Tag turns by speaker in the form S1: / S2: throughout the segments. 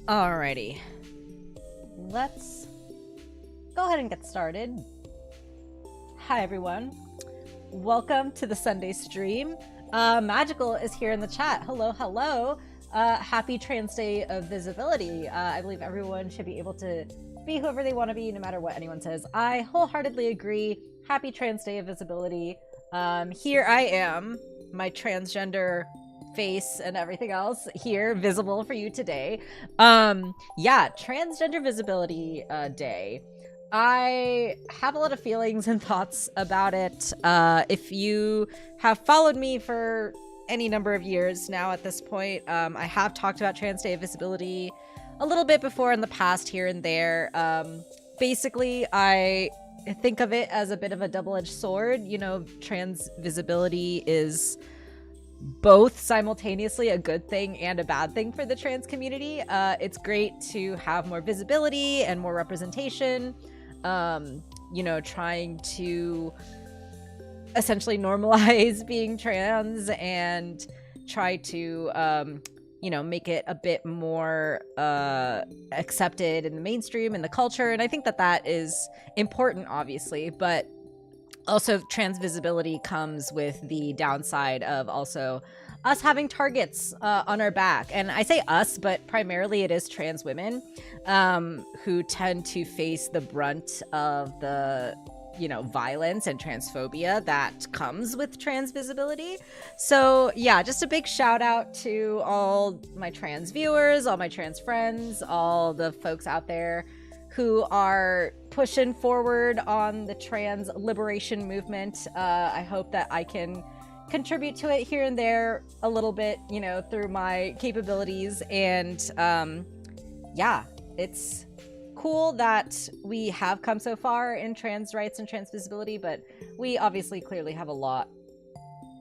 S1: Alrighty, let's go ahead and get started. Hi everyone, welcome to the Sunday stream. Magical is here in the chat. Hello, hello. Happy Trans Day of Visibility. I believe everyone should be able to be whoever they want to be, no matter what anyone says. I wholeheartedly agree. Happy Trans Day of Visibility. Here I am, my transgender face and everything else here visible for you today. Yeah, Transgender Visibility Day. I have a lot of feelings and thoughts about it. If you have followed me for any number of years now at this point, I have talked about Trans Day of Visibility a little bit before in the past here and there. Basically, I think of it as a bit of a double-edged sword. You know, trans visibility is both simultaneously a good thing and a bad thing for the trans community. It's great to have more visibility and more representation. You know, trying to essentially normalize being trans and try to, you know, make it a bit more accepted in the mainstream, in the culture. And I think that that is important, obviously, but also trans visibility comes with the downside of also us having targets on our back. And I say us, but primarily it is trans women who tend to face the brunt of the, you know, violence and transphobia that comes with trans visibility. So yeah, just a big shout out to all my trans viewers, all my trans friends, all the folks out there who are pushing forward on the trans liberation movement. I hope that I can contribute to it here and there a little bit, you know, through my capabilities. And yeah, it's cool that we have come so far in trans rights and trans visibility, but we obviously clearly have a lot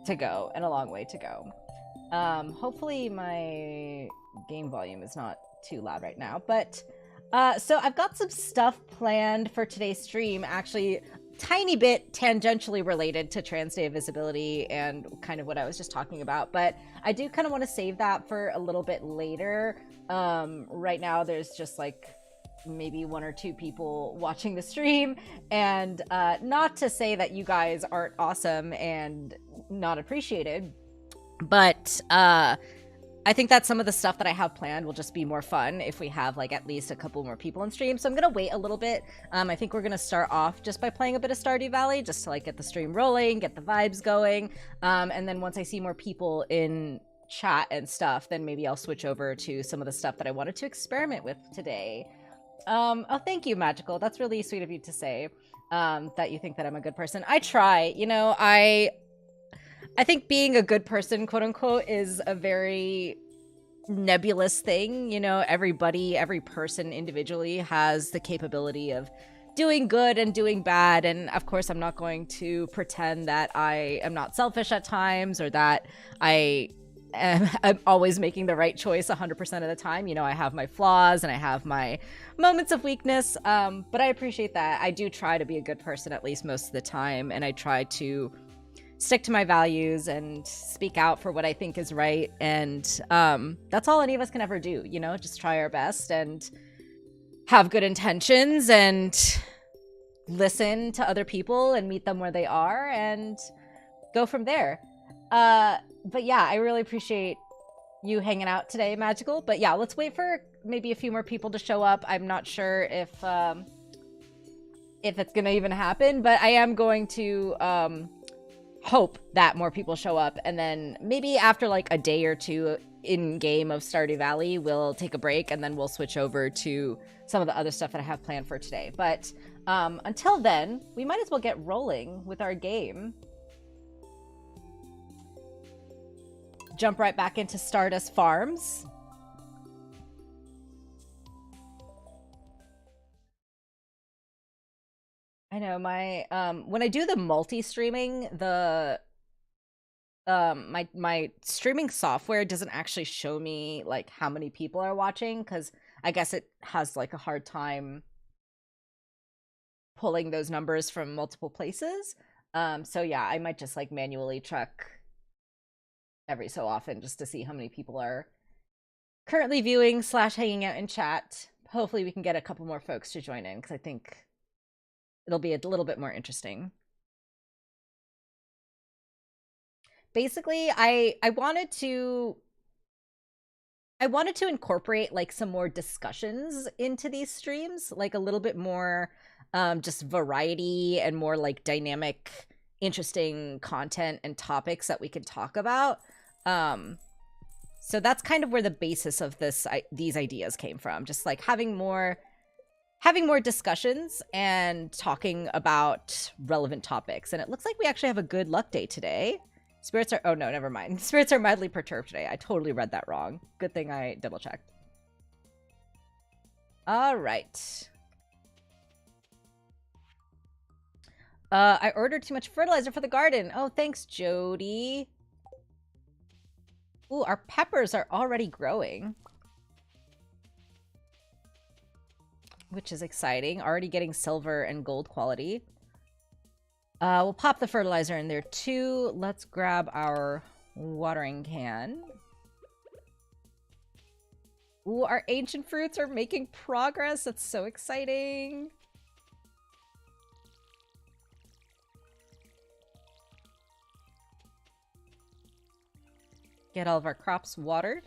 S1: to go and a long way to go. Hopefully my game volume is not too loud right now, but so I've got some stuff planned for today's stream, actually tiny bit tangentially related to Trans Day of Visibility and kind of what I was just talking about, but I do kind of want to save that for a little bit later. Right now there's just like maybe one or two people watching the stream, and not to say that you guys aren't awesome and not appreciated, but I think that some of the stuff that I have planned will just be more fun if we have like at least a couple more people in stream. So I'm gonna wait a little bit. I think we're gonna start off just by playing a bit of Stardew Valley, just to like get the stream rolling, get the vibes going. And then once I see more people in chat and stuff, then maybe I'll switch over to some of the stuff that I wanted to experiment with today. Oh, thank you, Magical. That's really sweet of you to say, that you think that I'm a good person. I try, you know, I think being a good person, quote unquote, is a very nebulous thing. You know, everybody, every person individually has the capability of doing good and doing bad. And of course, I'm not going to pretend that I am not selfish at times or that I'm always making the right choice 100% of the time. You know, I have my flaws and I have my moments of weakness, but I appreciate that. I do try to be a good person at least most of the time, and I try to stick to my values and speak out for what I think is right. And that's all any of us can ever do, you know, just try our best and have good intentions and listen to other people and meet them where they are and go from there. But yeah, I really appreciate you hanging out today, Magical. But yeah, let's wait for maybe a few more people to show up. I'm not sure if it's gonna even happen, but I am going to hope that more people show up, and then maybe after like a day or two in game of Stardew Valley, we'll take a break and then we'll switch over to some of the other stuff that I have planned for today. But until then, we might as well get rolling with our game. Jump right back into Stardust Farms. I know my when I do the multi-streaming, the my streaming software doesn't actually show me like how many people are watching, because I guess it has like a hard time pulling those numbers from multiple places. So yeah, I might just like manually check every so often just to see how many people are currently viewing / hanging out in chat. Hopefully we can get a couple more folks to join in, because I think it'll be a little bit more interesting. Basically, I wanted to incorporate like some more discussions into these streams, like a little bit more just variety and more like dynamic, interesting content and topics that we can talk about. So that's kind of where the basis of these ideas came from. Just like having more discussions and talking about relevant topics. And it looks like we actually have a good luck day today. Spirits are... Oh, no, never mind. Spirits are mildly perturbed today. I totally read that wrong. Good thing I double-checked. All right. I ordered too much fertilizer for the garden. Oh, thanks, Jody. Ooh, our peppers are already growing, which is exciting. Already getting silver and gold quality. We'll pop the fertilizer in there too. Let's grab our watering can. Ooh, our ancient fruits are making progress. That's so exciting. Get all of our crops watered.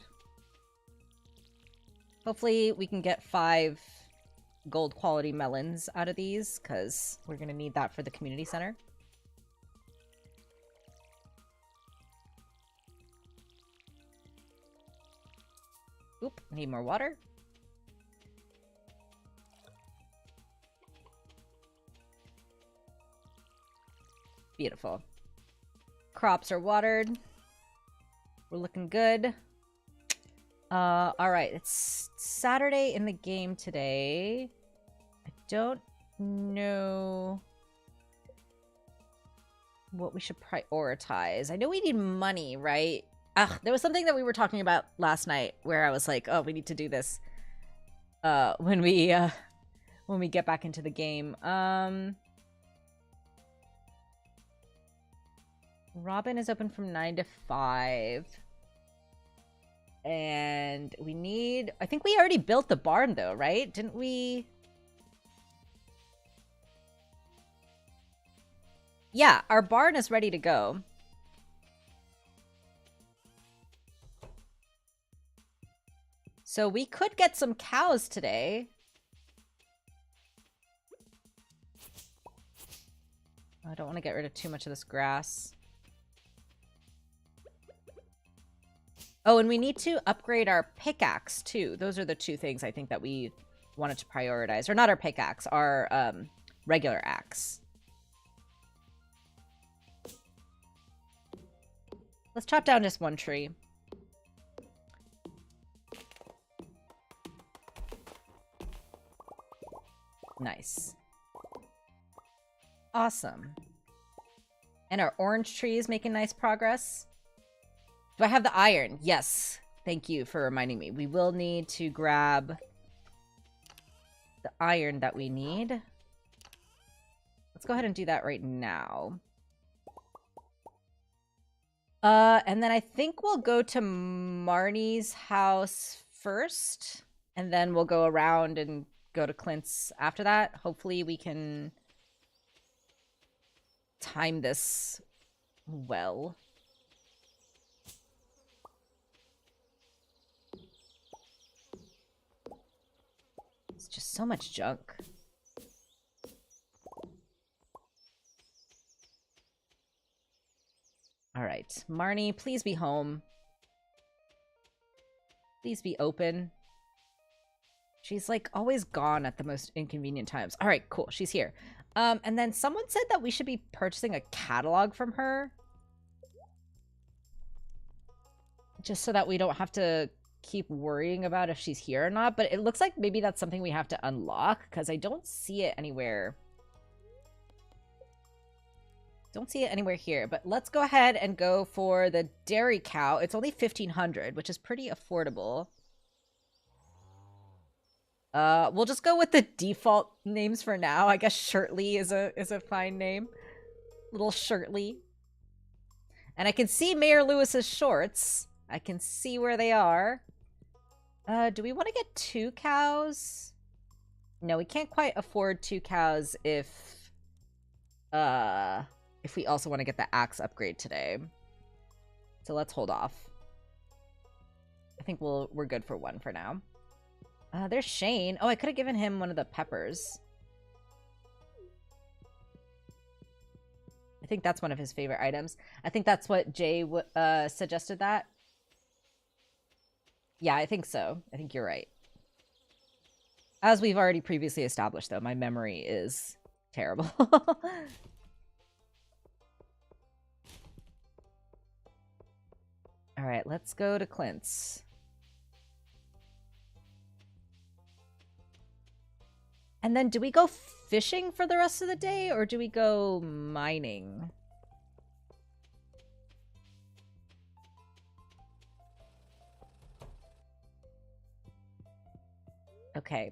S1: Hopefully we can get 5 gold quality melons out of these, because we're going to need that for the community center. Oop, need more water. Beautiful. Crops are watered. We're looking good. All right, it's Saturday in the game today. I don't know what we should prioritize. I know we need money, right? Ugh, there was something that we were talking about last night where I was like, oh, we need to do this when we get back into the game. Robin is open from 9 to 5. And we need... I think we already built the barn, though, right? Didn't we? Yeah, our barn is ready to go. So we could get some cows today. I don't want to get rid of too much of this grass. Oh, and we need to upgrade our pickaxe, too. Those are the 2 things I think that we wanted to prioritize. Or not our pickaxe, our regular axe. Let's chop down just 1 tree. Nice. Awesome. And our orange tree is making nice progress. Do I have the iron? Yes. Thank you for reminding me. We will need to grab the iron that we need. Let's go ahead and do that right now. And then I think we'll go to Marnie's house first. And then we'll go around and go to Clint's after that. Hopefully we can time this well. It's just so much junk. All right, Marnie, please be home. Please be open. She's like always gone at the most inconvenient times. All right, cool. She's here. And then someone said that we should be purchasing a catalog from her. Just so that we don't have to keep worrying about if she's here or not. But it looks like maybe that's something we have to unlock, because I don't see it anywhere. Don't see it anywhere here. But let's go ahead and go for the dairy cow. It's only 1,500, which is pretty affordable. We'll just go with the default names for now. I guess Shirtley is a fine name. Little Shirtley. And I can see Mayor Lewis's shorts. I can see where they are. Do we want to get 2 cows? No, we can't quite afford 2 cows if we also want to get the axe upgrade today. So let's hold off. I think we're good for 1 for now. There's Shane. Oh, I could have given him one of the peppers. I think that's one of his favorite items. I think that's what Jay suggested that. Yeah, I think so. I think you're right. As we've already previously established, though, my memory is terrible. All right, let's go to Clint's. And then do we go fishing for the rest of the day, or do we go mining? Okay.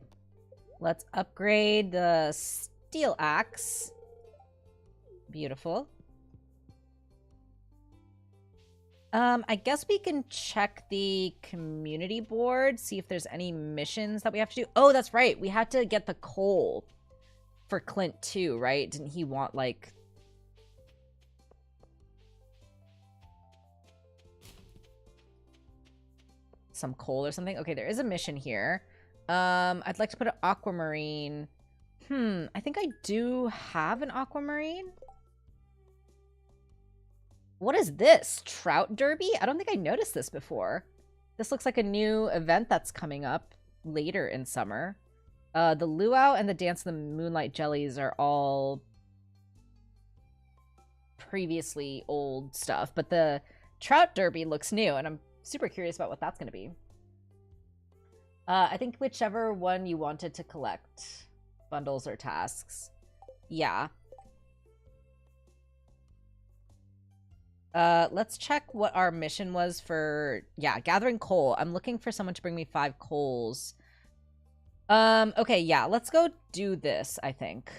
S1: Let's upgrade the steel axe. Beautiful. I guess we can check the community board, see if there's any missions that we have to do. Oh, that's right. We had to get the coal for Clint too, right? Didn't he want, like... some coal or something? Okay, there is a mission here. I'd like to put an aquamarine. I think I do have an aquamarine. What is this? Trout Derby? I don't think I noticed this before. This looks like a new event that's coming up later in summer. The luau and the Dance of the Moonlight Jellies are all previously old stuff, but the Trout Derby looks new, and I'm super curious about what that's going to be. I think whichever one you wanted to collect, bundles or tasks. Yeah. Let's check what our mission was for, yeah, gathering coal. I'm looking for someone to bring me 5 coals. Okay, yeah, let's go do this, I think.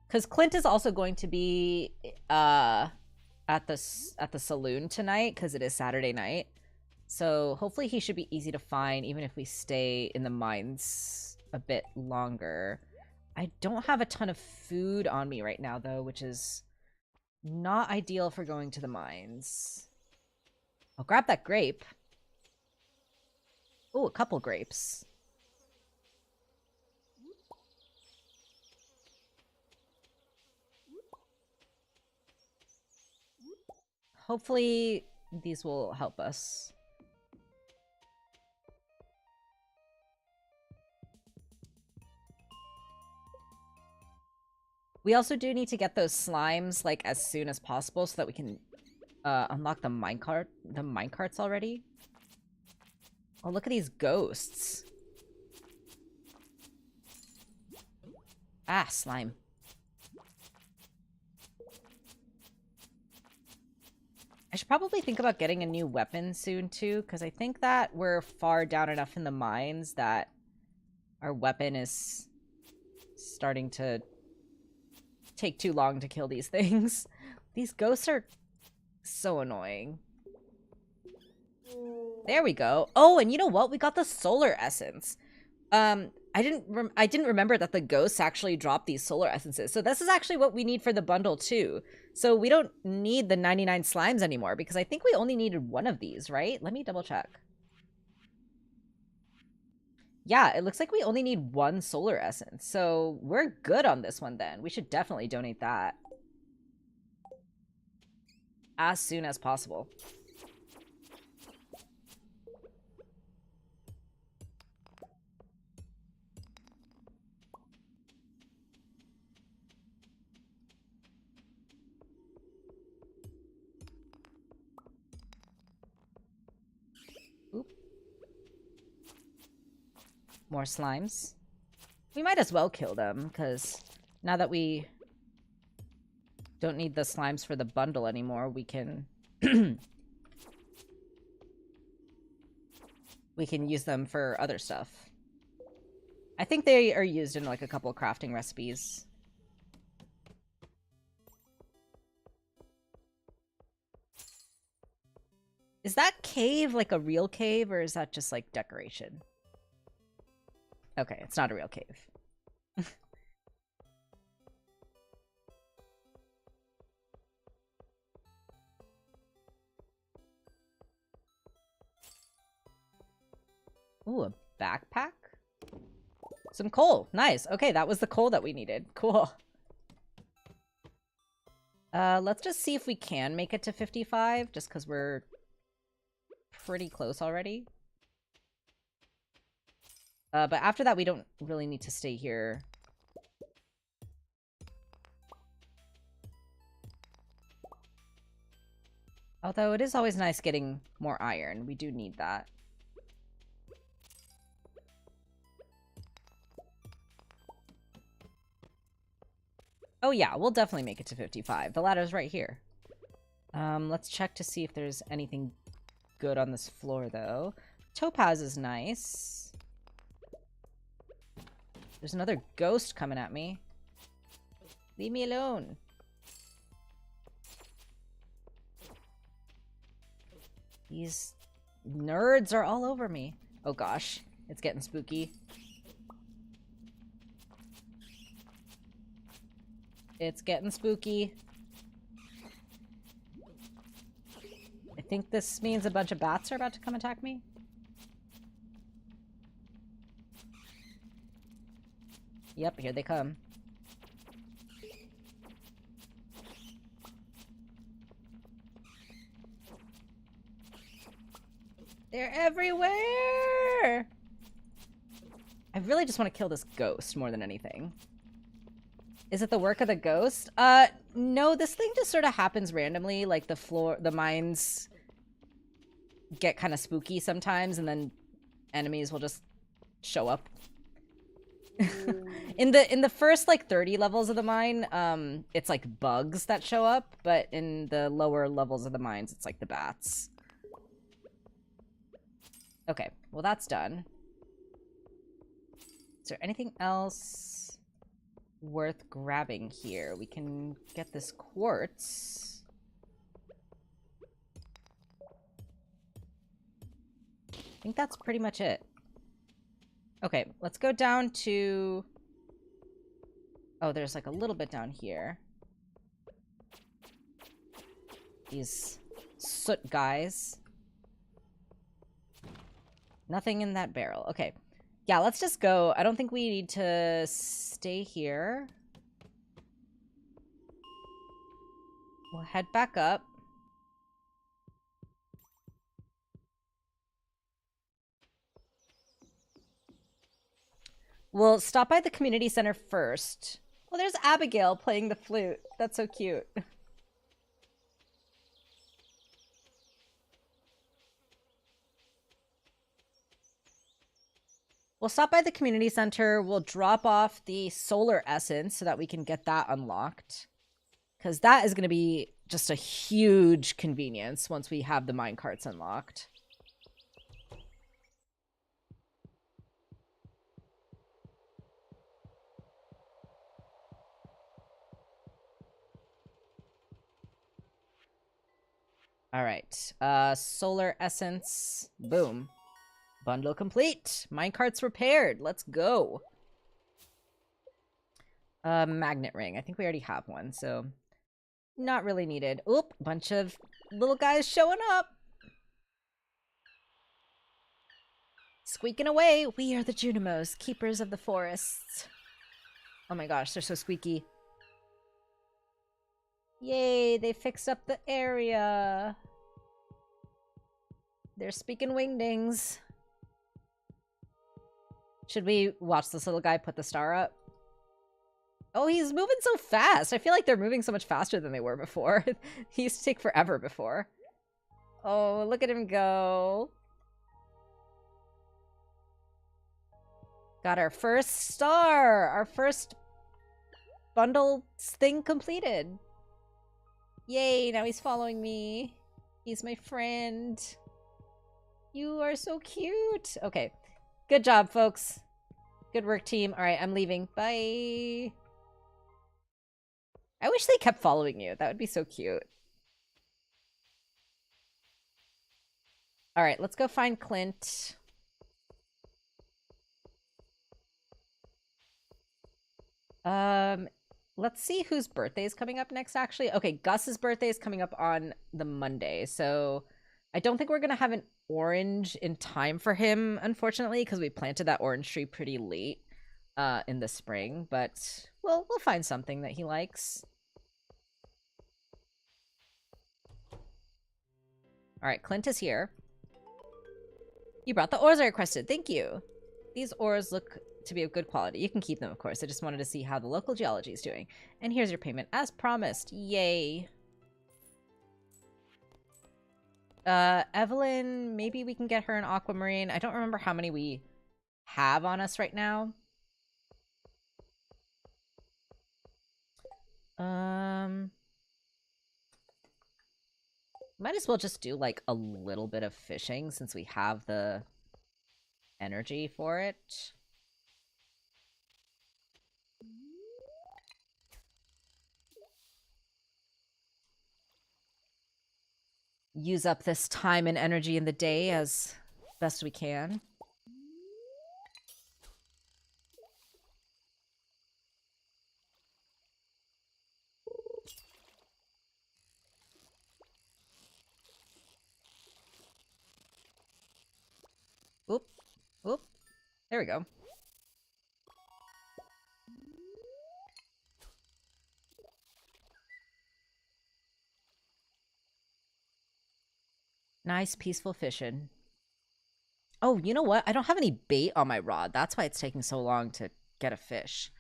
S1: Because Clint is also going to be, at the saloon tonight, because it is Saturday night. So hopefully he should be easy to find, even if we stay in the mines a bit longer. I don't have a ton of food on me right now, though, which is not ideal for going to the mines. I'll grab that grape. Oh, a couple grapes. Hopefully these will help us. We also do need to get those slimes, like, as soon as possible so that we can unlock the minecarts already. Oh, look at these ghosts. Ah, slime. I should probably think about getting a new weapon soon, too, because I think that we're far down enough in the mines that our weapon is starting to take too long to kill these things. These ghosts are so annoying. There we go. Oh, and you know what? We got the solar essence. I didn't remember that the ghosts actually drop these solar essences. So this is actually what we need for the bundle too. So we don't need the 99 slimes anymore because I think we only needed 1 of these, right? Let me double check. Yeah, it looks like we only need 1 solar essence. So we're good on this one then. We should definitely donate that as soon as possible. Oop. More slimes. We might as well kill them, because now that we don't need the slimes for the bundle anymore, we can we can use them for other stuff. I think they are used in like a couple crafting recipes. Is that cave like a real cave, or is that just like decoration? Okay, it's not a real cave. Ooh, a backpack? Some coal. Nice. Okay, that was the coal that we needed. Cool. Let's just see if we can make it to 55, just because we're pretty close already. But after that, we don't really need to stay here. Although it is always nice getting more iron. We do need that. Oh yeah, we'll definitely make it to 55. The ladder's right here. Let's check to see if there's anything good on this floor, though. Topaz is nice. There's another ghost coming at me. Leave me alone. These nerds are all over me. Oh gosh, it's getting spooky. It's getting spooky. I think this means a bunch of bats are about to come attack me. Yep, here they come. They're everywhere! I really just want to kill this ghost more than anything. Is it the work of the ghost? No, this thing just sort of happens randomly. Like the mines get kind of spooky sometimes, and then enemies will just show up. In the first like 30 levels of the mine, it's like bugs that show up, but in the lower levels of the mines, it's like the bats. Okay, well that's done. Is there anything else worth grabbing here? We can get this quartz. I think that's pretty much it. Okay, let's go down to... Oh, there's like a little bit down here. These soot guys. Nothing in that barrel. Okay. Yeah, let's just go. I don't think we need to stay here. We'll head back up. We'll stop by the community center first. Well, there's Abigail playing the flute. That's so cute. We'll stop by the community center. We'll drop off the solar essence so that we can get that unlocked. Because that is going to be just a huge convenience once we have the minecarts unlocked. All right. Solar essence. Boom. Bundle complete. Minecarts repaired. Let's go. Magnet ring. I think we already have one, so not really needed. Oop, bunch of little guys showing up. Squeaking away. We are the Junimos, keepers of the forests. Oh my gosh, they're so squeaky. Yay, they fixed up the area. They're speaking wingdings. Should we watch this little guy put the star up? Oh, he's moving so fast. I feel like they're moving so much faster than they were before. He used to take forever before. Oh, look at him go. Got our first star. Our first bundle thing completed. Yay, now he's following me. He's my friend. You are so cute. Okay. Good job, folks. Good work, team. All right, I'm leaving. Bye. I wish they kept following you. That would be so cute. All right, let's go find Clint. Let's see whose birthday is coming up next, actually. Okay, Gus's birthday is coming up on the Monday, so I don't think we're gonna have an orange in time for him, unfortunately, because we planted that orange tree pretty late in the spring, but we'll find something that he likes. All right, Clint is here. You brought the ores I requested. Thank you. These ores look to be of good quality. You can keep them, of course. I just wanted to see how the local geology is doing. And here's your payment, as promised. Yay. Evelyn, maybe we can get her an aquamarine. I don't remember how many we have on us right now. Might as well just do like a little bit of fishing since we have the energy for it. Use up this time and energy in the day as best we can. Oop. Oop. There we go. Nice, peaceful fishing. Oh, you know what? I don't have any bait on my rod. That's why it's taking so long to get a fish.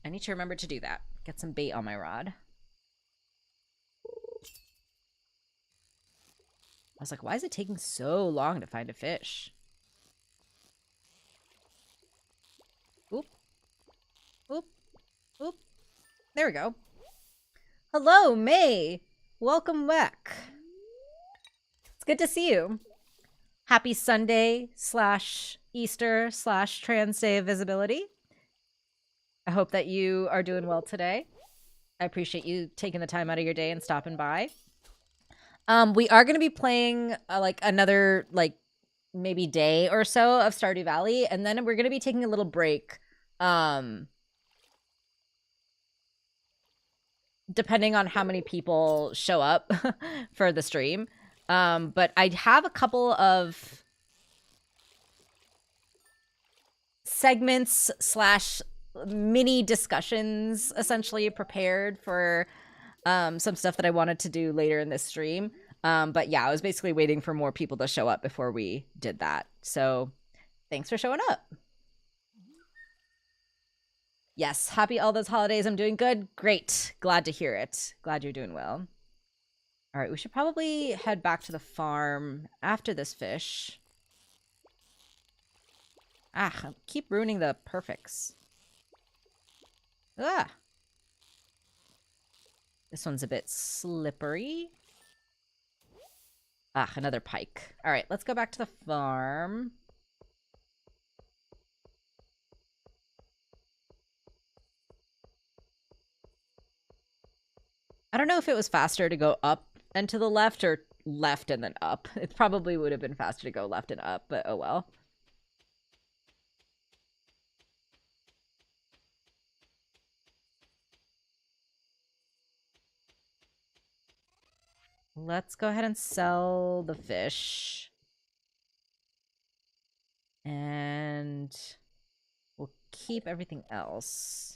S1: I need to remember to do that. Get some bait on my rod. I was like, why is it taking so long to find a fish? Oop. Oop. Oop. There we go. Hello, May. Welcome back. It's good to see you. Happy Sunday / Easter / Trans Day of Visibility. I hope that you are doing well today. I appreciate you taking the time out of your day and stopping by. We are going to be playing like another like maybe day or so of Stardew Valley, and then we're going to be taking a little break. Depending on how many people show up for the stream. But I have a couple of segments / mini discussions essentially prepared for some stuff that I wanted to do later in this stream. But yeah, I was basically waiting for more people to show up before we did that. So thanks for showing up. Yes, happy all those holidays. I'm doing good. Great. Glad to hear it. Glad you're doing well. All right, we should probably head back to the farm after this fish. Ah, keep ruining the perfects. Ah. This one's a bit slippery. Ah, another pike. All right, let's go back to the farm. I don't know if it was faster to go up and to the left or left and then up. It probably would have been faster to go left and up, but oh well. Let's go ahead and sell the fish. And we'll keep everything else.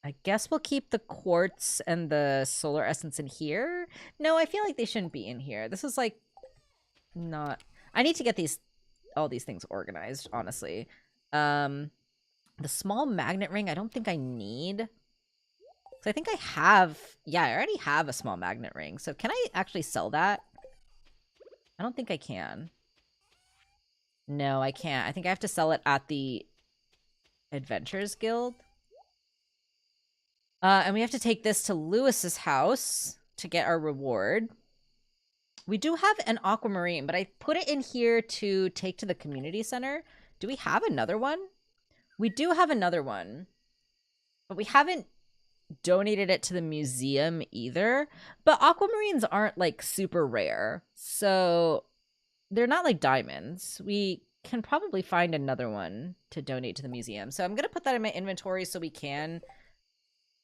S1: I guess we'll keep the quartz and the solar essence in here. No, I feel like they shouldn't be in here. This is like not... I need to get all these things organized, honestly. The small magnet ring, I don't think I need. So I think I have... Yeah, I already have a small magnet ring. So can I actually sell that? I don't think I can. No, I can't. I think I have to sell it at the Adventurers Guild. And we have to take this to Lewis's house to get our reward. We do have an aquamarine, but I put it in here to take to the community center. Do we have another one? We do have another one, but we haven't donated it to the museum either. But aquamarines aren't like super rare, so they're not like diamonds. We can probably find another one to donate to the museum. So I'm going to put that in my inventory so we can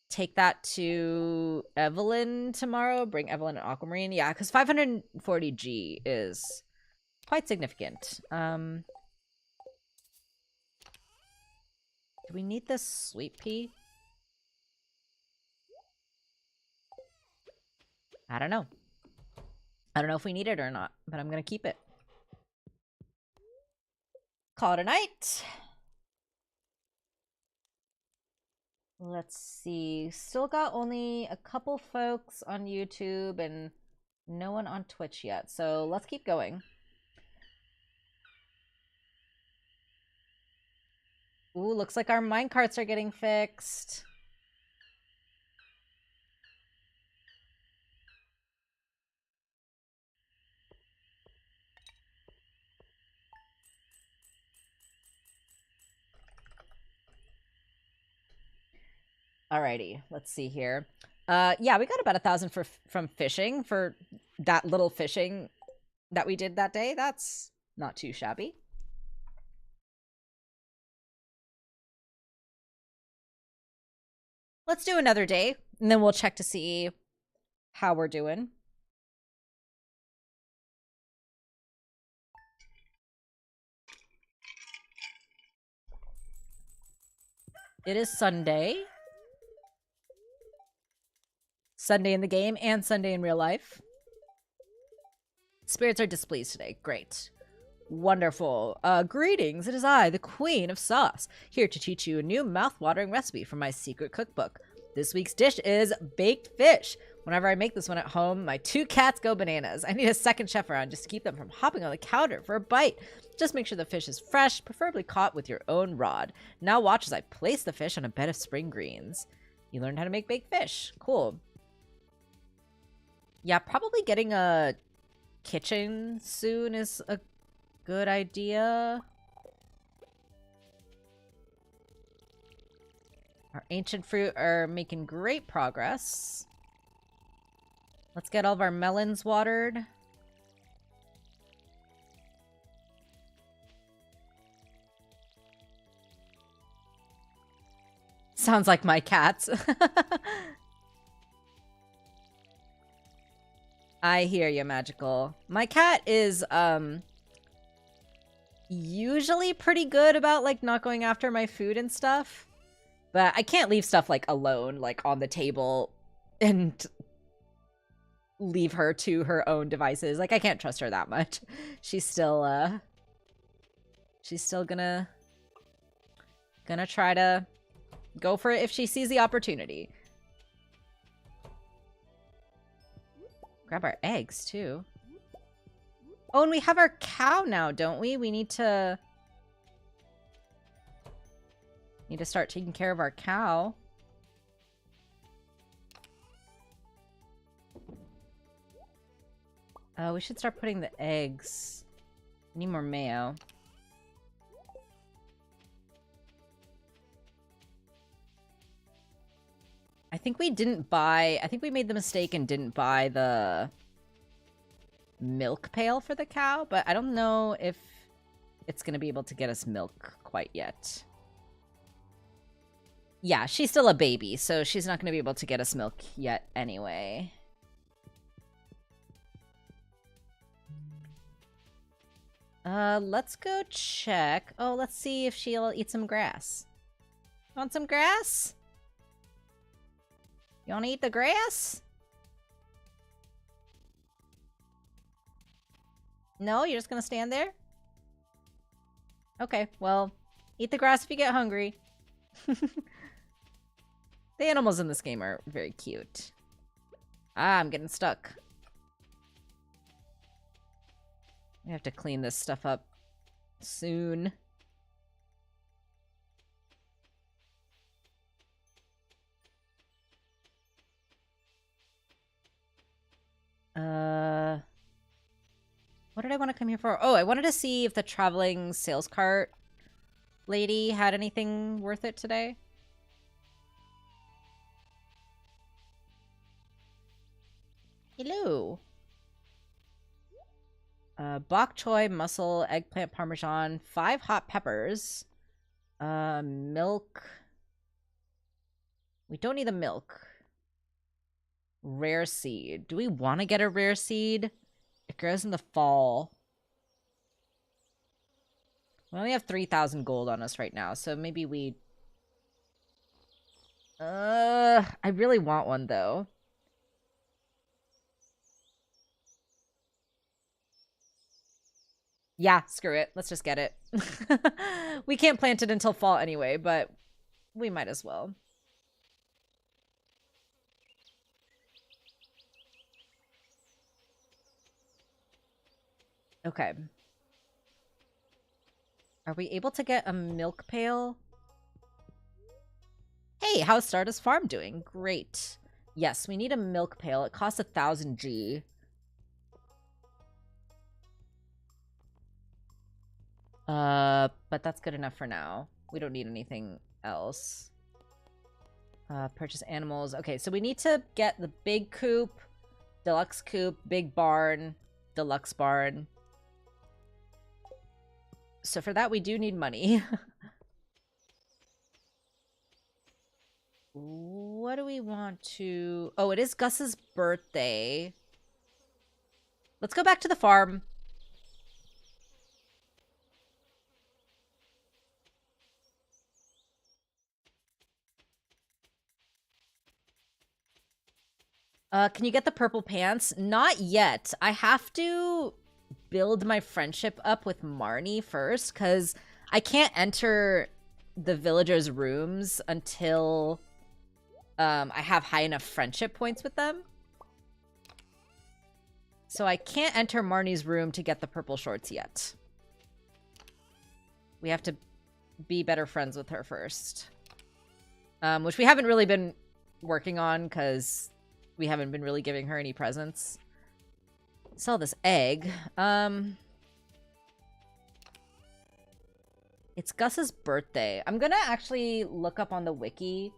S1: take that to Evelyn tomorrow. Bring Evelyn an aquamarine. Yeah, because 540G is quite significant. Do we need this sweet pea? I don't know. I don't know if we need it or not, but I'm going to keep it. Call it a night. Let's see. Still got only a couple folks on YouTube and no one on Twitch yet. So let's keep going. Ooh, looks like our minecarts are getting fixed. Alrighty, let's see here. Yeah, we got about 1,000 from fishing for that little fishing that we did that day. That's not too shabby. Let's do another day, and then we'll check to see how we're doing. It is Sunday. Sunday in the game and Sunday in real life. Spirits are displeased today. Great. Wonderful. Greetings. It is I, the Queen of Sauce, here to teach you a new mouth-watering recipe from my secret cookbook. This week's dish is baked fish. Whenever I make this one at home, my 2 cats go bananas. I need a second chef around just to keep them from hopping on the counter for a bite. Just make sure the fish is fresh, preferably caught with your own rod. Now watch as I place the fish on a bed of spring greens. You learned how to make baked fish. Cool. Yeah, probably getting a kitchen soon is a good idea. Our ancient fruit are making great progress. Let's get all of our melons watered. Sounds like my cats. I hear you, Magical. My cat is, usually pretty good about, like, not going after my food and stuff. But I can't leave stuff, like, alone, like, on the table and leave her to her own devices. Like, I can't trust her that much. She's still gonna try to go for it if she sees the opportunity. Grab our eggs, too. Oh, and we have our cow now, don't we? We need to start taking care of our cow. We should start putting the eggs. I need more mayo. I think we made the mistake and didn't buy the milk pail for the cow, but I don't know if it's going to be able to get us milk quite yet. Yeah, she's still a baby, so she's not going to be able to get us milk yet anyway. Let's go check. Oh, let's see if she'll eat some grass. Want some grass? You want to eat the grass? No, you're just gonna stand there? Okay, well, eat the grass if you get hungry. The animals in this game are very cute. Ah, I'm getting stuck. I have to clean this stuff up soon. What did I want to come here for? Oh, I wanted to see if the traveling sales cart lady had anything worth it today. Hello. Bok choy, mussel, eggplant parmesan, 5 hot peppers, milk. We don't need the milk. Rare seed. Do we want to get a rare seed? It grows in the fall. We only have 3,000 gold on us right now, so maybe we... I really want one, though. Yeah, screw it. Let's just get it. We can't plant it until fall anyway, but we might as well. Okay. Are we able to get a milk pail? Hey, how's Stardust Farm doing? Great. Yes, we need a milk pail. It costs 1,000 G. But that's good enough for now. We don't need anything else. Purchase animals. Okay, so we need to get the big coop, deluxe coop, big barn, deluxe barn. So for that, we do need money. What do we want to... Oh, it is Gus's birthday. Let's go back to the farm. Can you get the purple pants? Not yet. I have to build my friendship up with Marnie first, because I can't enter the villagers' rooms until I have high enough friendship points with them. So I can't enter Marnie's room to get the purple shorts yet. We have to be better friends with her first. Which we haven't really been working on, because we haven't been really giving her any presents. Sell this egg. It's Gus's birthday. I'm gonna actually look up on the wiki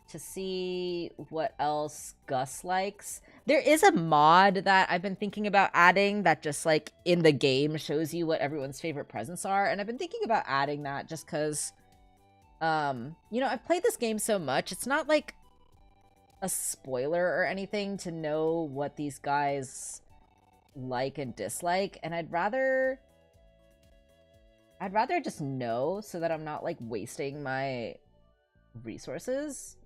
S1: to see what else Gus likes. There is a mod that I've been thinking about adding that just, like, in the game shows you what everyone's favorite presents are. And I've been thinking about adding that just because, you know, I've played this game so much. It's not, like, a spoiler or anything to know what these guys like and dislike. And I'd rather just know so that I'm not, like, wasting my resources.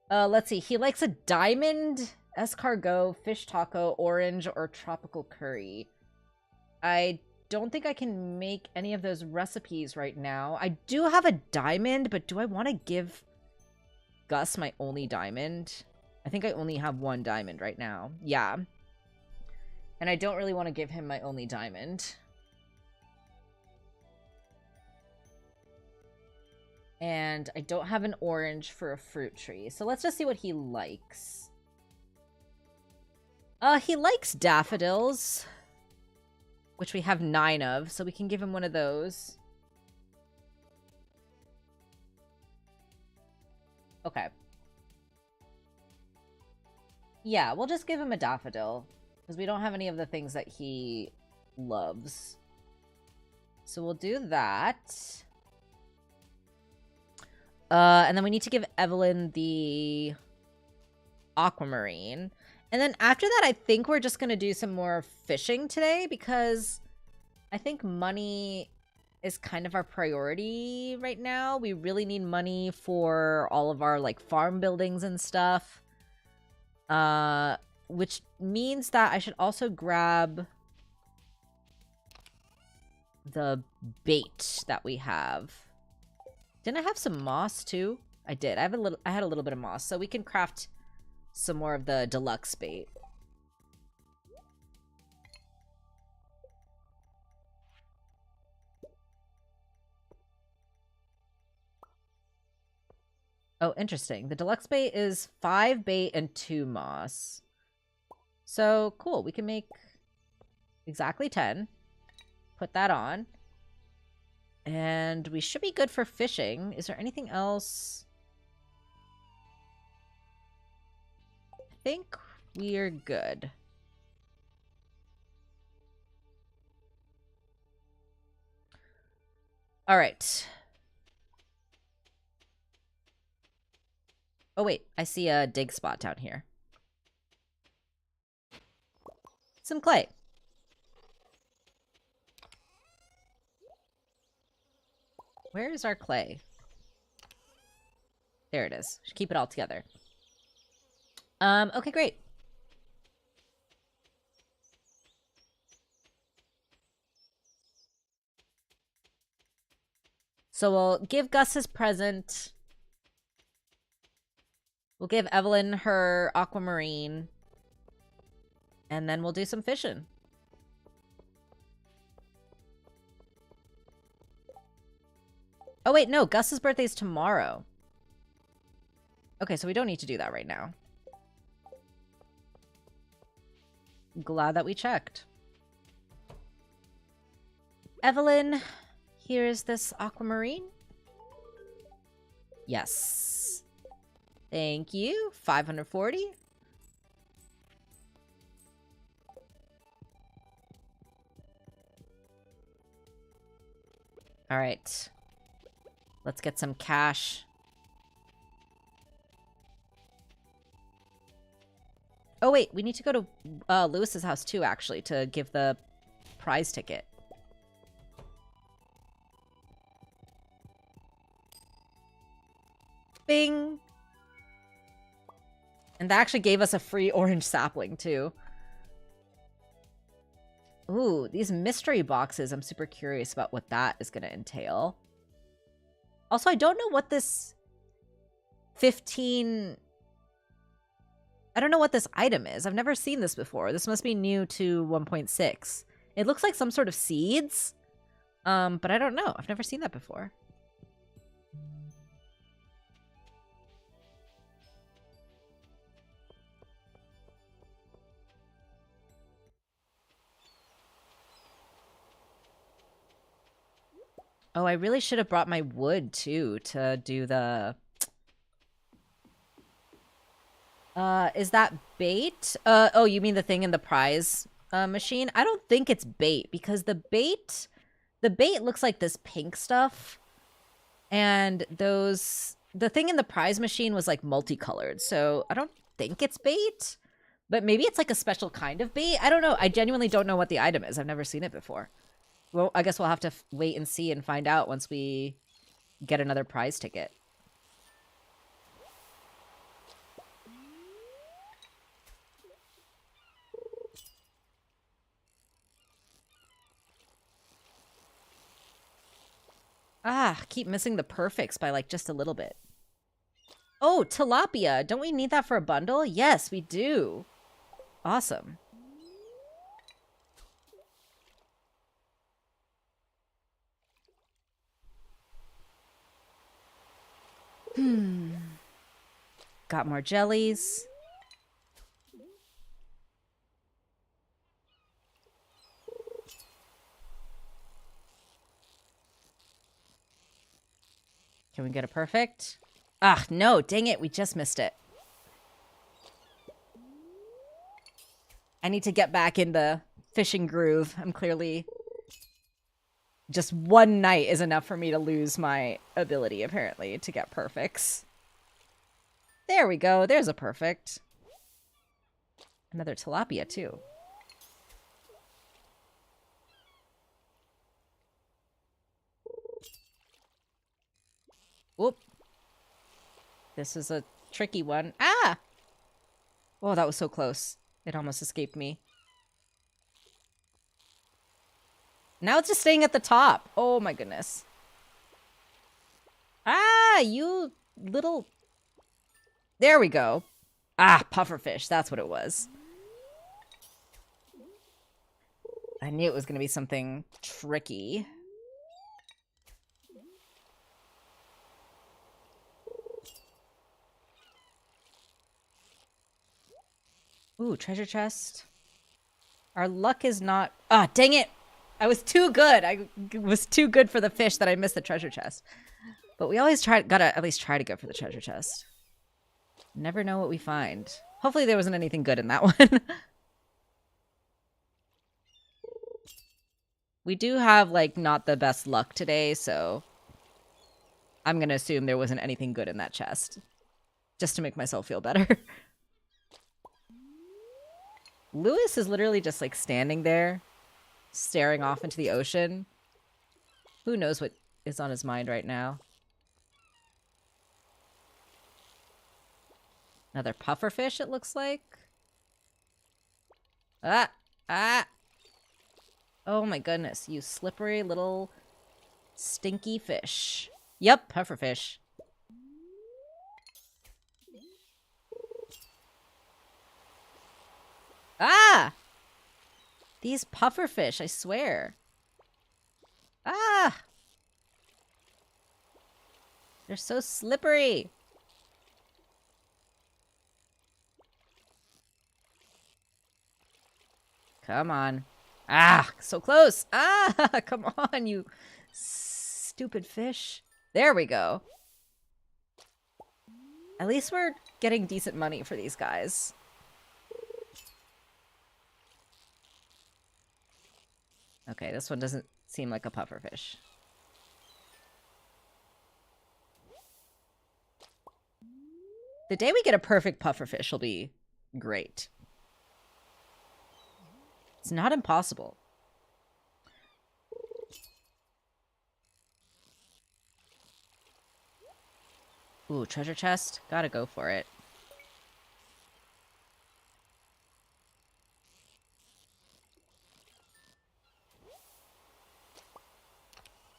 S1: Let's see. He likes a diamond, escargot, fish taco, orange, or tropical curry. I don't think I can make any of those recipes right now. I do have a diamond, but do I want to give Gus my only diamond? I think I only have one diamond right now. Yeah. And I don't really want to give him my only diamond. And I don't have an orange for a fruit tree. So let's just see what he likes. He likes daffodils, which we have 9 of, so we can give him one of those. Okay. Yeah, we'll just give him a daffodil, because we don't have any of the things that he loves. So we'll do that. And then we need to give Evelyn the aquamarine. And then after that, I think we're just going to do some more fishing today, because I think money is kind of our priority right now. We really need money for all of our, like, farm buildings and stuff. Which means that I should also grab the bait that we have. Didn't I have some moss too? I did. I had a little bit of moss, so we can craft some more of the deluxe bait. Oh, interesting. The deluxe bait is 5 bait and 2 moss. So, cool. We can make Exactly 10. Put that on. And we should be good for fishing. Is there anything else? I think we're good. All right. Oh, wait. I see a dig spot down here. Some clay. Where is our clay? There it is. Should keep it all together. Okay, great. So we'll give Gus his present. We'll give Evelyn her aquamarine. And then we'll do some fishing. Oh, wait, no. Gus's birthday's tomorrow. Okay, so we don't need to do that right now. Glad that we checked. Evelyn, here's this aquamarine. Yes. Thank you. 540. All right. Let's get some cash. Oh, wait. We need to go to Lewis's house, too, actually, to give the prize ticket. Bing! And that actually gave us a free orange sapling, too. Ooh, these mystery boxes. I'm super curious about what that is going to entail. Also, I don't know what this 15... I don't know what this item is. I've never seen this before. This must be new to 1.6. It looks like some sort of seeds. But I don't know. I've never seen that before. Oh, I really should have brought my wood, too, to do the... is that bait? Oh, you mean the thing in the prize machine? I don't think it's bait, because the bait looks like this pink stuff. And the thing in the prize machine was, like, multicolored, so I don't think it's bait. But maybe it's, like, a special kind of bait? I don't know. I genuinely don't know what the item is. I've never seen it before. Well, I guess we'll have to wait and see and find out once we get another prize ticket. Ah, keep missing the perfects by, like, just a little bit. Oh, tilapia. Don't we need that for a bundle? Yes, we do. Awesome. Got more jellies. Can we get a perfect? Ah, no, dang it, we just missed it. I need to get back in the fishing groove. I'm clearly... Just one night is enough for me to lose my ability, apparently, to get perfects. There we go, there's a perfect. Another tilapia, too. Whoop. This is a tricky one. Ah! Oh, that was so close. It almost escaped me. Now it's just staying at the top. Oh my goodness. Ah, you little... There we go. Ah, pufferfish. That's what it was. I knew it was going to be something tricky. Ooh, treasure chest. Our luck is not... Ah, dang it! I was too good. I was too good for the fish that I missed the treasure chest. But we always gotta at least try to go for the treasure chest. Never know what we find. Hopefully there wasn't anything good in that one. We do have, like, not the best luck today, so... I'm gonna assume there wasn't anything good in that chest. Just to make myself feel better. Lewis is literally just, like, standing there, staring off into the ocean. Who knows what is on his mind right now? Another pufferfish, it looks like. Ah! Ah! Oh my goodness, you slippery little stinky fish. Yep, pufferfish. Ah! These pufferfish, I swear. Ah! They're so slippery. Come on. Ah, so close. Ah, come on, you stupid fish. There we go. At least we're getting decent money for these guys. Okay, this one doesn't seem like a pufferfish. The day we get a perfect pufferfish will be great. It's not impossible. Ooh, treasure chest. Gotta go for it.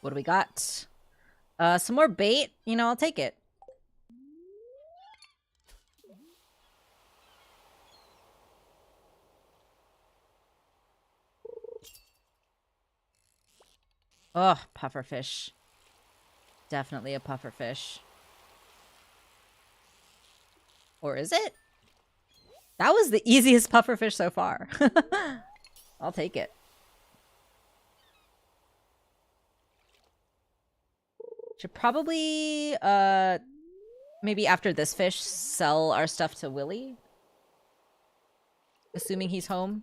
S1: What do we got? Some more bait. You know, I'll take it. Oh, pufferfish. Definitely a pufferfish. Or is it? That was the easiest pufferfish so far. I'll take it. Should probably, maybe after this fish, sell our stuff to Willy. Assuming he's home.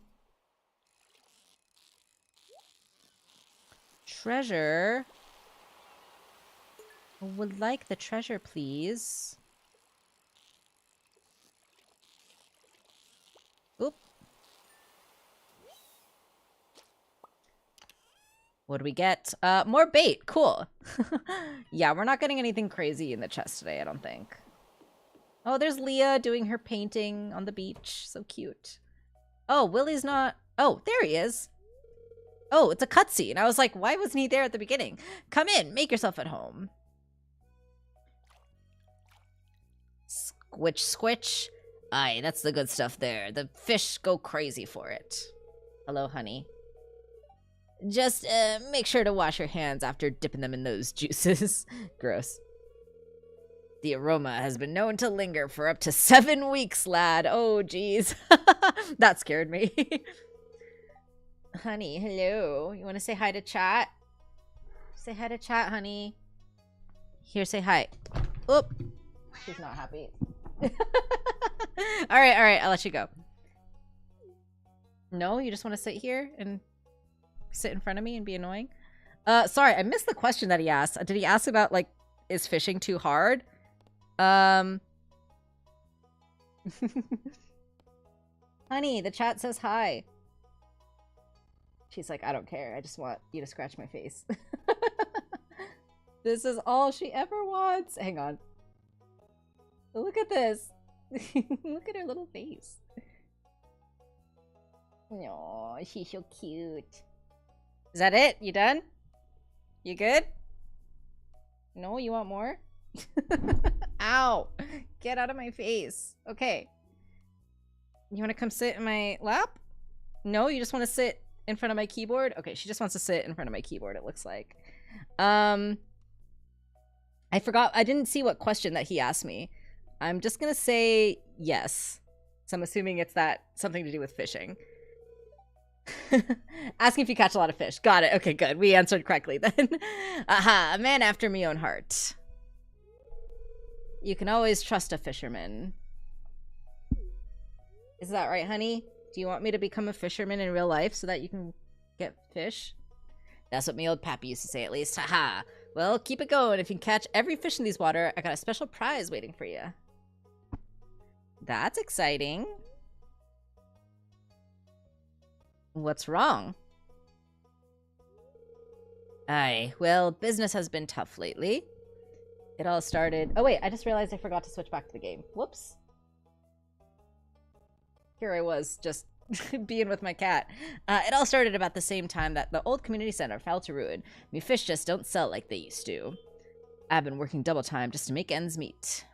S1: Treasure. Would like the treasure, please. Oop. What do we get? More bait. Cool. Yeah, we're not getting anything crazy in the chest today, I don't think. Oh, there's Leah doing her painting on the beach. So cute. Oh, Willy's not... Oh, there he is. Oh, it's a cutscene. I was like, why wasn't he there at the beginning? Come in. Make yourself at home. Squitch, squitch. Aye, that's the good stuff there. The fish go crazy for it. Hello, honey. Just, make sure to wash your hands after dipping them in those juices. Gross. The aroma has been known to linger for up to 7 weeks, lad. Oh, geez. That scared me. Honey, hello. You want to say hi to chat? Say hi to chat, honey. Here, say hi. Oop. She's not happy. All right. I'll let you go. No, you just want to sit here and sit in front of me and be annoying? Sorry, I missed the question that he asked. Did he ask about, like, is fishing too hard? Honey, the chat says hi. She's like, I don't care. I just want you to scratch my face. This is all she ever wants. Hang on. Look at this. Look at her little face. Aw, she's so cute. Is that it? You done? You good? No, you want more? Ow! Get out of my face. Okay. You want to come sit in my lap? No, you just want to sit in front of my keyboard? Okay, she just wants to sit in front of my keyboard, it looks like. I forgot. I didn't see what question that he asked me. I'm just going to say yes. So I'm assuming it's that something to do with fishing. Asking if you catch a lot of fish. Got it. Okay, good. We answered correctly then. Aha, a man after me own heart. You can always trust a fisherman. Is that right, honey? Do you want me to become a fisherman in real life so that you can get fish? That's what me old pappy used to say, at least. Haha. Well, keep it going. If you can catch every fish in these water, I got a special prize waiting for you. That's exciting. What's wrong? Aye, well, business has been tough lately. It all started... Oh, wait, I just realized I forgot to switch back to the game. Whoops. Here I was, just being with my cat. It all started about the same time that the old community center fell to ruin. Me fish just don't sell like they used to. I've been working double time just to make ends meet.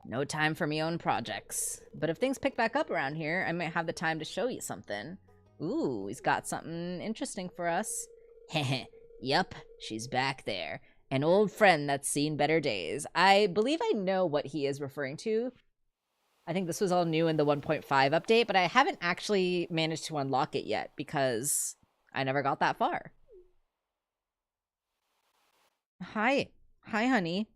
S1: No time for me own projects. But if things pick back up around here, I might have the time to show you something. Ooh, he's got something interesting for us. Heh. Yup, she's back there. An old friend that's seen better days. I believe I know what he is referring to. I think this was all new in the 1.5 update, but I haven't actually managed to unlock it yet because I never got that far. Hi. Hi, honey.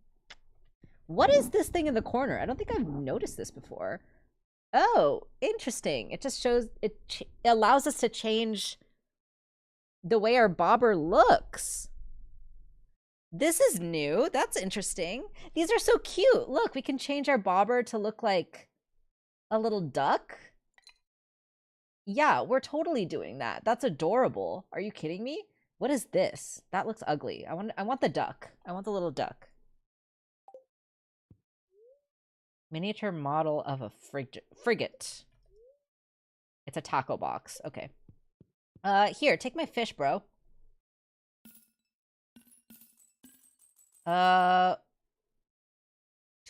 S1: What is this thing in the corner? I don't think I've noticed this before. Oh, interesting. It just shows... It allows us to change the way our bobber looks. This is new. That's interesting. These are so cute. Look, we can change our bobber to look like a little duck. Yeah, we're totally doing that. That's adorable. Are you kidding me? What is this? That looks ugly. I want the duck. I want the little duck. Miniature model of a frigate. It's a taco box. Okay. Here, take my fish, bro. Do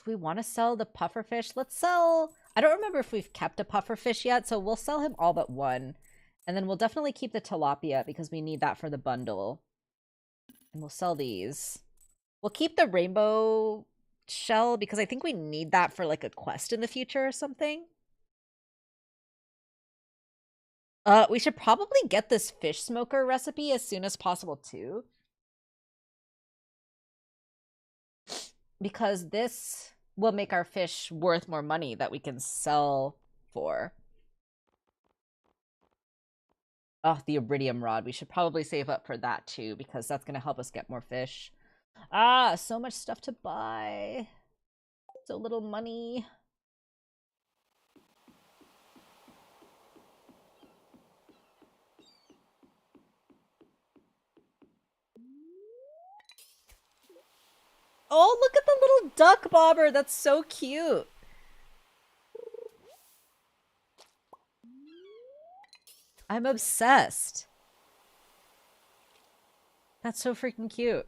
S1: we want to sell the puffer fish? Let's sell... I don't remember if we've kept a puffer fish yet, so we'll sell him all but one. And then we'll definitely keep the tilapia because we need that for the bundle. And we'll sell these. We'll keep the rainbow shell because I think we need that for like a quest in the future or something. We should probably get this fish smoker recipe as soon as possible too. Because this will make our fish worth more money that we can sell for. Oh, the iridium rod. We should probably save up for that too, because that's going to help us get more fish. Ah, so much stuff to buy. So little money. Oh, look at the little duck bobber. That's so cute. I'm obsessed. That's so freaking cute.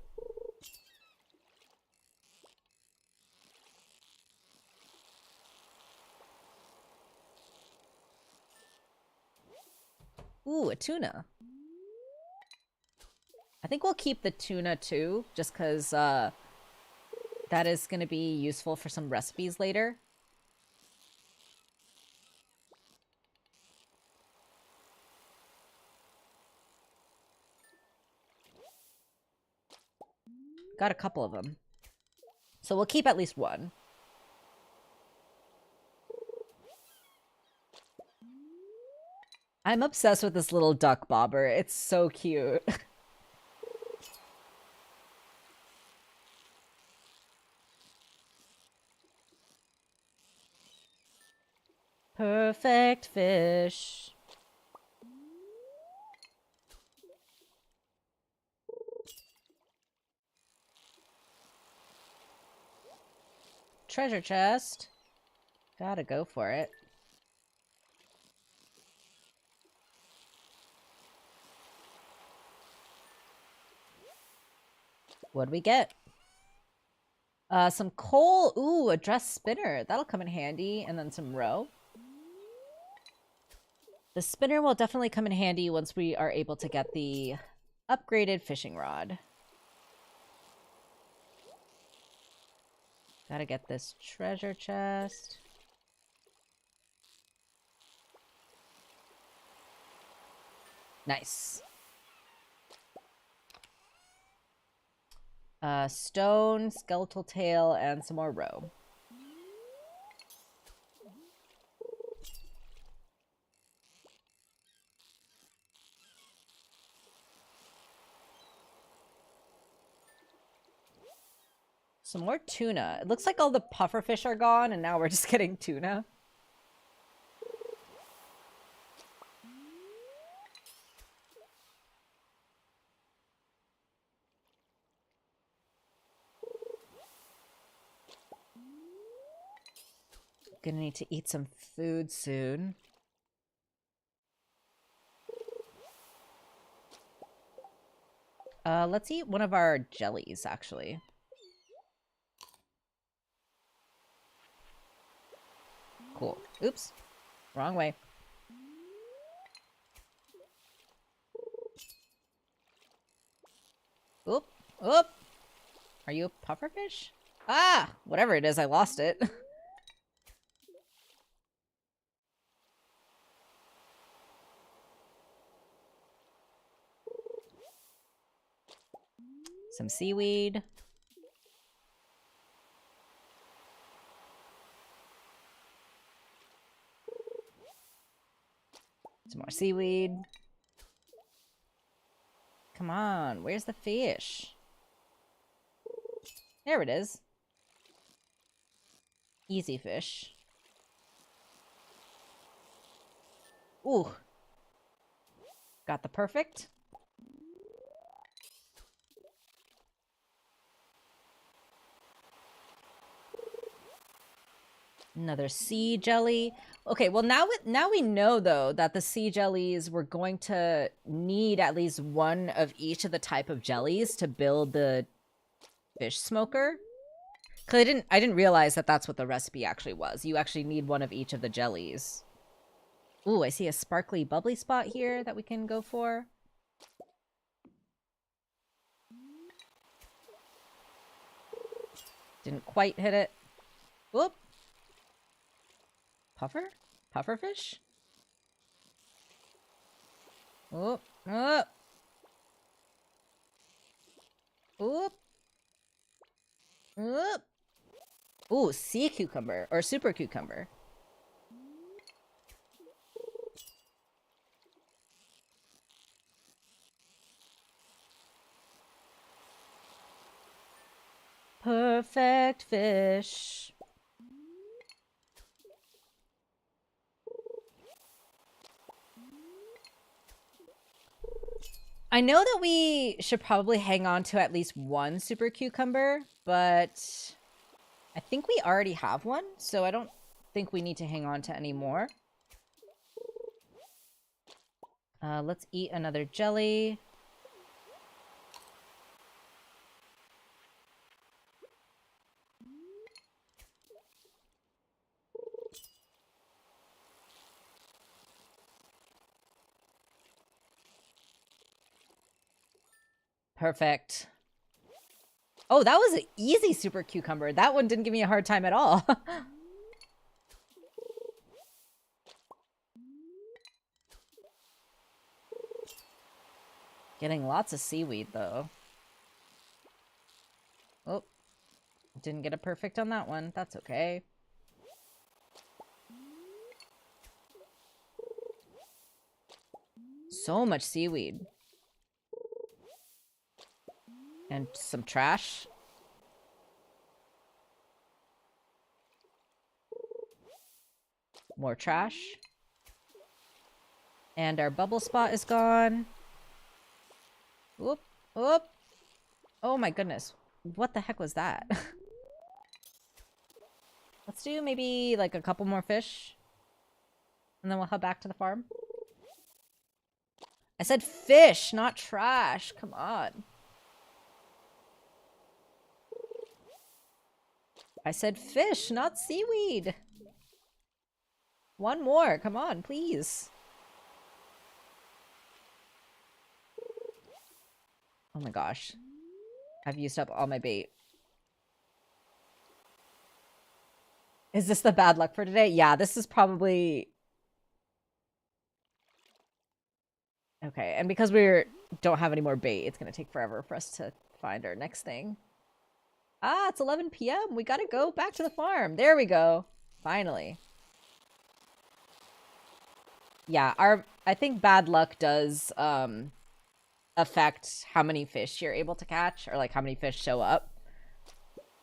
S1: Ooh, a tuna. I think we'll keep the tuna too, just because that is going to be useful for some recipes later. Got a couple of them. So we'll keep at least one. I'm obsessed with this little duck bobber. It's so cute. Perfect fish. Treasure chest. Gotta go for it. What'd we get? Some coal. Ooh, a dress spinner. That'll come in handy. And then some roe. The spinner will definitely come in handy once we are able to get the upgraded fishing rod. Gotta get this treasure chest. Nice. Stone, skeletal tail, and some more roe. Some more tuna. It looks like all the pufferfish are gone, and now we're just getting tuna. Gonna need to eat some food soon. Let's eat one of our jellies, actually. Cool. Oops. Wrong way. Oop. Oop. Are you a pufferfish? Ah! Whatever it is, I lost it. Some seaweed. Some more seaweed. Come on, where's the fish? There it is. Easy fish. Ooh. Got the perfect. Another sea jelly. Okay, well now we know though that the sea jellies we're going to need at least one of each of the type of jellies to build the fish smoker. Cause I didn't realize that that's what the recipe actually was. You actually need one of each of the jellies. Ooh, I see a sparkly bubbly spot here that we can go for. Didn't quite hit it. Whoop. Puffer? Pufferfish? Oop. Oop. Oop. Oop. Ooh, sea cucumber. Or super cucumber. Perfect fish. I know that we should probably hang on to at least one super cucumber, but I think we already have one, so I don't think we need to hang on to any more. Let's eat another jelly. Perfect. Oh, that was an easy super cucumber. That one didn't give me a hard time at all. Getting lots of seaweed, though. Oh, didn't get a perfect on that one. That's okay. So much seaweed. And some trash. More trash. And our bubble spot is gone. Whoop, whoop. Oh my goodness. What the heck was that? Let's do maybe like a couple more fish. And then we'll head back to the farm. I said fish, not trash. Come on. I said fish, not seaweed. One more. Come on, please. Oh my gosh. I've used up all my bait. Is this the bad luck for today? Yeah, this is probably... Okay, and because we don't have any more bait, it's gonna take forever for us to find our next thing. Ah, it's 11 p.m. We gotta go back to the farm. There we go. Finally. Yeah, I think bad luck does affect how many fish you're able to catch, or like how many fish show up.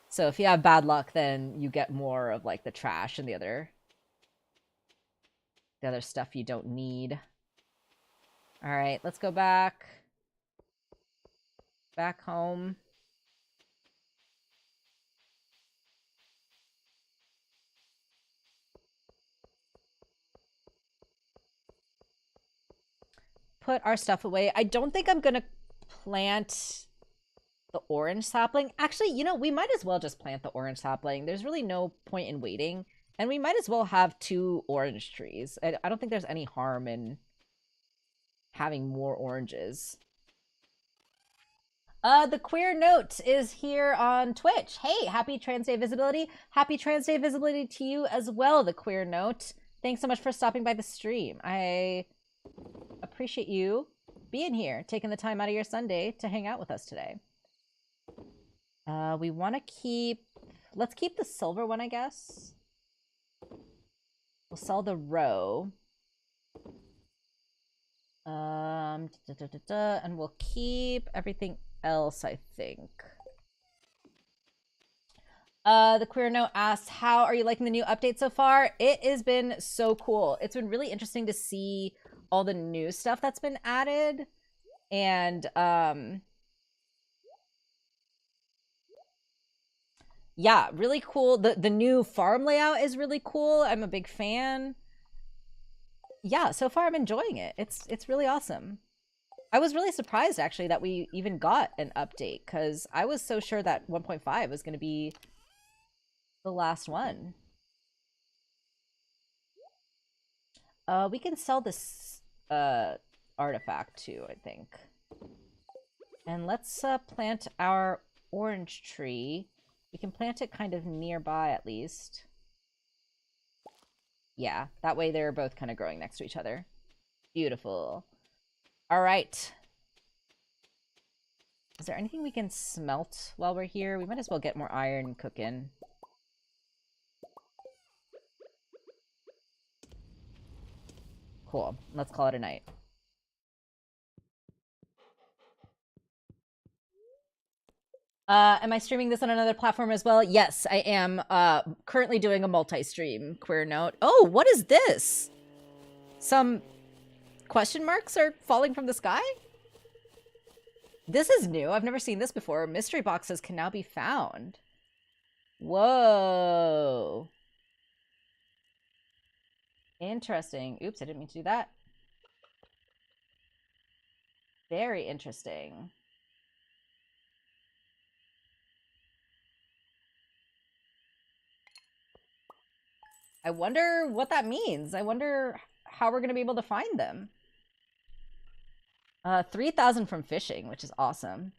S1: So if you have bad luck, then you get more of like the trash and the other stuff you don't need. All right, let's go back home. Put our stuff away. I don't think I'm gonna plant the orange sapling. Actually, you know, we might as well just plant the orange sapling. There's really no point in waiting. And we might as well have 2 orange trees. I don't think there's any harm in having more oranges. The Queer Note is here on Twitch. Hey, happy Trans Day visibility. Happy Trans Day visibility to you as well, the Queer Note. Thanks so much for stopping by the stream. I appreciate you being here, taking the time out of your Sunday to hang out with us today. We want to keep... Let's keep the silver one, I guess. We'll sell the row. And we'll keep everything else, I think. The Queer Note asks, how are you liking the new update so far? It has been so cool. It's been really interesting to see all the new stuff that's been added. And, yeah, really cool. The new farm layout is really cool. I'm a big fan. Yeah, so far I'm enjoying it. It's really awesome. I was really surprised, actually, that we even got an update, because I was so sure that 1.5 was going to be the last one. We can sell this artifact, too, I think. And let's plant our orange tree. We can plant it kind of nearby, at least. Yeah, that way they're both kind of growing next to each other. Beautiful. All right. Is there anything we can smelt while we're here? We might as well get more iron cooking. Cool. Let's call it a night. Am I streaming this on another platform as well? Yes, I am currently doing a multi-stream, Queer Note. Oh, what is this? Some question marks are falling from the sky? This is new. I've never seen this before. Mystery boxes can now be found. Whoa. Interesting. Oops, I didn't mean to do that. Very interesting. I wonder what that means. I wonder how we're going to be able to find them. 3,000 from fishing, which is awesome.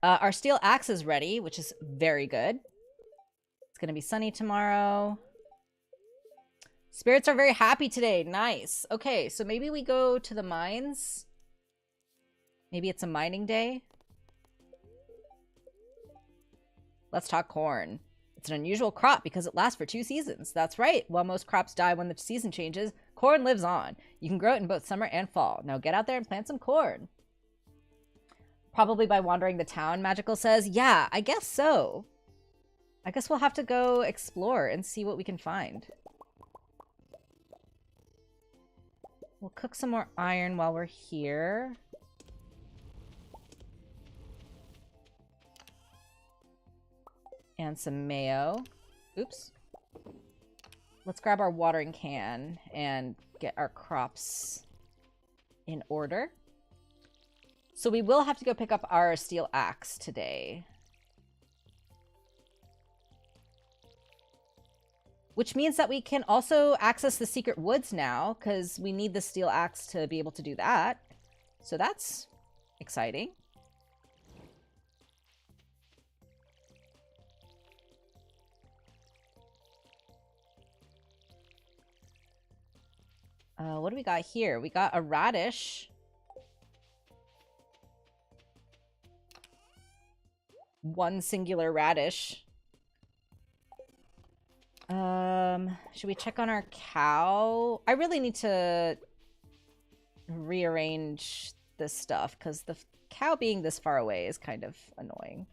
S1: Our steel axe is ready, which is very good. It's going to be sunny tomorrow. Spirits are very happy today. Nice. Okay, so maybe we go to the mines. Maybe it's a mining day. Let's talk corn. It's an unusual crop because it lasts for 2 seasons. That's right. While most crops die when the season changes, corn lives on. You can grow it in both summer and fall. Now get out there and plant some corn. Probably by wandering the town, Magical says. Yeah, I guess so. I guess we'll have to go explore and see what we can find. We'll cook some more iron while we're here. And some mayo. Oops. Let's grab our watering can and get our crops in order. So we will have to go pick up our steel axe today. Which means that we can also access the secret woods now, because we need the steel axe to be able to do that. So that's exciting. What do we got here? We got a radish. One singular radish. Should we check on our cow? I really need to rearrange this stuff because the cow being this far away is kind of annoying.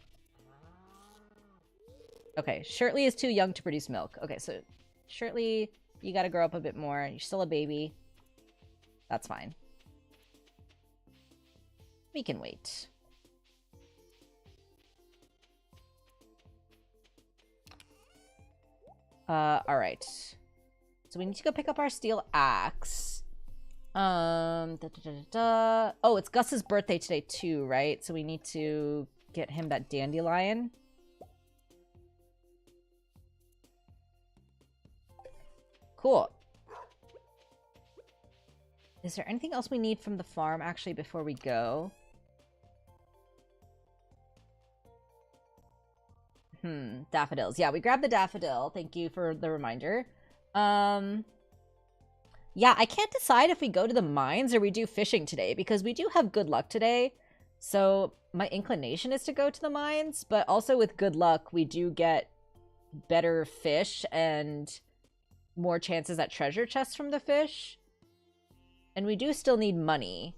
S1: Okay, Shirtley is too young to produce milk. Okay, so Shirtley, you gotta grow up a bit more. You're still a baby. That's fine. We can wait. Alright. So we need to go pick up our steel axe. Oh, it's Gus's birthday today too, right? So we need to get him that dandelion. Cool. Is there anything else we need from the farm actually before we go? Daffodils. Yeah, we grabbed the daffodil. Thank you for the reminder. Yeah, I can't decide if we go to the mines or we do fishing today because we do have good luck today. So my inclination is to go to the mines, but also with good luck, we do get better fish and more chances at treasure chests from the fish. And we do still need money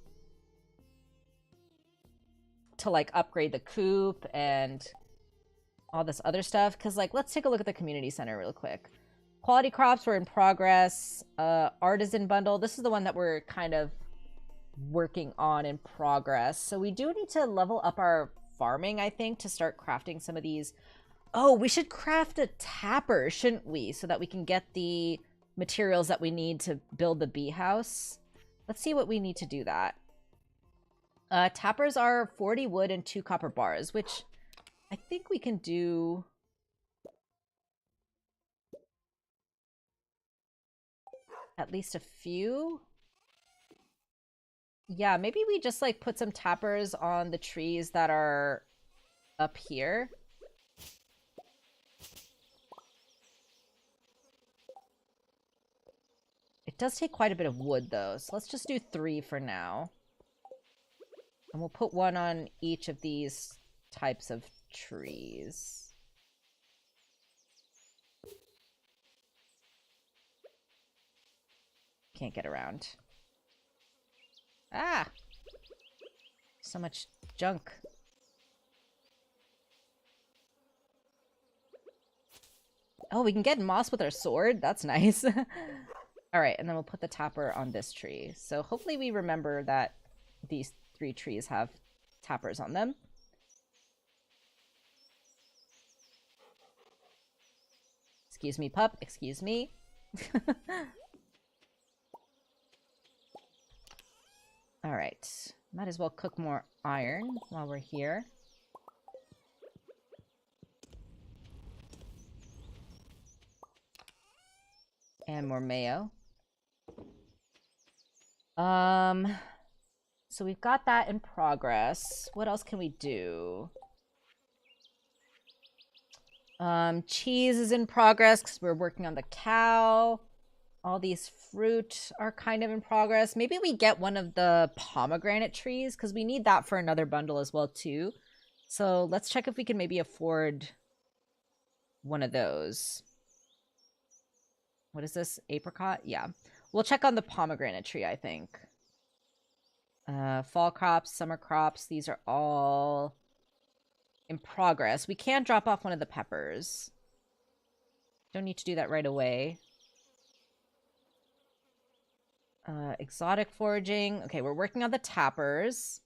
S1: to, like, upgrade the coop and all this other stuff. Because, like, let's take a look at the community center real quick. Quality crops were in progress. Artisan bundle. This is the one that we're kind of working on in progress. So we do need to level up our farming, I think, to start crafting some of these. Oh, we should craft a tapper, shouldn't we? So that we can get the materials that we need to build the bee house. Let's see what we need to do that. Tappers are 40 wood and 2 copper bars, which I think we can do. At least a few. Yeah, maybe we just, like, put some tappers on the trees that are up here. It does take quite a bit of wood, though, so let's just do 3 for now. And we'll put 1 on each of these types of trees. Can't get around. Ah! So much junk. Oh, we can get moss with our sword? That's nice. Alright, and then we'll put the tapper on this tree. So hopefully we remember that these 3 trees have tappers on them. Excuse me, pup. Excuse me. Alright. Might as well cook more iron while we're here. And more mayo. So we've got that in progress. What else can we do? Cheese is in progress because we're working on the cow. All these fruit are kind of in progress. Maybe we get one of the pomegranate trees because we need that for another bundle as well too. So let's check if we can maybe afford one of those. What is this? Apricot? Yeah. We'll check on the pomegranate tree, I think. Fall crops, summer crops. These are all in progress. We can drop off one of the peppers. Don't need to do that right away. Exotic foraging. Okay, we're working on the tappers.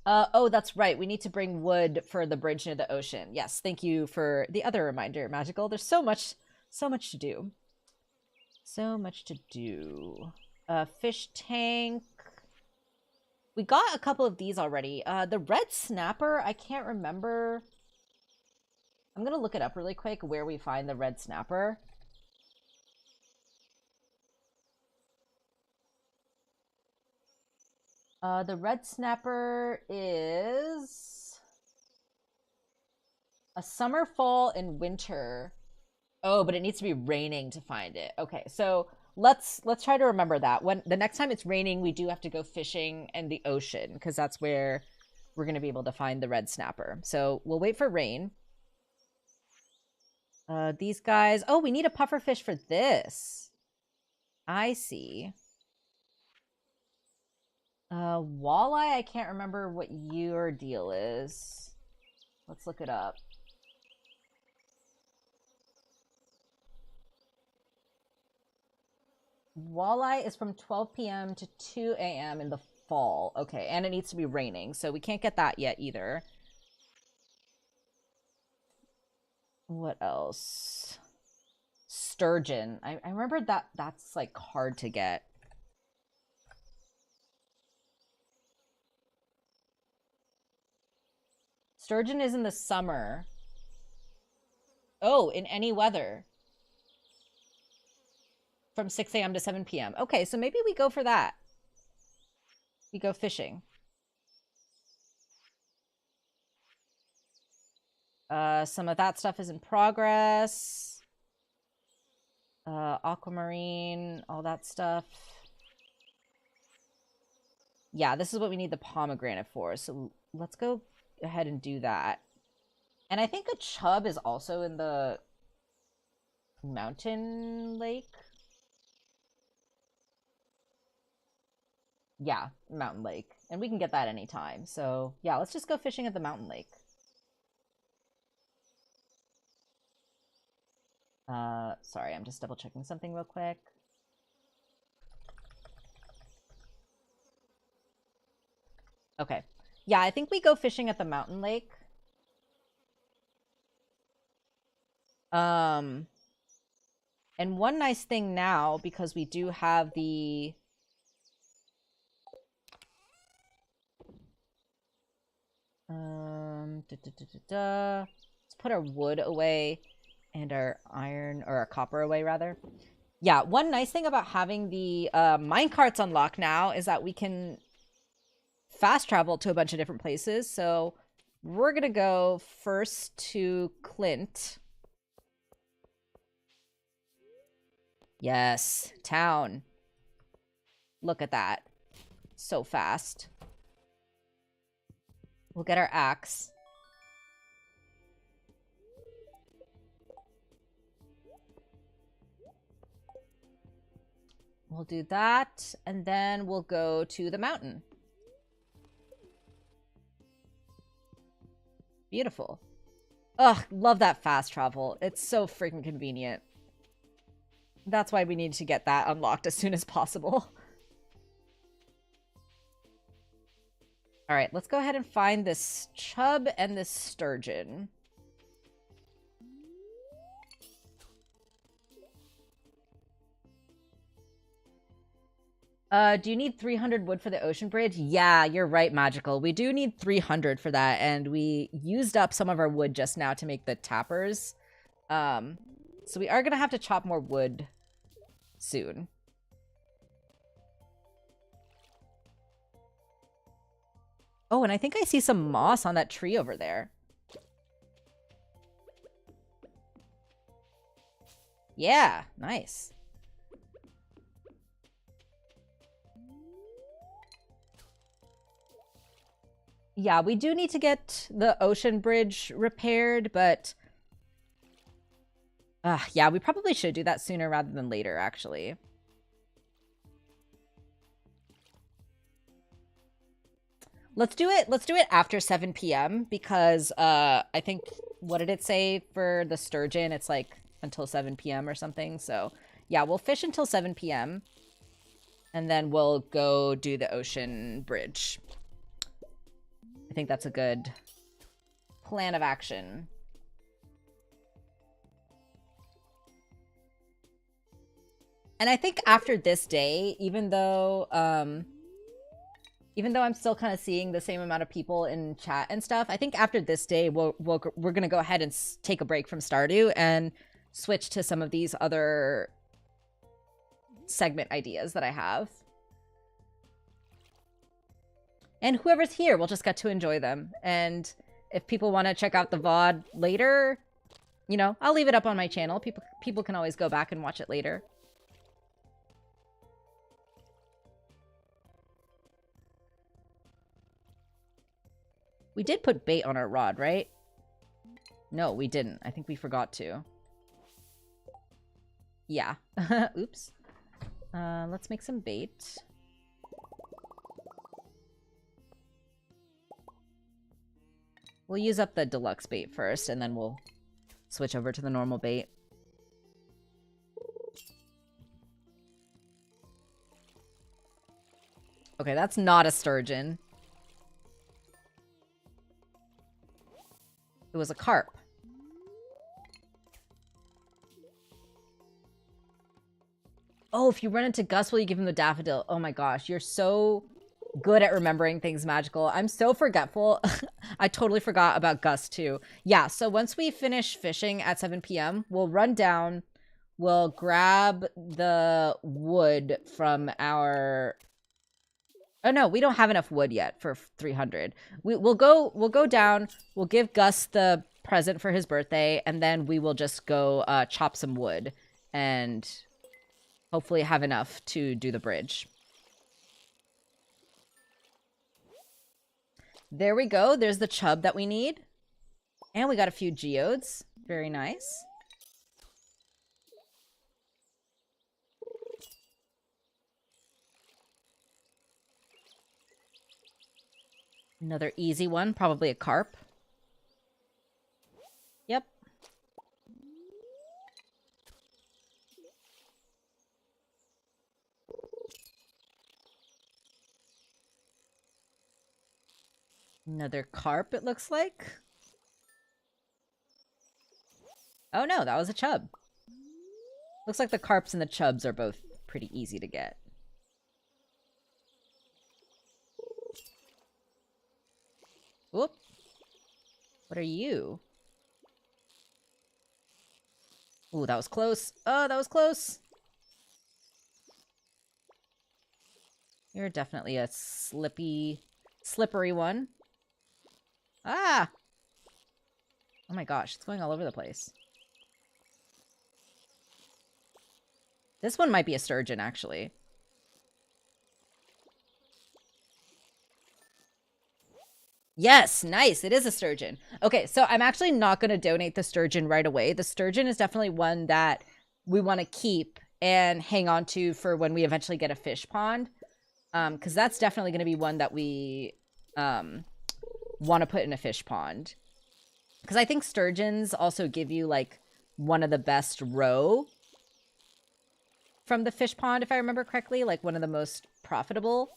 S1: Oh, that's right. We need to bring wood for the bridge near the ocean. Yes, thank you for the other reminder, Magical. There's so much to do. So much to do. Fish tank. We got a couple of these already. The red snapper, I can't remember. I'm gonna look it up really quick where we find the red snapper. The red snapper is a summer, fall, and winter. Oh, but it needs to be raining to find it. Okay, so let's try to remember that. When the next time it's raining, we do have to go fishing in the ocean, because that's where we're going to be able to find the red snapper. So we'll wait for rain. These guys... Oh, we need a puffer fish for this. I see. Walleye, I can't remember what your deal is. Let's look it up. Walleye is from 12 p.m. to 2 a.m. in the fall. Okay, and it needs to be raining, so we can't get that yet either. What else? Sturgeon. I remember that's like hard to get. Sturgeon is in the summer. Oh, in any weather. From 6 a.m. to 7 p.m. Okay, so maybe we go for that. We go fishing. Some of that stuff is in progress. Aquamarine, all that stuff. Yeah, this is what we need the pomegranate for. So let's go ahead and do that. And I think a chub is also in the mountain lake. Yeah, mountain lake. And we can get that anytime. So yeah, let's just go fishing at the mountain lake. Sorry, I'm just double checking something real quick. Okay. Yeah, I think we go fishing at the mountain lake. And one nice thing now, because we do have the... Let's put our wood away and our iron, or our copper away, rather. Yeah, one nice thing about having the minecarts unlocked now is that we can fast travel to a bunch of different places. So we're gonna go first to Clint. Yes, town. Look at that. So fast. We'll get our axe. We'll do that, and then we'll go to the mountain. Beautiful. Ugh, love that fast travel. It's so freaking convenient. That's why we need to get that unlocked as soon as possible. Alright, let's go ahead and find this chub and this sturgeon. Do you need 300 wood for the ocean bridge? Yeah, you're right, Magical. We do need 300 for that, and we used up some of our wood just now to make the tappers. So we are going to have to chop more wood soon. Oh, and I think I see some moss on that tree over there. Yeah, nice. Yeah, we do need to get the ocean bridge repaired, but... yeah, we probably should do that sooner rather than later, actually. Let's do it after 7 p.m. because I think, what did it say for the sturgeon? It's like until 7 p.m. or something. So yeah, we'll fish until 7 p.m. and then we'll go do the ocean bridge. I think that's a good plan of action. And I think after this day, even though I'm still kind of seeing the same amount of people in chat and stuff, I think after this day, we're going to go ahead and take a break from Stardew and switch to some of these other segment ideas that I have. And whoever's here will just get to enjoy them. And if people want to check out the VOD later, you know, I'll leave it up on my channel. People can always go back and watch it later. We did put bait on our rod, right? No, we didn't. I think we forgot to. Yeah. Oops. Let's make some bait. We'll use up the deluxe bait first, and then we'll switch over to the normal bait. Okay, that's not a sturgeon. It was a carp. Oh, if you run into Gus, will you give him the daffodil? Oh my gosh, you're so good at remembering things magical. I'm so forgetful. I totally forgot about Gus too. Yeah, so once we finish fishing at 7 p.m., we'll run down. We'll grab the wood from our... Oh no, we don't have enough wood yet for 300. We'll go down. We'll give Gus the present for his birthday, and then we will just go chop some wood and hopefully have enough to do the bridge. There we go. There's the chub that we need. And we got a few geodes. Very nice. Another easy one. Probably a carp. Yep. Another carp, it looks like. Oh no, that was a chub. Looks like the carps and the chubs are both pretty easy to get. Whoop. What are you? Ooh, that was close. Oh, that was close. You're definitely a slippery one. Ah! Oh my gosh, it's going all over the place. This one might be a sturgeon, actually. Yes, nice. It is a sturgeon. Okay, so I'm actually not going to donate the sturgeon right away. The sturgeon is definitely one that we want to keep and hang on to for when we eventually get a fish pond. Because that's definitely going to be one that we want to put in a fish pond. Because I think sturgeons also give you, like, one of the best roe from the fish pond, if I remember correctly. Like, one of the most profitable.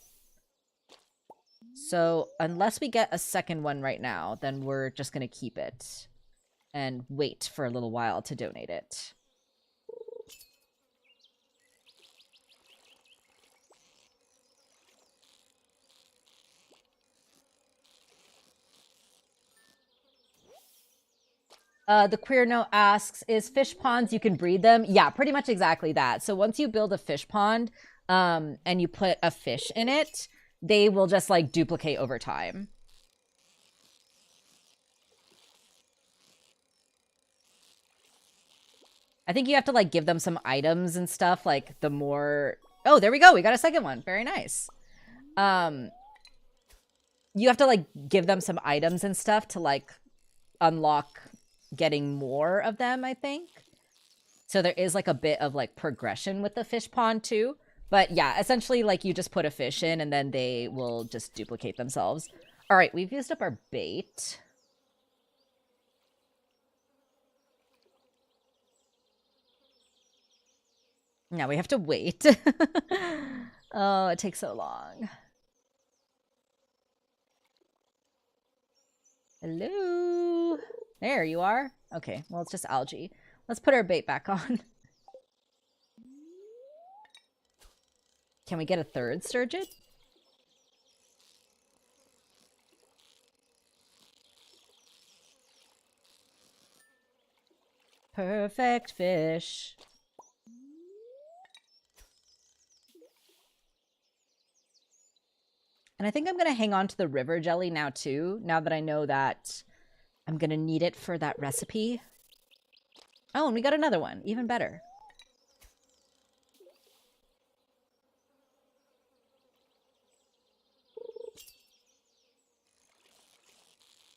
S1: So, unless we get a second one right now, then we're just going to keep it and wait for a little while to donate it. The Queer Note asks, is fish ponds, you can breed them? Yeah, pretty much exactly that. So once you build a fish pond and you put a fish in it, they will just, like, duplicate over time. I think you have to, like, give them some items and stuff, like, the more... Oh, there we go! We got a second one. Very nice. You have to, like, give them some items and stuff to, like, unlock getting more of them, I think. So there is, like, a bit of, like, progression with the fish pond, too. But yeah, essentially, like, you just put a fish in and then they will just duplicate themselves. All right, we've used up our bait. Now we have to wait. Oh, it takes so long. Hello? There you are. Okay, well, it's just algae. Let's put our bait back on. Can we get a third sturgeon? Perfect fish. And I think I'm going to hang on to the river jelly now, too, now that I know that I'm going to need it for that recipe. Oh, and we got another one. Even better.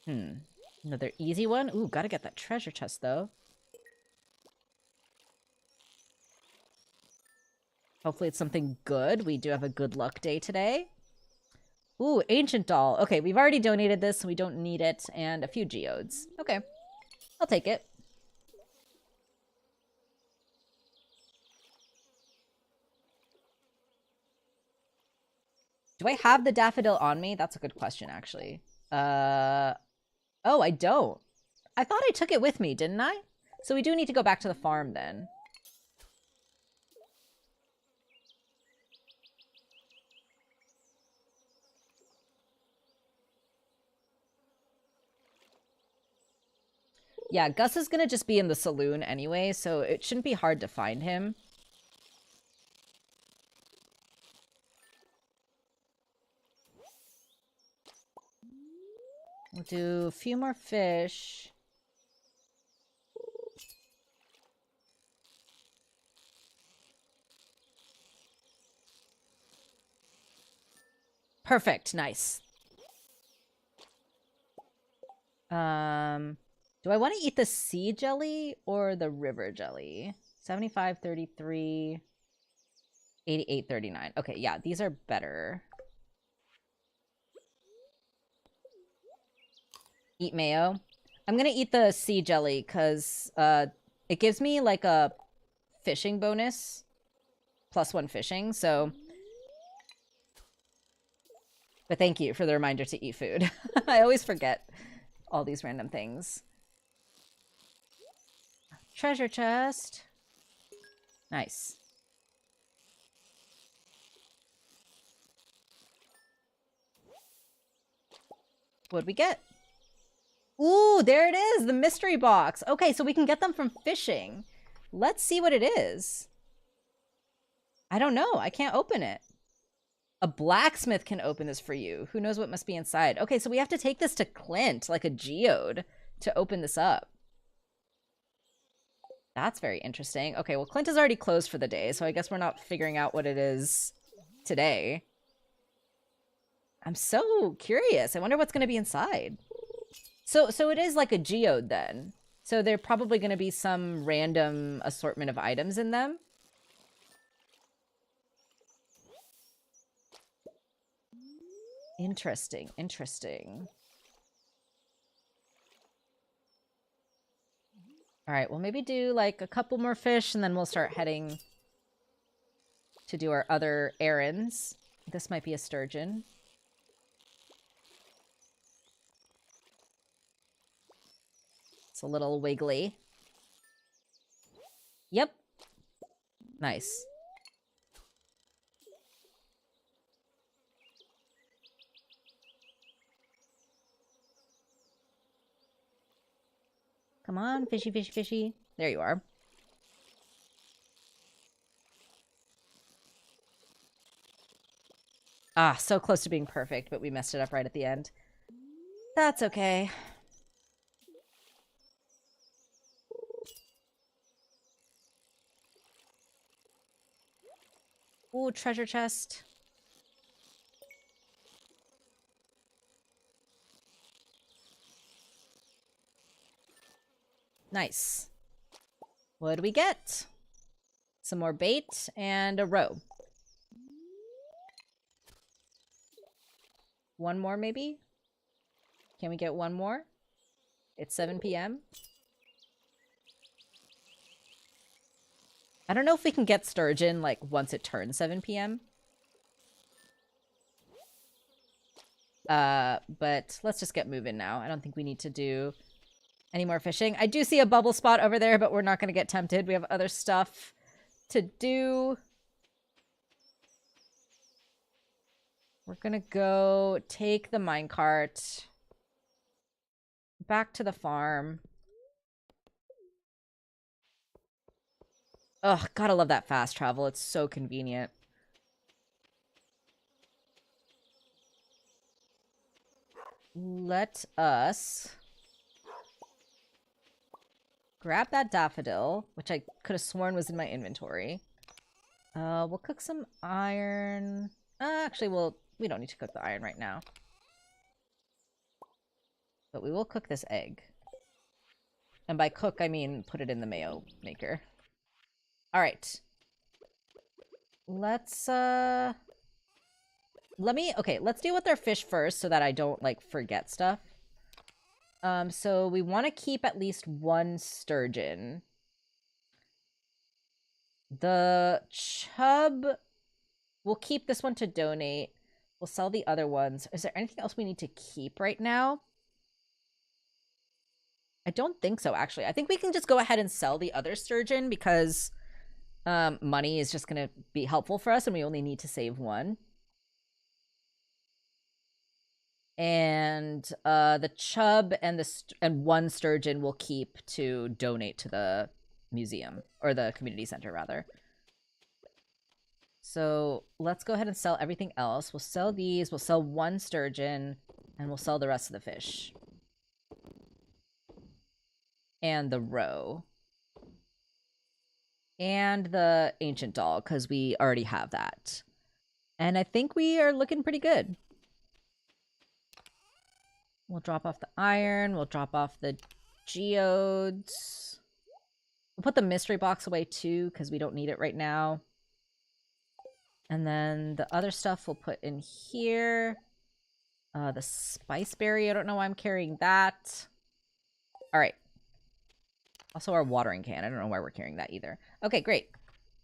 S1: Another easy one. Ooh, gotta get that treasure chest, though. Hopefully it's something good. We do have a good luck day today. Ooh, ancient doll. Okay, we've already donated this, so we don't need it. And a few geodes. Okay, I'll take it. Do I have the daffodil on me? That's a good question, actually. Oh, I don't. I thought I took it with me, didn't I? So we do need to go back to the farm then. Yeah, Gus is gonna just be in the saloon anyway, so it shouldn't be hard to find him. We'll do a few more fish. Perfect, nice. Do I want to eat the sea jelly or the river jelly? 75, 33, 88, 39. Okay, yeah, these are better. Eat mayo. I'm gonna eat the sea jelly because it gives me like a fishing bonus. +1 fishing, so... But thank you for the reminder to eat food. I always forget all these random things. Treasure chest. Nice. What'd we get? Ooh, there it is, the mystery box. Okay, so we can get them from fishing. Let's see what it is. I don't know. I can't open it. A blacksmith can open this for you. Who knows what must be inside? Okay, so we have to take this to Clint, like a geode, to open this up. That's very interesting. Okay, well, Clint is already closed for the day, so I guess we're not figuring out what it is today. I'm so curious. I wonder what's going to be inside. So it is like a geode then. So there are probably going to be some random assortment of items in them. Interesting, interesting. All right, well, maybe do like a couple more fish and then we'll start heading to do our other errands. This might be a sturgeon. It's a little wiggly. Yep. Nice. Come on, fishy, fishy, fishy. There you are. Ah, so close to being perfect, but we messed it up right at the end. That's okay. Ooh, treasure chest. Nice. What do we get? Some more bait and a roe. One more, maybe? Can we get one more? It's 7 p.m. I don't know if we can get sturgeon, like, once it turns 7 p.m. But let's just get moving now. I don't think we need to do any more fishing. I do see a bubble spot over there, but we're not going to get tempted. We have other stuff to do. We're going to go take the minecart back to the farm. Ugh, gotta love that fast travel. It's so convenient. Let us grab that daffodil, which I could have sworn was in my inventory. We'll cook some iron. Actually, we don't need to cook the iron right now. But we will cook this egg. And by cook, I mean put it in the mayo maker. Alright. Let's, okay, let's deal with our fish first so that I don't, like, forget stuff. So we want to keep at least one sturgeon. The chub, we'll keep this one to donate. We'll sell the other ones. Is there anything else we need to keep right now? I don't think so, actually. I think we can just go ahead and sell the other sturgeon because money is just going to be helpful for us and we only need to save one. And the chub and one sturgeon we'll keep to donate to the museum, or the community center, rather. So let's go ahead and sell everything else. We'll sell these, we'll sell one sturgeon, and we'll sell the rest of the fish. And the roe. And the ancient doll, because we already have that. And I think we are looking pretty good. We'll drop off the iron. We'll drop off the geodes. We'll put the mystery box away too, because we don't need it right now. And then the other stuff we'll put in here. The spice berry, I don't know why I'm carrying that. Alright. Also our watering can. I don't know why we're carrying that either. Okay, great.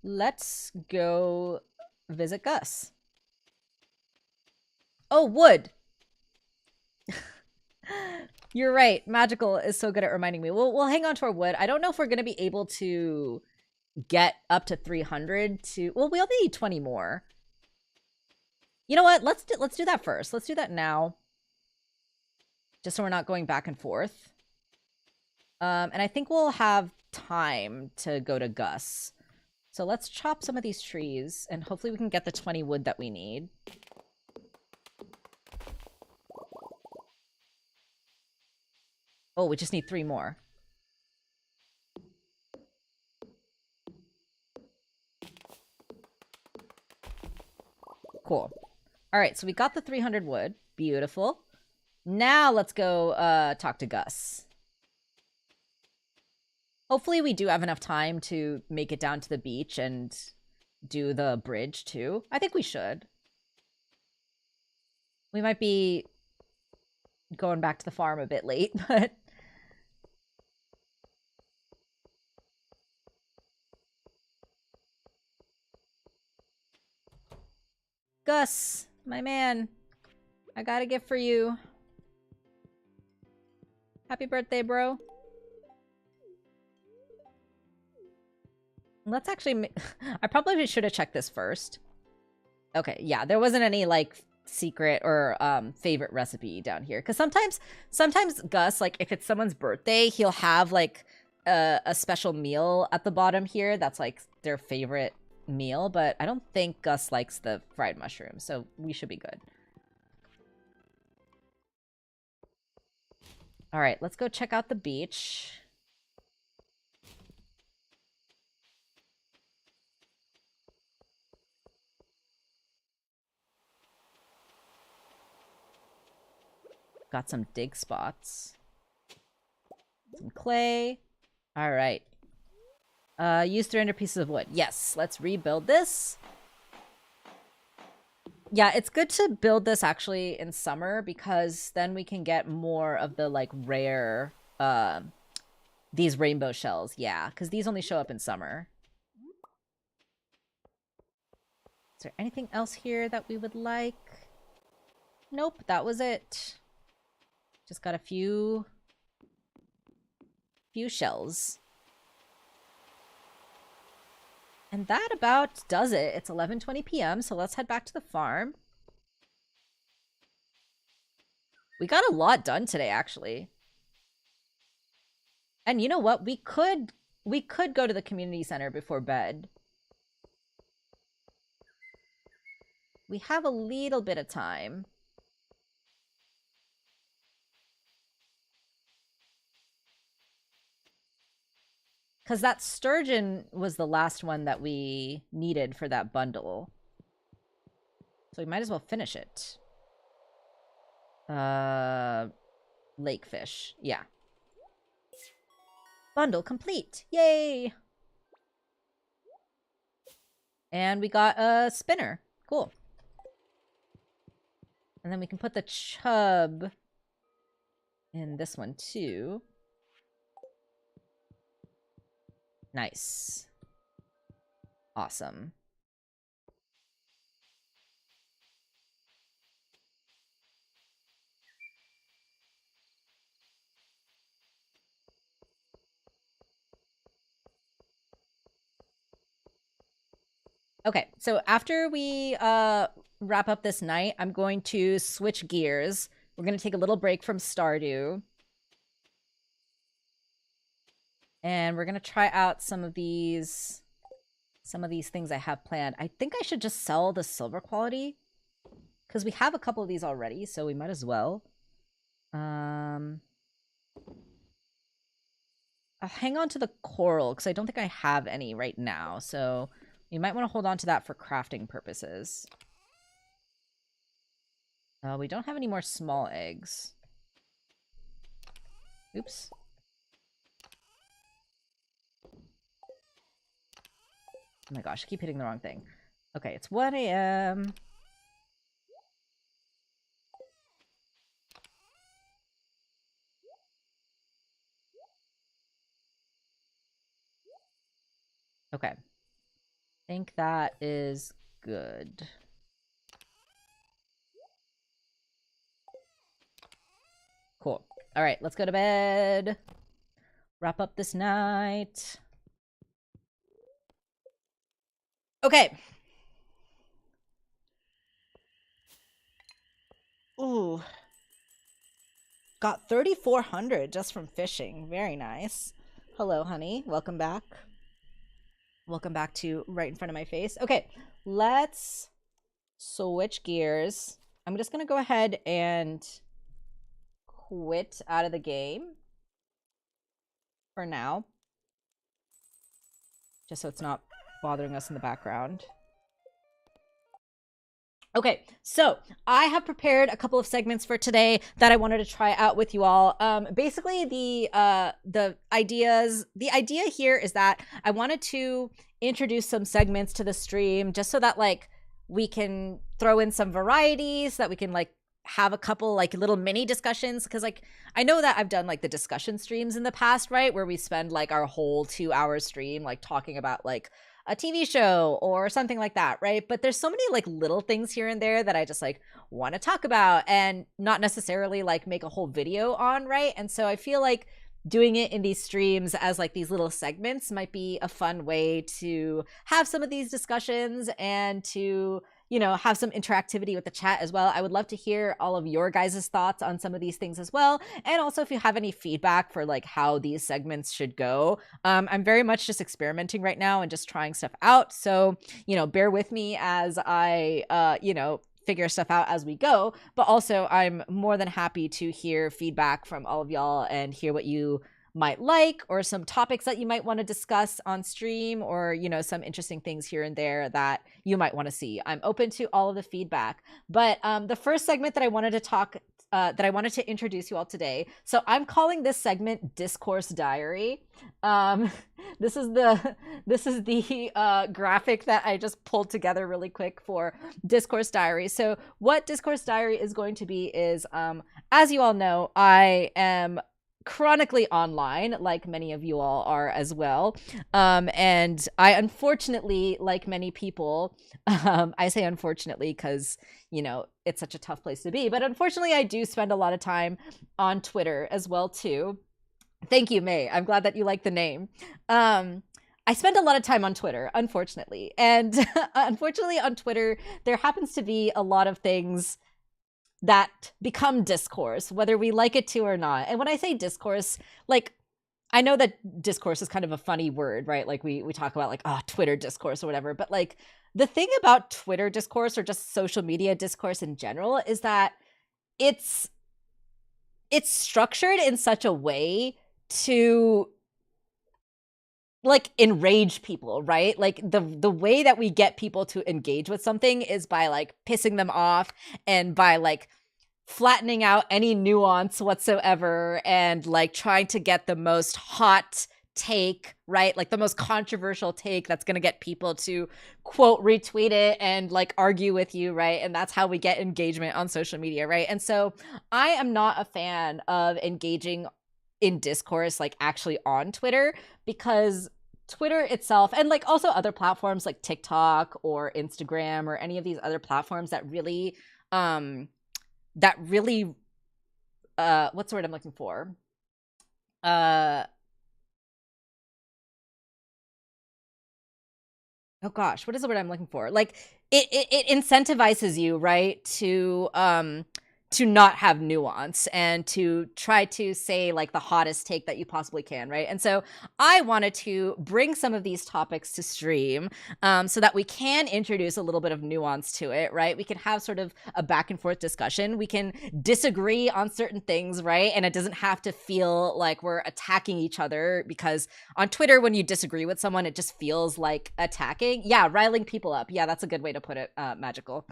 S1: Let's go visit Gus. Oh, wood! You're right. Magical is so good at reminding me. We'll hang on to our wood. I don't know if we're going to be able to get up to 300 to... Well, we only need 20 more. You know what? Let's do that first. Let's do that now. Just so we're not going back and forth. And I think we'll have time to go to Gus. So let's chop some of these trees, and hopefully we can get the 20 wood that we need. Oh, we just need 3 more. Cool. All right, so we got the 300 wood. Beautiful. Now let's go talk to Gus. Hopefully we do have enough time to make it down to the beach and do the bridge too. I think we should. We might be going back to the farm a bit late, but... Gus, my man, I got a gift for you. Happy birthday, bro. Let's actually... I probably should have checked this first. Okay, yeah, there wasn't any, like, secret or favorite recipe down here. Because sometimes Gus, like, if it's someone's birthday, he'll have, like, a special meal at the bottom here that's, like, their favorite meal. But I don't think Gus likes the fried mushrooms, so we should be good. All right, let's go check out the beach. Got some dig spots. Some clay. All right. Use 300 pieces of wood. Yes, let's rebuild this. Yeah, it's good to build this actually in summer because then we can get more of the like rare, these rainbow shells. Yeah, because these only show up in summer. Is there anything else here that we would like? Nope, that was it. Just got a few shells. And that about does it. It's 11:20 p.m., so let's head back to the farm. We got a lot done today, actually. And you know what? We could go to the community center before bed. We have a little bit of time. Because that sturgeon was the last one that we needed for that bundle. So we might as well finish it. lake fish. Yeah. Bundle complete. Yay! And we got a spinner. Cool. And then we can put the chub in this one too. Nice. Awesome. Okay, so after we wrap up this night, I'm going to switch gears. We're going to take a little break from Stardew. And we're going to try out some of these things I have planned. I think I should just sell the silver quality because we have a couple of these already, so we might as well. I'll hang on to the coral because I don't think I have any right now, so you might want to hold on to that for crafting purposes. We don't have any more small eggs. Oops. Oh my gosh, I keep hitting the wrong thing. Okay, it's 1 a.m. Okay. I think that is good. Cool. All right, let's go to bed. Wrap up this night. Okay. Ooh. Got 3,400 just from fishing. Very nice. Hello, honey. Welcome back. Welcome back to right in front of my face. Okay, let's switch gears. I'm just going to go ahead and quit out of the game for now. Just so it's not bothering us in the background. Okay, so I have prepared a couple of segments for today that I wanted to try out with you all. Basically, the idea here is that I wanted to introduce some segments to the stream just so that like we can throw in some varieties, so that we can like have a couple like little mini discussions, because like I know that I've done like the discussion streams in the past, right, where we spend like our whole 2-hour stream like talking about like a TV show or something like that, right? But there's so many like little things here and there that I just like want to talk about and not necessarily like make a whole video on, right? And so I feel like doing it in these streams as like these little segments might be a fun way to have some of these discussions and to, you know, have some interactivity with the chat as well. I would love to hear all of your guys' thoughts on some of these things as well. And also if you have any feedback for like how these segments should go. I'm very much just experimenting right now and just trying stuff out. So, you know, bear with me as I, you know, figure stuff out as we go. But also I'm more than happy to hear feedback from all of y'all and hear what you might like, or some topics that you might want to discuss on stream, or, you know, some interesting things here and there that you might want to see. I'm open to all of the feedback. But the first segment that I wanted to talk that I wanted to introduce you all today. So I'm calling this segment Discourse Diary. This is the graphic that I just pulled together really quick for Discourse Diary. So what Discourse Diary is going to be is, as you all know, I am chronically online, like many of you all are as well. And I unfortunately, like many people, I say unfortunately because, you know, it's such a tough place to be, but unfortunately I do spend a lot of time on Twitter as well too. Thank you, May. I'm glad that you like the name. I spend a lot of time on Twitter, unfortunately. And unfortunately on Twitter, there happens to be a lot of things that become discourse, whether we like it to or not. And when I say discourse, like, I know that discourse is kind of a funny word, right? Like we talk about like, oh, Twitter discourse or whatever. But like the thing about Twitter discourse or just social media discourse in general is that it's structured in such a way to like enrage people, right? Like the way that we get people to engage with something is by like pissing them off and by like flattening out any nuance whatsoever and like trying to get the most hot take, right? Like the most controversial take that's going to get people to quote retweet it and like argue with you, right? And that's how we get engagement on social media, right? And so I am not a fan of engaging in discourse like actually on Twitter, because Twitter itself, and like also other platforms like TikTok or Instagram or any of these other platforms that really what's the word I'm looking for? Oh gosh, what is the word I'm looking for? Like it incentivizes you, right, to not have nuance and to try to say like the hottest take that you possibly can, right? And so I wanted to bring some of these topics to stream, so that we can introduce a little bit of nuance to it, right? We can have sort of a back and forth discussion. We can disagree on certain things, right? And it doesn't have to feel like we're attacking each other, because on Twitter, when you disagree with someone, it just feels like attacking. Yeah, riling people up. Yeah, that's a good way to put it, Magical.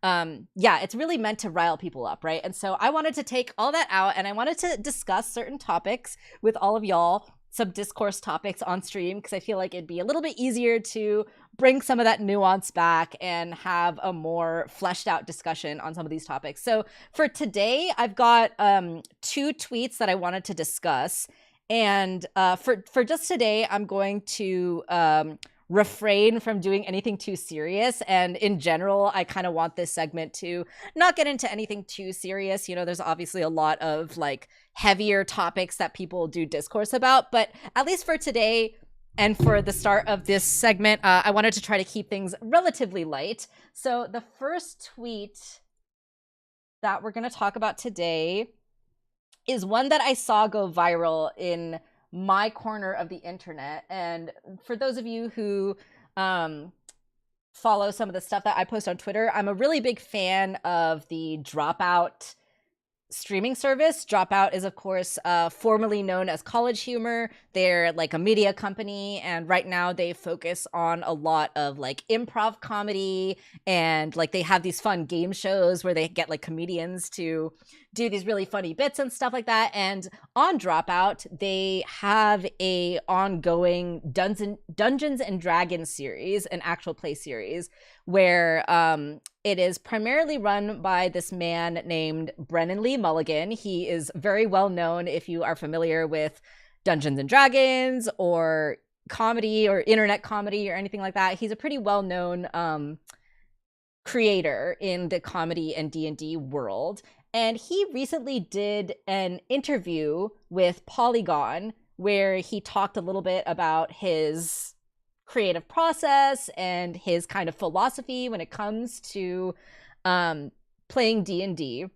S1: Yeah, it's really meant to rile people up, right? And so I wanted to take all that out and I wanted to discuss certain topics with all of y'all, some discourse topics on stream, because I feel like it'd be a little bit easier to bring some of that nuance back and have a more fleshed out discussion on some of these topics. So for today, I've got 2 tweets that I wanted to discuss. And for just today, I'm going to refrain from doing anything too serious. And in general, I kind of want this segment to not get into anything too serious. You know, there's obviously a lot of like heavier topics that people do discourse about, but at least for today and for the start of this segment, I wanted to try to keep things relatively light. So the first tweet that we're going to talk about today is one that I saw go viral in my corner of the internet. And for those of you who follow some of the stuff that I post on Twitter, I'm a really big fan of the Dropout streaming service. Dropout is, of course, formerly known as College Humor. They're like a media company, and right now they focus on a lot of like improv comedy, and like they have these fun game shows where they get like comedians to do these really funny bits and stuff like that. And on Dropout, they have a ongoing Dungeons and Dragons series, an actual play series, where it is primarily run by this man named Brennan Lee Mulligan. He is very well known if you are familiar with Dungeons and Dragons or comedy or internet comedy or anything like that. He's a pretty well-known creator in the comedy and D&D world. And he recently did an interview with Polygon where he talked a little bit about his creative process and his kind of philosophy when it comes to playing D&D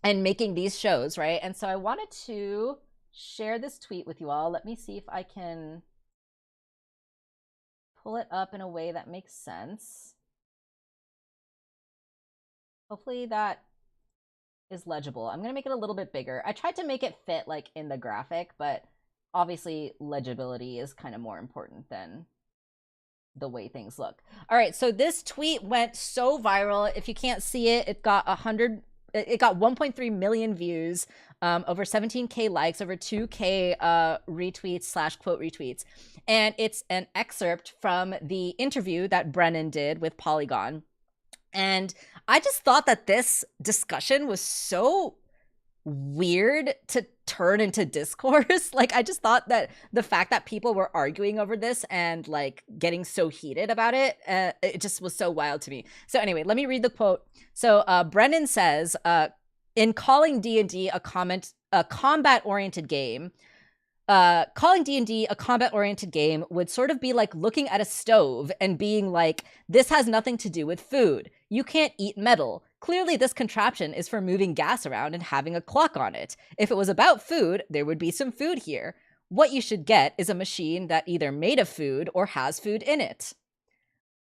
S1: and making these shows, right? And so I wanted to share this tweet with you all. Let me see if I can pull it up in a way that makes sense. Hopefully that is legible. I'm going to make it a little bit bigger. I tried to make it fit like in the graphic, but obviously legibility is kind of more important than the way things look. All right, so this tweet went so viral. If you can't see it, it got 1.3 million views, over 17k likes, over 2k retweets / quote retweets. And it's an excerpt from the interview that Brennan did with Polygon. And I just thought that this discussion was so weird to turn into discourse. Like, I just thought that the fact that people were arguing over this and like getting so heated about it, it just was so wild to me. So anyway, let me read the quote. So Brennan says, in calling D&D a combat-oriented game, calling D&D a combat-oriented game would sort of be like looking at a stove and being like, this has nothing to do with food. You can't eat metal. Clearly, this contraption is for moving gas around and having a clock on it. If it was about food, there would be some food here. What you should get is a machine that either made of food or has food in it.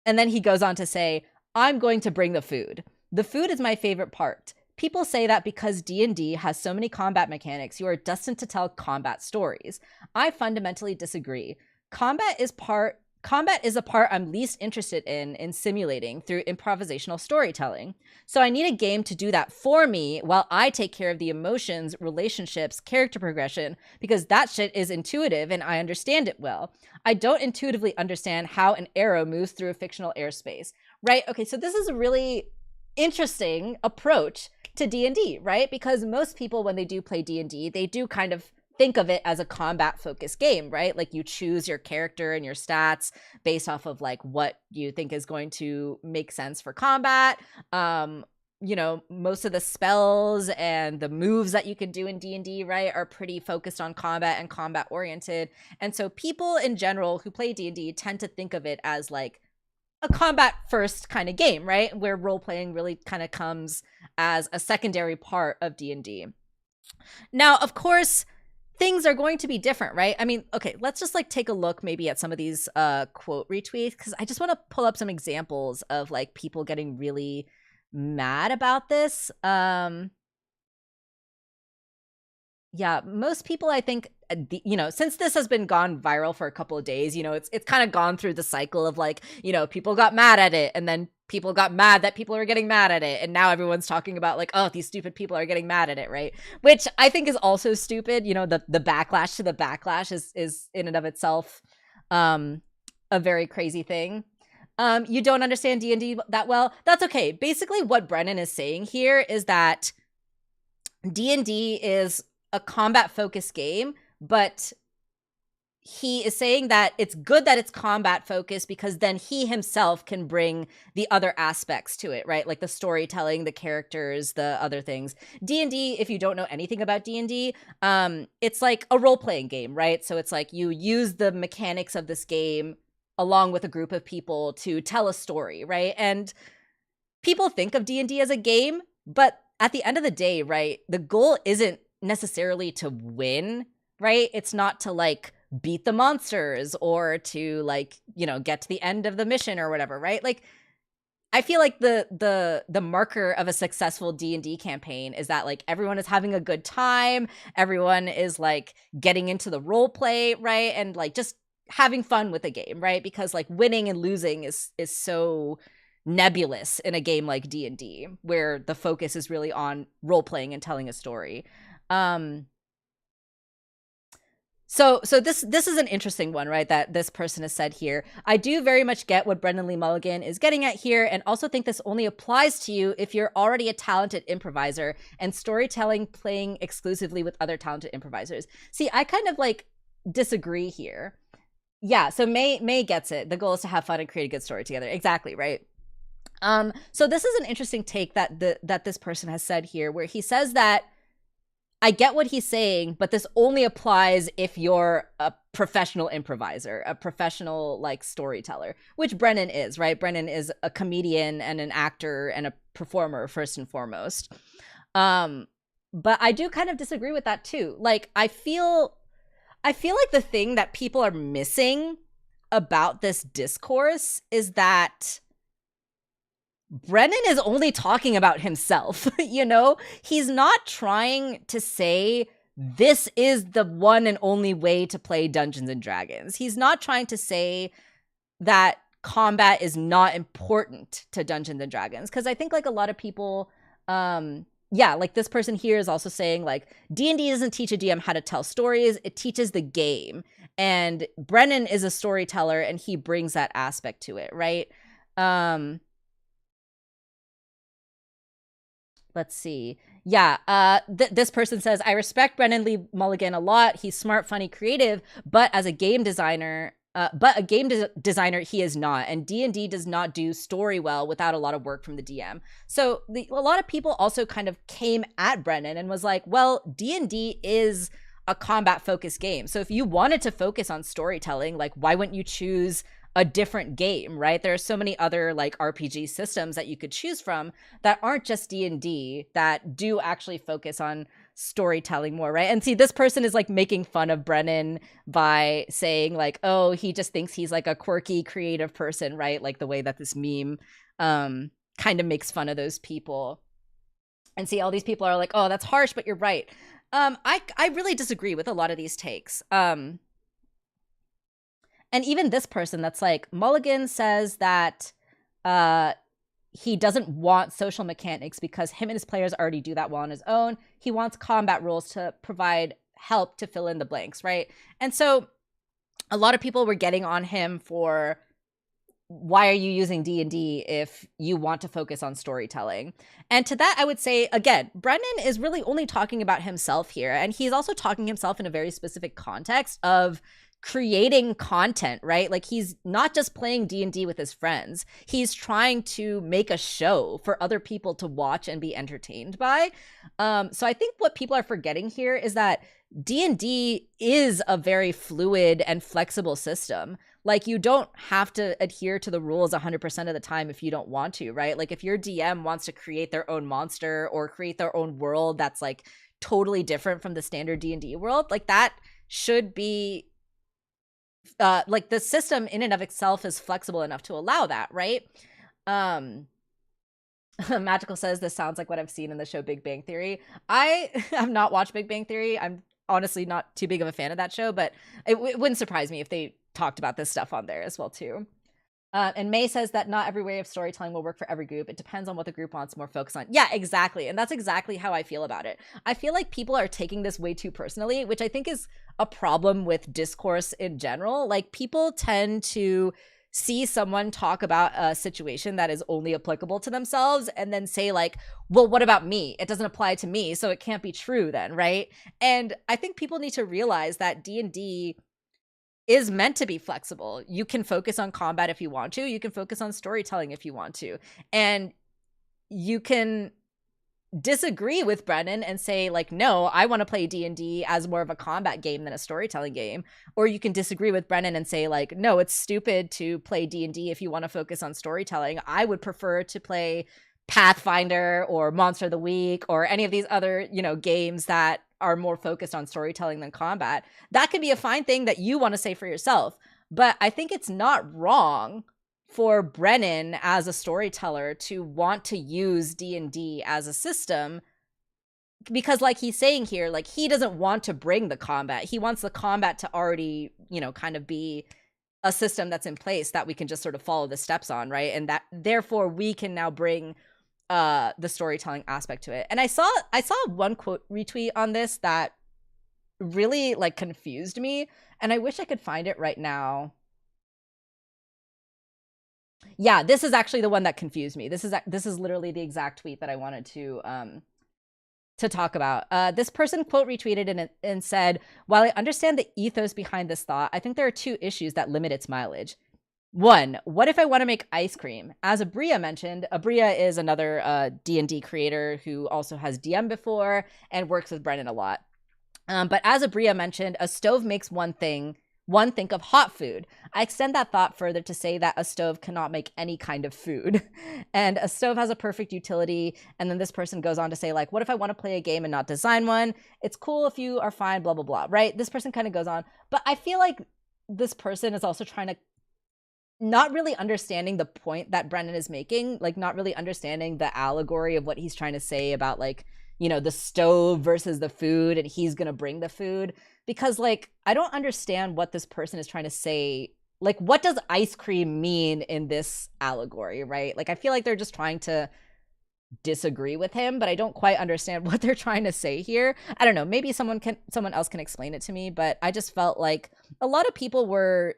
S1: And then he goes on to say, I'm going to bring the food. The food is my favorite part. People say that because D&D has so many combat mechanics, you are destined to tell combat stories. I fundamentally disagree. Combat is part Combat is the part I'm least interested in simulating through improvisational storytelling. So I need a game to do that for me while I take care of the emotions, relationships, character progression, because that shit is intuitive and I understand it well. I don't intuitively understand how an arrow moves through a fictional airspace, right? Okay, so this is a really interesting approach to D&D, right? Because most people, when they do play D&D, they do kind of think of it as a combat focused game, right? Like you choose your character and your stats based off of like what you think is going to make sense for combat. You know, most of the spells and the moves that you can do in D&D, right, are pretty focused on combat and combat oriented. And so people in general who play D&D tend to think of it as like a combat first kind of game, right? Where role playing really kind of comes as a secondary part of D&D. Now, of course, things are going to be different, right? I mean, okay, let's just like take a look maybe at some of these quote retweets, because I just want to pull up some examples of like people getting really mad about this. Yeah, most people, I think, you know, since this has been gone viral for a couple of days, you know, it's kind of gone through the cycle of like, you know, people got mad at it and then people got mad that people are getting mad at it. And now everyone's talking about like, oh, these stupid people are getting mad at it, right? Which I think is also stupid. You know, the backlash to the backlash is in and of itself a very crazy thing. You don't understand D&D that well. That's okay. Basically, what Brennan is saying here is that D&D is a combat focused game, but he is saying that it's good that it's combat focused because then he himself can bring the other aspects to it, right? Like the storytelling, the characters, the other things. D&D, if you don't know anything about D&D, it's like a role-playing game, right? So it's like you use the mechanics of this game along with a group of people to tell a story, right? And people think of D&D as a game, but at the end of the day, right, the goal isn't necessarily to win, right? It's not to like beat the monsters or to like, you know, get to the end of the mission or whatever, right? Like I feel like the marker of a successful D&D campaign is that like everyone is having a good time, everyone is like getting into the role play, right? And like just having fun with the game, right? Because like winning and losing is so nebulous in a game like D&D where the focus is really on role playing and telling a story. So this is an interesting one, right? That this person has said here. I do very much get what Brendan Lee Mulligan is getting at here, and also think this only applies to you if you're already a talented improviser and storytelling playing exclusively with other talented improvisers. See, I kind of like disagree here. Yeah, so May gets it. The goal is to have fun and create a good story together. Exactly, right? So this is an interesting take that that this person has said here, where he says that I get what he's saying, but this only applies if you're a professional improviser, a professional like storyteller, which Brennan is, right? Brennan is a comedian and an actor and a performer first and foremost. But I do kind of disagree with that too. Like I feel like the thing that people are missing about this discourse is that Brennan is only talking about himself, you know? He's not trying to say this is the one and only way to play Dungeons and Dragons. He's not trying to say that combat is not important to Dungeons and Dragons. Because I think like a lot of people, yeah, like this person here is also saying like D&D doesn't teach a DM how to tell stories. It teaches the game. And Brennan is a storyteller and he brings that aspect to it, right? Let's see. Yeah, this person says, I respect Brennan Lee Mulligan a lot. He's smart, funny, creative, but as a game designer, designer, he is not. And D&D does not do story well without a lot of work from the DM. So a lot of people also kind of came at Brennan and was like, well, D&D is a combat focused game. So if you wanted to focus on storytelling, like why wouldn't you choose a different game, right? There are so many other like RPG systems that you could choose from that aren't just D&D that do actually focus on storytelling more, right? And see, this person is like making fun of Brennan by saying like, oh, he just thinks he's like a quirky creative person, right? Like the way that this meme kind of makes fun of those people. And see, all these people are like, oh, that's harsh, but you're right. I really disagree with a lot of these takes. And even this person that's like, Mulligan says that he doesn't want social mechanics because him and his players already do that well on his own. He wants combat rules to provide help to fill in the blanks, right? And so a lot of people were getting on him for, why are you using D&D if you want to focus on storytelling? And to that, I would say, again, Brennan is really only talking about himself here. And he's also talking himself in a very specific context of creating content, right? Like, he's not just playing D&D with his friends. He's trying to make a show for other people to watch and be entertained by. So I think what people are forgetting here is that D&D is a very fluid and flexible system. Like, you don't have to adhere to the rules 100% of the time if you don't want to, right? Like, if your DM wants to create their own monster or create their own world that's like totally different from the standard D&D world, like, that should be like, the system in and of itself is flexible enough to allow that, right? Magical says this sounds like what I've seen in the show Big Bang Theory. I have not watched Big Bang Theory. I'm honestly not too big of a fan of that show, but it wouldn't surprise me if they talked about this stuff on there as well too. And May says that not every way of storytelling will work for every group. It depends on what the group wants more focus on. Yeah, exactly. And that's exactly how I feel about it. I feel like people are taking this way too personally, which I think is a problem with discourse in general. Like, people tend to see someone talk about a situation that is only applicable to themselves and then say, like, well, what about me? It doesn't apply to me, so it can't be true then, right? And I think people need to realize that D&D is meant to be flexible. You can focus on combat if you want to. You can focus on storytelling if you want to. And you can disagree with Brennan and say, like, no, I want to play D&D as more of a combat game than a storytelling game. Or you can disagree with Brennan and say, like, no, it's stupid to play D&D if you want to focus on storytelling. I would prefer to play Pathfinder or Monster of the Week or any of these other, games that are more focused on storytelling than combat. That could be a fine thing that you want to say for yourself. But I think it's not wrong for Brennan as a storyteller to want to use D&D as a system, because, like he's saying here, like, he doesn't want to bring the combat. He wants the combat to already, kind of be a system that's in place that we can just sort of follow the steps on, right? And that therefore we can now bring the storytelling aspect to it. And I saw one quote retweet on this that really, like, confused me, and I wish I could find it right now. Yeah, this is actually the one that confused me. This is literally the exact tweet that I wanted to talk about. This person quote retweeted and said, while I understand the ethos behind this thought, I think there are two issues that limit its mileage. One, what if I want to make ice cream? As Abria mentioned, Abria is another D&D creator who also has DM before and works with Brennan a lot. But as Abria mentioned, a stove makes one think of hot food. I extend that thought further to say that a stove cannot make any kind of food. And a stove has a perfect utility. And then this person goes on to say, like, what if I want to play a game and not design one? It's cool if you are fine, blah, blah, blah, right? This person kind of goes on. But I feel like this person is also trying to not really understanding the point that Brennan is making, like, not really understanding the allegory of what he's trying to say about, like, the stove versus the food, and he's going to bring the food. Because, like, I don't understand what this person is trying to say. Like, what does ice cream mean in this allegory, right? Like, I feel like they're just trying to disagree with him, but I don't quite understand what they're trying to say here. I don't know. Maybe someone else can explain it to me, but I just felt like a lot of people were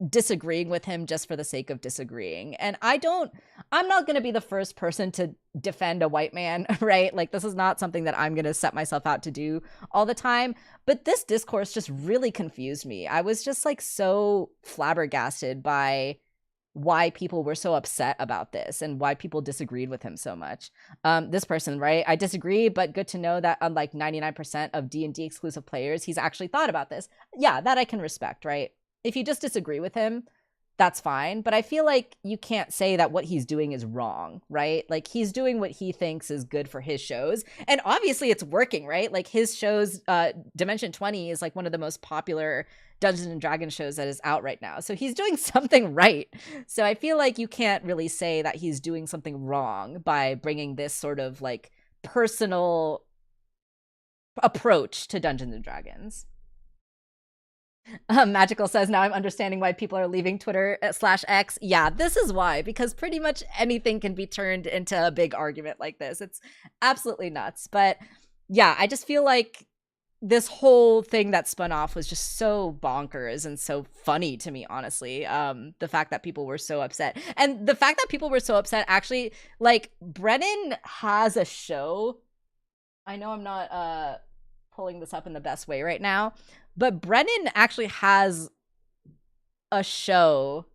S1: disagreeing with him just for the sake of disagreeing. And I'm not going to be the first person to defend a white man, right? Like, this is not something that I'm going to set myself out to do all the time. But this discourse just really confused me. I was just, like, so flabbergasted by why people were so upset about this and why people disagreed with him so much. This person, right? I disagree, but good to know that unlike 99% of D&D exclusive players, he's actually thought about this. Yeah, that I can respect, right? If you just disagree with him, that's fine. But I feel like you can't say that what he's doing is wrong, right? Like, he's doing what he thinks is good for his shows. And obviously it's working, right? Like, his shows, Dimension 20 is like one of the most popular Dungeons and Dragons shows that is out right now. So he's doing something right. So I feel like you can't really say that he's doing something wrong by bringing this sort of, like, personal approach to Dungeons and Dragons. Magical says, now I'm understanding why people are leaving Twitter / X. Yeah, this is why, because pretty much anything can be turned into a big argument like this. It's absolutely nuts. But yeah, I just feel like this whole thing that spun off was just so bonkers and so funny to me, honestly. The fact that people were so upset, and the fact that people were so upset, actually, like, Brennan has a show. I know I'm not pulling this up in the best way right now, but Brennan actually has a show.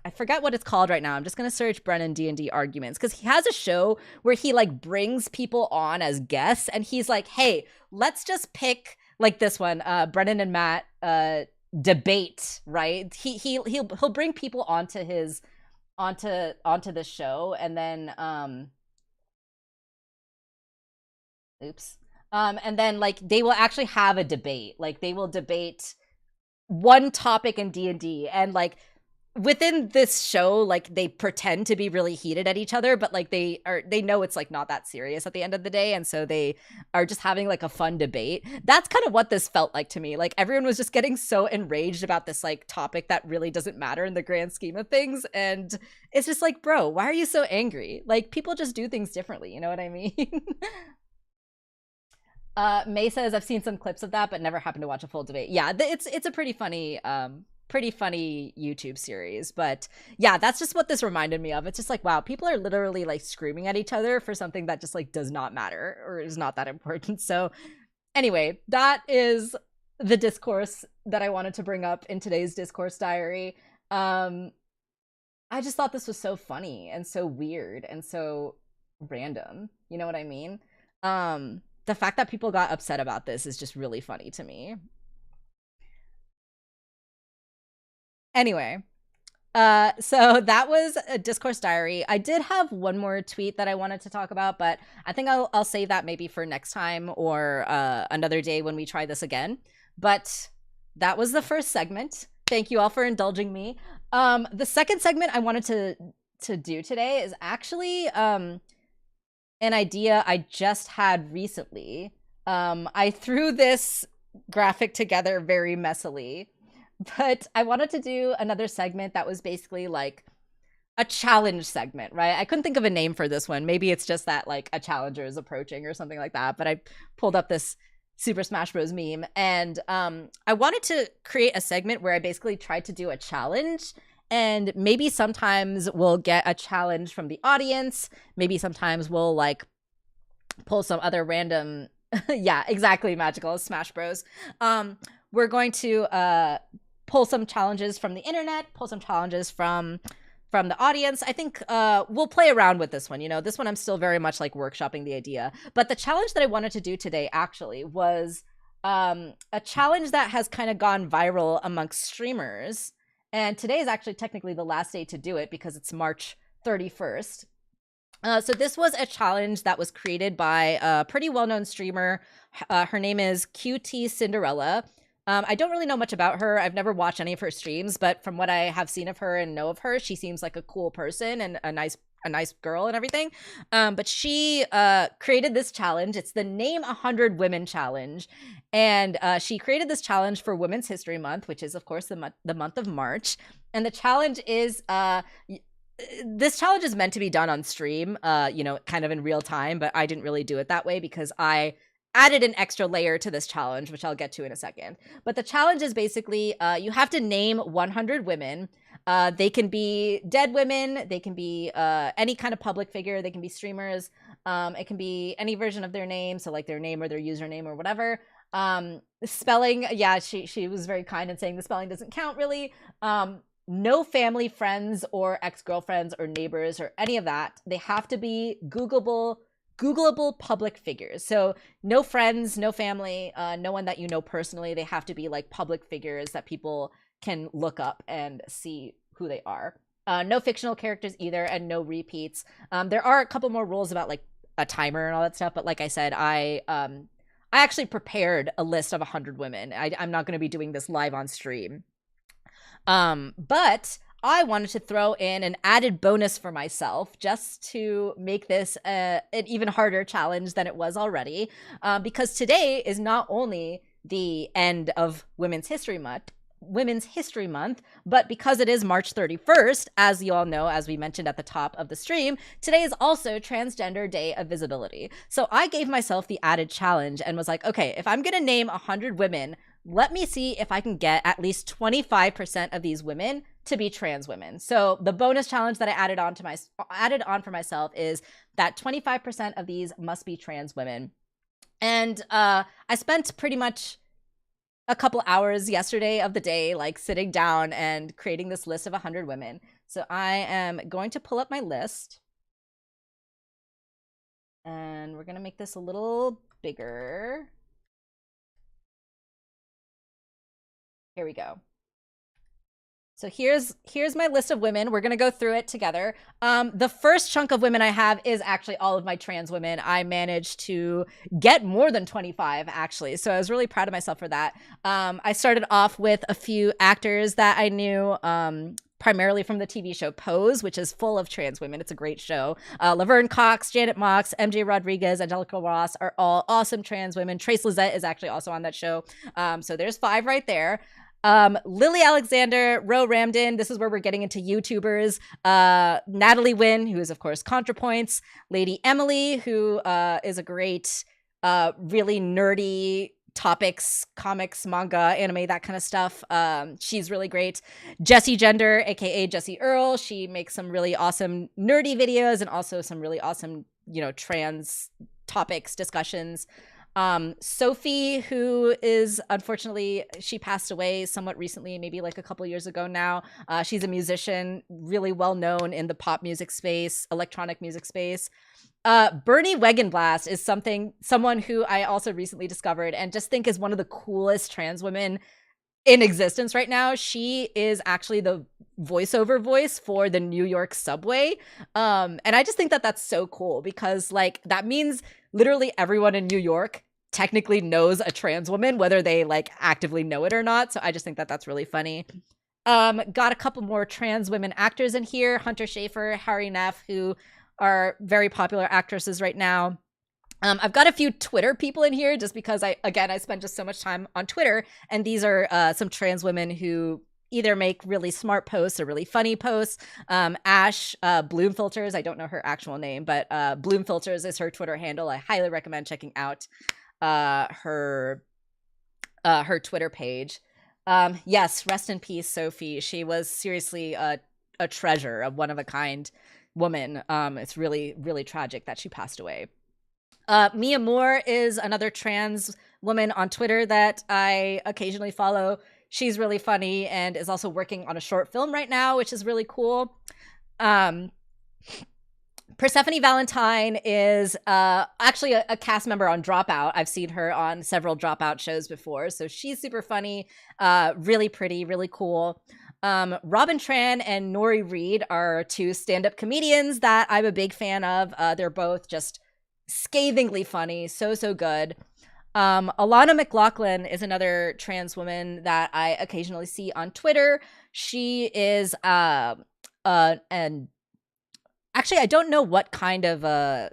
S1: I forget what it's called right now. I'm just going to search Brennan D&D arguments, because he has a show where he like brings people on as guests, and he's like, hey, let's just pick like this one, Brennan and Matt debate, right? He'll bring people onto his onto the show, and then and then like they will actually have a debate. Like they will debate one topic in D&D, and like within this show, like they pretend to be really heated at each other, but like they know it's like not that serious at the end of the day, and so they are just having like a fun debate. That's kind of what this felt like to me. Like everyone was just getting so enraged about this like topic that really doesn't matter in the grand scheme of things, and it's just like, bro, why are you so angry? Like people just do things differently, you know what I mean? May says, I've seen some clips of that, but never happened to watch a full debate. Yeah, it's a pretty funny YouTube series. But yeah, that's just what this reminded me of. It's just like, wow, people are literally like screaming at each other for something that just like does not matter or is not that important. So anyway, that is the discourse that I wanted to bring up in today's discourse diary. I just thought this was so funny and so weird and so random. You know what I mean? The fact that people got upset about this is just really funny to me. Anyway, so that was a discourse diary. I did have one more tweet that I wanted to talk about, but I think I'll save that maybe for next time or another day when we try this again. But that was the first segment. Thank you all for indulging me. The second segment I wanted to do today is actually an idea I just had recently. I threw this graphic together very messily, but I wanted to do another segment that was basically like a challenge segment, right? I couldn't think of a name for this one. Maybe it's just that like a challenger is approaching or something like that, but I pulled up this Super Smash Bros. Meme, and I wanted to create a segment where I basically tried to do a challenge. And maybe sometimes we'll get a challenge from the audience. Maybe sometimes we'll like pull some other random, yeah, exactly, Magical Smash Bros. We're going to pull some challenges from the internet, pull some challenges from the audience. I think we'll play around with this one. You know, this one I'm still very much like workshopping the idea. But the challenge that I wanted to do today actually was a challenge that has kind of gone viral amongst streamers. And today is actually technically the last day to do it because it's March 31st. So this was a challenge that was created by a pretty well-known streamer. Her name is QT Cinderella. I don't really know much about her. I've never watched any of her streams, but from what I have seen of her and know of her, she seems like a cool person and a nice girl and everything. But she created this challenge. It's the Name 100 Women Challenge. And she created this challenge for Women's History Month, which is, of course, the month of March. And the challenge is, this challenge is meant to be done on stream, you know, kind of in real time, but I didn't really do it that way because I added an extra layer to this challenge, which I'll get to in a second. But the challenge is basically you have to name 100 women. They can be dead women. They can be any kind of public figure. They can be streamers. It can be any version of their name. So like their name or their username or whatever. Spelling. Yeah, she was very kind in saying the spelling doesn't count really. No family, friends, or ex-girlfriends or neighbors or any of that. They have to be Googleable public figures. So no friends, no family, no one that you know personally. They have to be like public figures that people can look up and see who they are. No fictional characters either, and no repeats. There are a couple more rules about like a timer and all that stuff, but like I said, I actually prepared a list of 100 women. I'm not going to be doing this live on stream. But I wanted to throw in an added bonus for myself just to make this an even harder challenge than it was already. Because today is not only the end of Women's History Month, but because it is March 31st, as you all know, as we mentioned at the top of the stream, today is also Transgender Day of Visibility. So I gave myself the added challenge and was like, okay, if I'm gonna name 100 women, let me see if I can get at least 25% of these women to be trans women. So the bonus challenge that I added on for myself is that 25% of these must be trans women. And I spent pretty much a couple hours yesterday of the day, like sitting down and creating this list of 100 women. So I am going to pull up my list. And we're going to make this a little bigger. Here we go. So here's my list of women. We're going to go through it together. The first chunk of women I have is actually all of my trans women. I managed to get more than 25, actually. So I was really proud of myself for that. I started off with a few actors that I knew, primarily from the TV show Pose, which is full of trans women. It's a great show. Laverne Cox, Janet Mox, MJ Rodriguez, Angelica Ross are all awesome trans women. Trace Lizette is actually also on that show. So there's 5 right there. Lily Alexander, Ro Ramden. This is where we're getting into YouTubers. Natalie Wynn, who is of course ContraPoints. Lady Emily, who is a great, really nerdy topics, comics, manga, anime, that kind of stuff. She's really great. Jessie Gender, aka Jessie Earl. She makes some really awesome nerdy videos and also some really awesome, trans topics, discussions. Sophie, who is, unfortunately, she passed away somewhat recently, maybe like a couple years ago now. She's a musician, really well known in the pop music space, electronic music space. Bernie Wegenblast is someone who I also recently discovered and just think is one of the coolest trans women in existence right now. She is actually the voiceover voice for the New York subway. And I just think that that's so cool because like that means literally everyone in New York technically knows a trans woman, whether they like actively know it or not. So I just think that that's really funny. Got a couple more trans women actors in here. Hunter Schafer, Harry Neff, who are very popular actresses right now. I've got a few Twitter people in here just because I spend just so much time on Twitter. And these are some trans women who either make really smart posts or really funny posts. Ash Bloomfilters, I don't know her actual name, but Bloomfilters is her Twitter handle. I highly recommend checking out her Twitter page. Yes, rest in peace, Sophie. She was seriously a treasure, a one-of-a-kind woman. It's really, really tragic that she passed away. Mia Moore is another trans woman on Twitter that I occasionally follow. She's really funny and is also working on a short film right now, which is really cool. Persephone Valentine is actually a cast member on Dropout. I've seen her on several Dropout shows before, so she's super funny, really pretty, really cool. Robin Tran and Nori Reed are 2 stand-up comedians that I'm a big fan of. They're both just scathingly funny, so good. Alana McLaughlin is another trans woman that I occasionally see on Twitter. She is actually, I don't know what kind of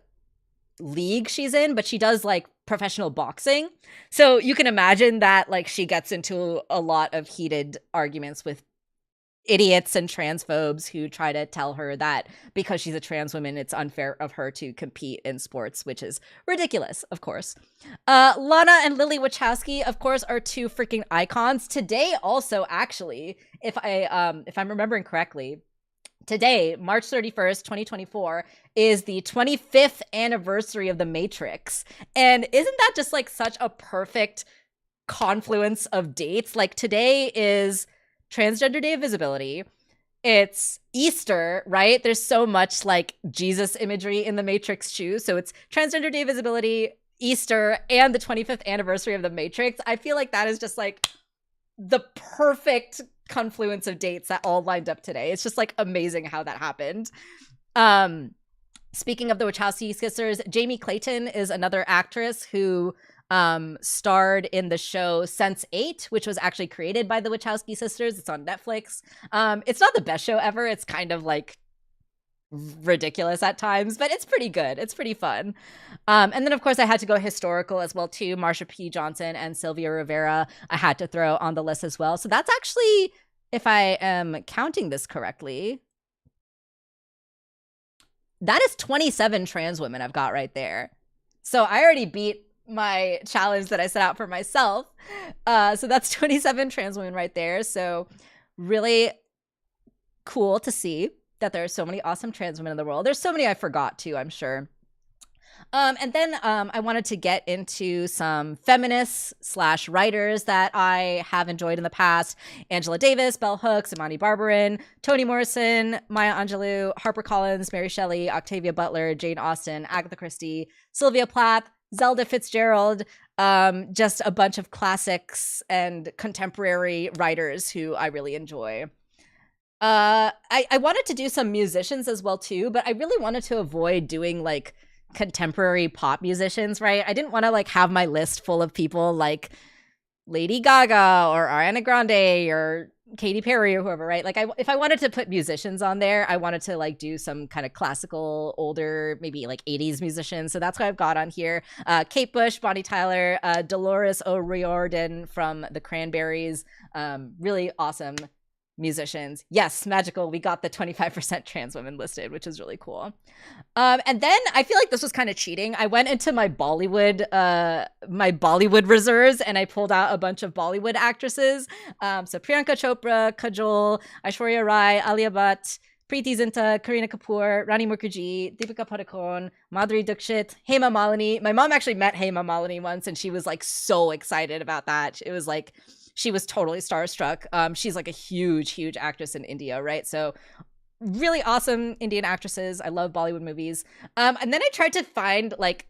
S1: league she's in, but she does like professional boxing. So you can imagine that like she gets into a lot of heated arguments with idiots and transphobes who try to tell her that because she's a trans woman, it's unfair of her to compete in sports, which is ridiculous, of course. Lana and Lily Wachowski, of course, are 2 freaking icons. Today also, actually, if I'm remembering correctly, today, March 31st, 2024, is the 25th anniversary of The Matrix. And isn't that just like such a perfect confluence of dates? Like today is Transgender Day of Visibility. It's Easter, right? There's so much like Jesus imagery in The Matrix too. So it's Transgender Day of Visibility, Easter, and the 25th anniversary of The Matrix. I feel like that is just like the perfect confluence of dates that all lined up today. It's just like amazing how that happened. Speaking of the Wachowski sisters, Jamie Clayton is another actress who starred in the show Sense8, which was actually created by the Wachowski sisters. It's on Netflix. It's not the best show ever. It's kind of like ridiculous at times, but it's pretty good. It's pretty fun. And then, of course, I had to go historical as well, too. Marsha P. Johnson and Sylvia Rivera I had to throw on the list as well. So that's actually, if I am counting this correctly, that is 27 trans women I've got right there. So I already beat my challenge that I set out for myself. So that's 27 trans women right there. So really cool to see that there are so many awesome trans women in the world. There's so many I forgot too, I'm sure. And then I wanted to get into some feminists / writers that I have enjoyed in the past. Angela Davis, Bell Hooks, Imani Barbarin, Toni Morrison, Maya Angelou, HarperCollins, Mary Shelley, Octavia Butler, Jane Austen, Agatha Christie, Sylvia Plath, Zelda Fitzgerald, just a bunch of classics and contemporary writers who I really enjoy. I wanted to do some musicians as well too, but I really wanted to avoid doing like contemporary pop musicians, right? I didn't want to like have my list full of people like Lady Gaga or Ariana Grande or Katy Perry or whoever, right? Like if I wanted to put musicians on there, I wanted to like do some kind of classical, older, maybe like 80s musicians. So that's what I've got on here. Kate Bush, Bonnie Tyler, Dolores O'Riordan from the Cranberries. Really awesome musicians. Yes, magical. We got the 25% trans women listed, which is really cool. And then I feel like this was kind of cheating. I went into my Bollywood reserves and I pulled out a bunch of Bollywood actresses. So Priyanka Chopra, Kajol, Aishwarya Rai, Alia Bhatt, Preeti Zinta, Kareena Kapoor, Rani Mukherjee, Deepika Padukone, Madhuri Dixit, Hema Malini. My mom actually met Hema Malini once and she was like so excited about that. It was like she was totally starstruck. She's like a huge actress in India, right? So really awesome Indian actresses. I love Bollywood movies. And then I tried to find like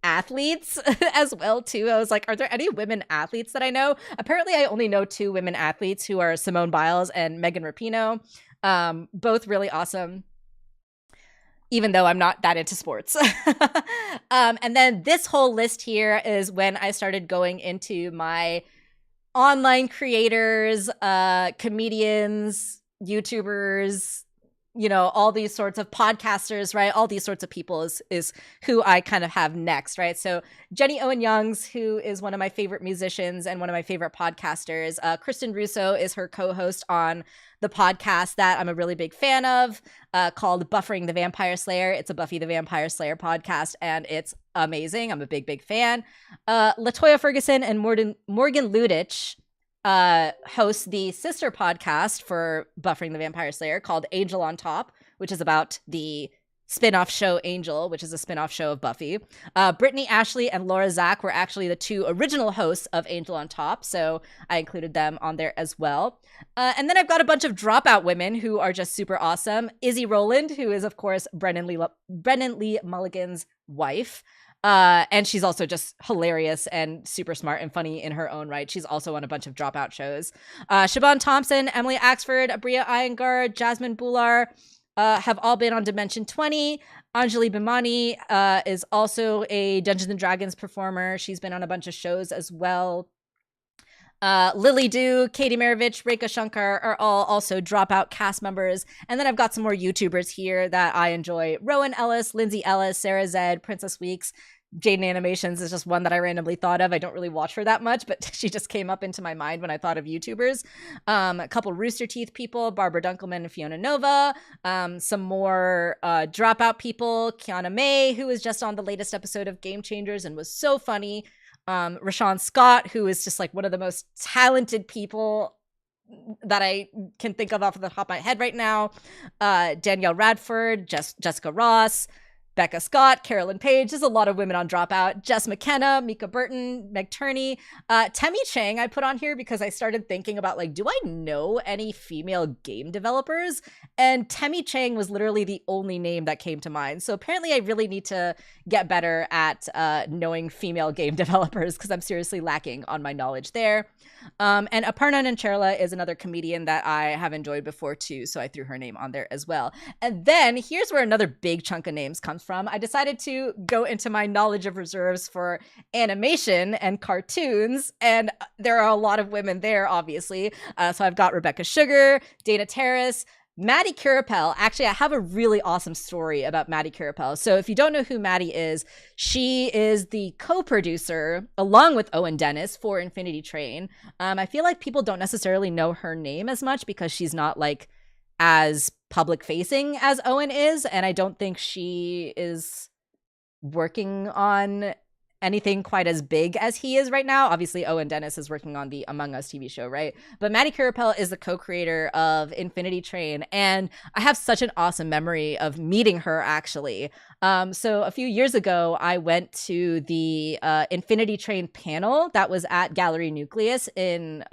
S1: athletes as well too. I was like, are there any women athletes that I know? Apparently I only know 2 women athletes who are Simone Biles and Megan Rapinoe. Both really awesome, even though I'm not that into sports. And then this whole list here is when I started going into my online creators, comedians, YouTubers, you know, all these sorts of podcasters, right? All these sorts of people is who I kind of have next, right? So Jenny Owen Youngs, who is one of my favorite musicians and one of my favorite podcasters. Kristen Russo is her co-host on the podcast that I'm a really big fan of, called Buffering the Vampire Slayer. It's a Buffy the Vampire Slayer podcast, and it's amazing. I'm a big fan. LaToya Ferguson and Morgan Ludich host the sister podcast for Buffering the Vampire Slayer called Angel on Top, which is about the spin-off show Angel, which is a spin-off show of Buffy. Brittany Ashley and Laura Zach were actually the 2 original hosts of Angel on Top, so I included them on there as well. And then I've got a bunch of dropout women who are just super awesome. Izzy Rowland, who is, of course, Brennan Lee Mulligan's wife. And she's also just hilarious and super smart and funny in her own right. She's also on a bunch of dropout shows. Siobhan Thompson, Emily Axford, Abria Iyengar, Jasmine Bular have all been on Dimension 20. Anjali Bhimani is also a Dungeons and Dragons performer. She's been on a bunch of shows as well. Lily Dew, Katie Maravich, Rekha Shankar are all also dropout cast members. And then I've got some more YouTubers here that I enjoy. Rowan Ellis, Lindsay Ellis, Sarah Zed, Princess Weeks. Jaden Animations is just one that I randomly thought of. I don't really watch her that much, but she just came up into my mind when I thought of YouTubers. A couple Rooster Teeth people, Barbara Dunkelman and Fiona Nova. Some more dropout people, Kiana May, who was just on the latest episode of Game Changers and was so funny. Rashawn Scott, who is just like one of the most talented people that I can think of off the top of my head right now. Danielle Radford, Jessica Ross, Becca Scott, Carolyn Page. There's a lot of women on Dropout. Jess McKenna, Mika Burton, Meg Turney. Temmie Chang I put on here because I started thinking about, like, do I know any female game developers? And Temmie Chang was literally the only name that came to mind. So apparently I really need to get better at knowing female game developers because I'm seriously lacking on my knowledge there. And Aparna Nancherla is another comedian that I have enjoyed before too, so I threw her name on there as well. And then here's where another big chunk of names comes from. I decided to go into my knowledge of reserves for animation and cartoons, and there are a lot of women there, obviously. So I've got Rebecca Sugar, Dana Terrace, Maddie Carapel, actually, I have a really awesome story about Maddie Carapel. So if you don't know who Maddie is, she is the co-producer, along with Owen Dennis, for Infinity Train. I feel like people don't necessarily know her name as much because she's not like as public facing as Owen is, and I don't think she is working on anything quite as big as he is right now. Obviously, Owen Dennis is working on the Among Us TV show, right? But Maddie Carapel is the co-creator of Infinity Train, and I have such an awesome memory of meeting her, actually. So a few years ago, I went to the Infinity Train panel that was at Gallery Nucleus in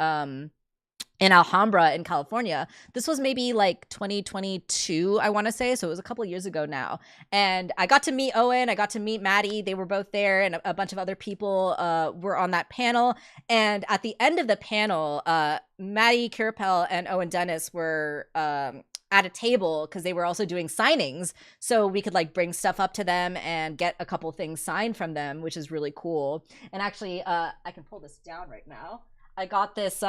S1: Alhambra in California. This was maybe like 2022, I want to say. So it was a couple years ago now. And I got to meet Owen. I got to meet Maddie. They were both there, and a bunch of other people were on that panel. And at the end of the panel, Maddie Carapel and Owen Dennis were at a table because they were also doing signings. So we could like bring stuff up to them and get a couple things signed from them, which is really cool. And actually, I can pull this down right now. I got this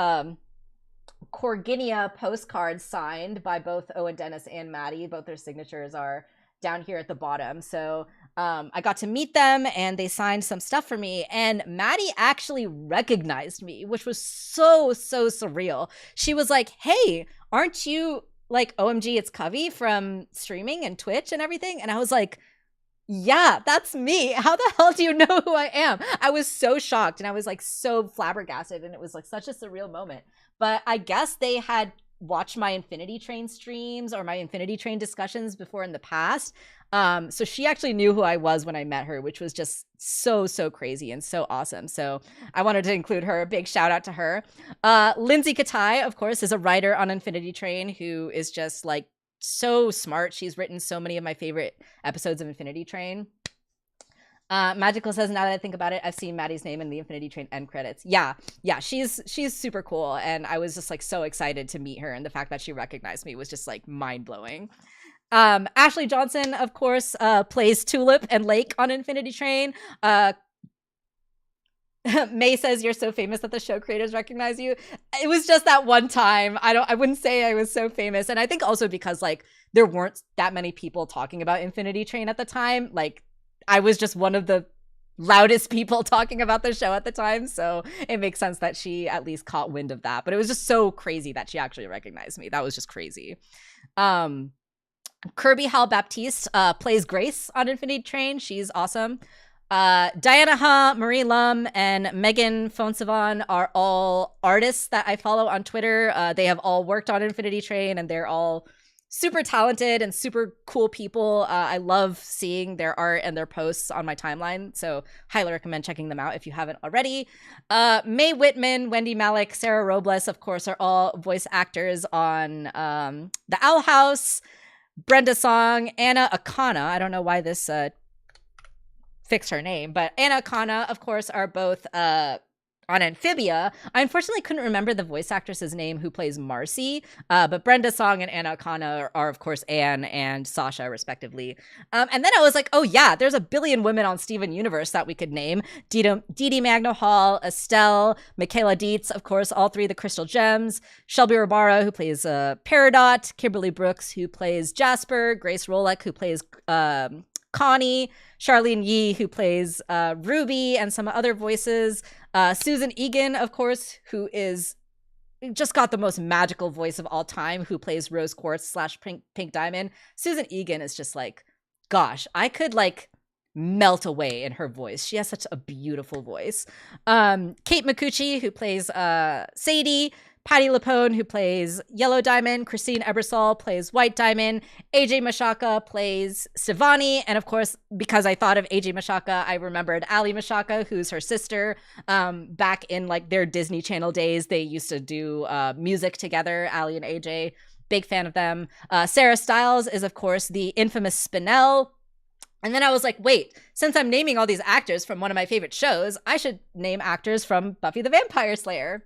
S1: Corginia postcard signed by both Owen Dennis and Maddie. Both their signatures are down here at the bottom. So I got to meet them and they signed some stuff for me. And Maddie actually recognized me, which was so surreal. She was like, "Hey, aren't you like omgitskavi from streaming and Twitch and everything?" And I was like, "Yeah, that's me. How the hell do you know who I am?" I was so shocked and I was like so flabbergasted, and it was like such a surreal moment. But I guess they had watched my Infinity Train streams or my Infinity Train discussions before in the past. So she actually knew who I was when I met her, which was just so crazy and so awesome. So I wanted to include her. Big shout out to her. Lindsay Katai, of course, is a writer on Infinity Train who is just like so smart. She's written so many of my favorite episodes of Infinity Train. Magical says, "Now that I think about it, I've seen Maddie's name in the Infinity Train end credits." Yeah, she's super cool, and I was just like so excited to meet her, and the fact that she recognized me was just like mind blowing. Ashley Johnson, of course, plays Tulip and Lake on Infinity Train. May says, "You're so famous that the show creators recognize you." It was just that one time. I wouldn't say I was so famous, and I think also because like there weren't that many people talking about Infinity Train at the time. Like I was just one of the loudest people talking about the show at the time, so it makes sense that she at least caught wind of that. But it was just so crazy that she actually recognized me. That was just crazy. Kirby Hal Baptiste plays Grace on Infinity Train. She's awesome. Diana Ha, Marie Lum, and Megan Fonsavan are all artists that I follow on Twitter. They have all worked on Infinity Train, and they're all super talented and super cool people. I love seeing their art and their posts on my timeline, so highly recommend checking them out if you haven't already. Mae Whitman, Wendy Malick, Sarah Robles, of course, are all voice actors on The Owl House. Brenda Song, Anna Akana, I don't know why this fixed her name, but Anna Akana, of course, are both on Amphibia. I unfortunately couldn't remember the voice actress's name who plays Marcy, but Brenda Song and Anna Akana are of course, Anne and Sasha, respectively. And then I was like, oh yeah, there's a billion women on Steven Universe that we could name. Dee Magno Hall, Estelle, Michaela Dietz, of course, all three of the Crystal Gems, Shelby Rabara, who plays Peridot, Kimberly Brooks, who plays Jasper, Grace Rolick, who plays Connie, Charlene Yee, who plays Ruby, and some other voices. Susan Egan, of course, who is just got the most magical voice of all time, who plays Rose Quartz / Pink Diamond. Susan Egan is just like, gosh, I could like melt away in her voice. She has such a beautiful voice. Kate Micucci, who plays Sadie, Patty Lapone, who plays Yellow Diamond, Christine Ebersol plays White Diamond, AJ Mashaka plays Sivani, and of course, because I thought of AJ Mashaka, I remembered Ali Mashaka, who's her sister. Back in like their Disney Channel days, they used to do music together, Ali and AJ. Big fan of them. Sarah Stiles is, of course, the infamous Spinell. And then I was like, wait, since I'm naming all these actors from one of my favorite shows, I should name actors from Buffy the Vampire Slayer.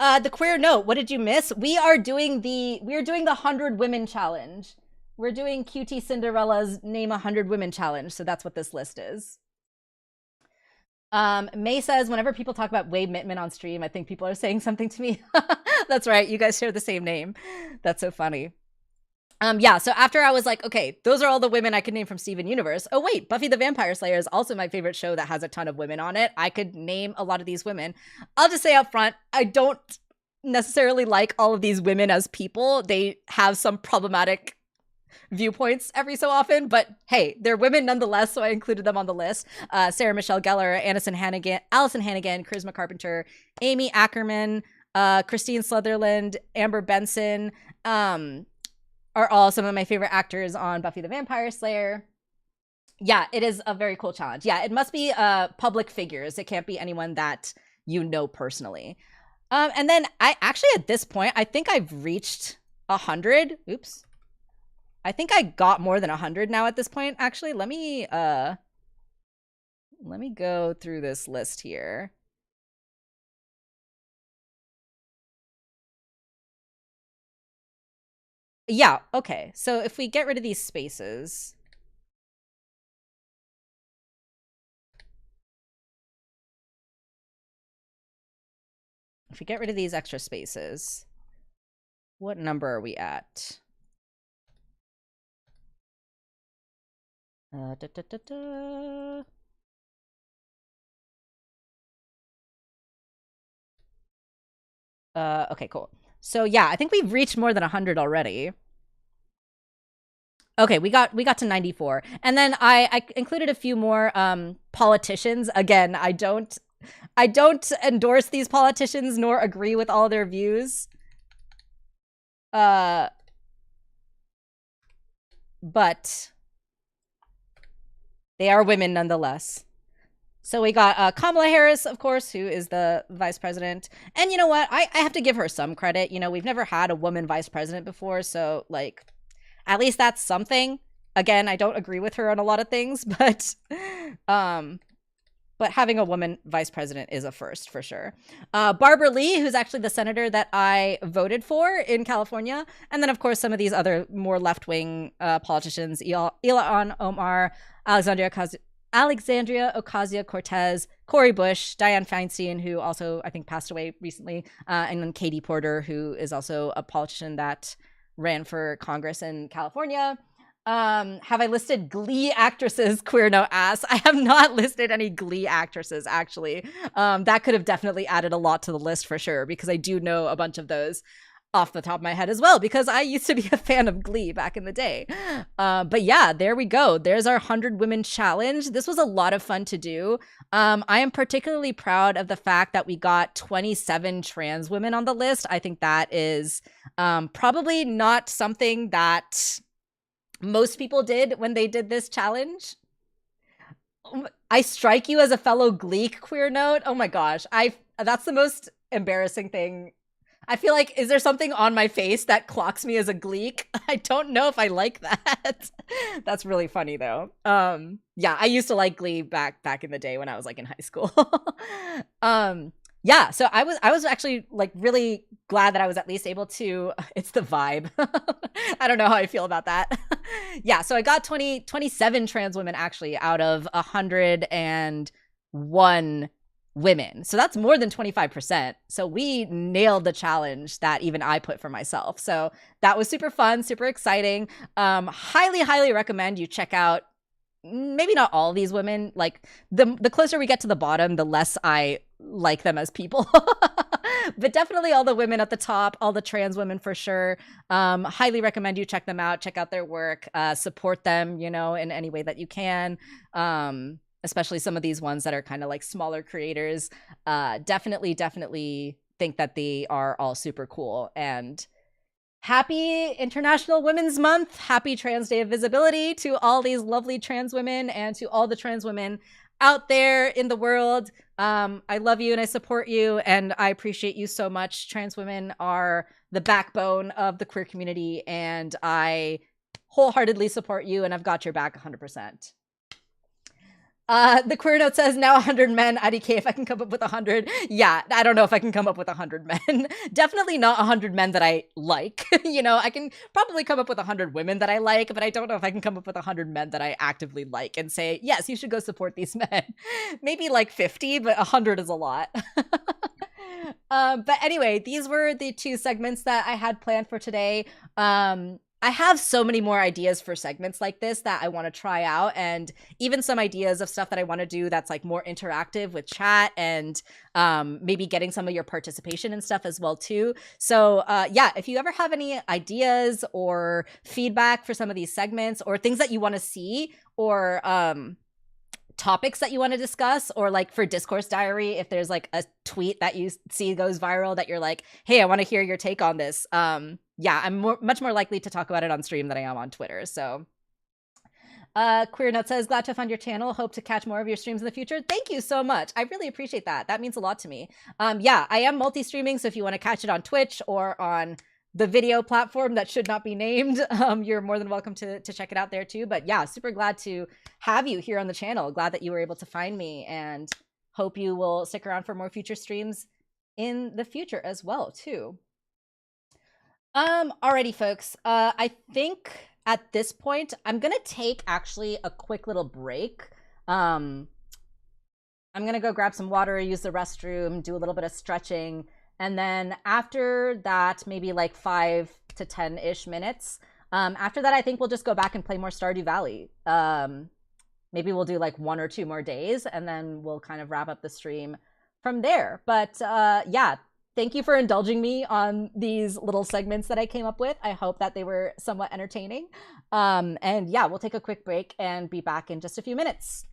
S1: The queer note, what did you miss? We are doing the 100 Women Challenge. We're doing QT Cinderella's Name 100 Women Challenge, so that's what this list is. May says, whenever people talk about Wade Mittman on stream, I think people are saying something to me. That's right. You guys share the same name. That's so funny. Yeah, so after I was like, okay, those are all the women I could name from Steven Universe. Oh wait, Buffy the Vampire Slayer is also my favorite show that has a ton of women on it. I could name a lot of these women. I'll just say up front, I don't necessarily like all of these women as people. They have some problematic viewpoints every so often, but hey, they're women nonetheless, so I included them on the list. Sarah Michelle Gellar, Allison Hannigan, Charisma Carpenter, Amy Ackerman, Christine Sutherland, Amber Benson, are all some of my favorite actors on Buffy the Vampire Slayer. Yeah, it is a very cool challenge. Yeah, it must be public figures. It can't be anyone that you know personally. And then I actually, at this point, I think I've reached 100. Oops. I think I got more than 100 now at this point. Actually, let me go through this list here. Yeah, okay. So if we get rid of these spaces, if we get rid of these extra spaces, what number are we at? Okay, cool. So yeah, I think we've reached more than 100 already. Okay, we got to 94. And then I included a few more politicians. Again, I don't endorse these politicians nor agree with all their views. But they are women nonetheless. So we got Kamala Harris, of course, who is the vice president. And you know what? I have to give her some credit. You know, we've never had a woman vice president before. So, like, at least that's something. Again, I don't agree with her on a lot of things, but having a woman vice president is a first for sure. Barbara Lee, who's actually the senator that I voted for in California. And then, of course, some of these other more left-wing politicians, Ilhan Omar, Alexandria Ocasio-Cortez, Cori Bush, Dianne Feinstein, who also, I think, passed away recently, and then Katie Porter, who is also a politician that ran for Congress in California. Have I listed Glee actresses? Queer No Ass. I have not listed any Glee actresses, actually. That could have definitely added a lot to the list for sure, because I do know a bunch of those off the top of my head as well, because I used to be a fan of Glee back in the day. But yeah, there we go. There's our 100 Women Challenge. This was a lot of fun to do. I am particularly proud of the fact that we got 27 trans women on the list. I think that is probably not something that most people did when they did this challenge. I strike you as a fellow Gleek, Queer Note. Oh my gosh. That's the most embarrassing thing. I feel like, is there something on my face that clocks me as a Gleek? I don't know if I like that. That's really funny though. Yeah, I used to like Glee back in the day when I was like in high school. Yeah, so I was actually like really glad that I was at least able to, it's the vibe. I don't know how I feel about that. Yeah, so I got 27 trans women actually out of 101 women. So that's more than 25%. So we nailed the challenge that even I put for myself. So that was super fun, super exciting. Highly recommend you check out, maybe not all these women. Like the closer we get to the bottom, the less I like them as people. But definitely all the women at the top, all the trans women for sure. Highly recommend you check them out, check out their work, support them, you know, in any way that you can. Especially some of these ones that are kind of like smaller creators. Definitely think that they are all super cool. And happy International Women's Month. Happy Trans Day of Visibility to all these lovely trans women and to all the trans women out there in the world. I love you and I support you and I appreciate you so much. Trans women are the backbone of the queer community and I wholeheartedly support you and I've got your back 100%. The Queer Note says now 100 men. IDK, if I can come up with 100. Yeah, I don't know if I can come up with 100 men. Definitely not 100 men that I like. You know, I can probably come up with 100 women that I like, but I don't know if I can come up with 100 men that I actively like and say, yes, you should go support these men. Maybe like 50, but 100 is a lot. But anyway, these were the two segments that I had planned for today. I have so many more ideas for segments like this that I want to try out, and even some ideas of stuff that I want to do that's like more interactive with chat and maybe getting some of your participation and stuff as well too. So yeah, if you ever have any ideas or feedback for some of these segments or things that you want to see or topics that you want to discuss, or like for discourse diary, if there's like a tweet that you see goes viral that you're like, hey, I want to hear your take on this, yeah, I'm much more likely to talk about it on stream than I am on Twitter. So Queer Nut says, glad to find your channel. Hope to catch more of your streams in the future. Thank you so much. I really appreciate that. That means a lot to me. Yeah, I am multi-streaming, so if you want to catch it on Twitch or on the video platform that should not be named, you're more than welcome to check it out there too. But yeah, super glad to have you here on the channel. Glad that you were able to find me, and hope you will stick around for more future streams in the future as well too. Alrighty, folks. I think at this point, I'm gonna take actually a quick little break. I'm gonna go grab some water, use the restroom, do a little bit of stretching, and then after that, maybe like 5 to 10-ish minutes. After that, I think we'll just go back and play more Stardew Valley. Maybe we'll do like 1 or 2 more days, and then we'll kind of wrap up the stream from there. But yeah, thank you for indulging me on these little segments that I came up with. I hope that they were somewhat entertaining. And yeah, we'll take a quick break and be back in just a few minutes.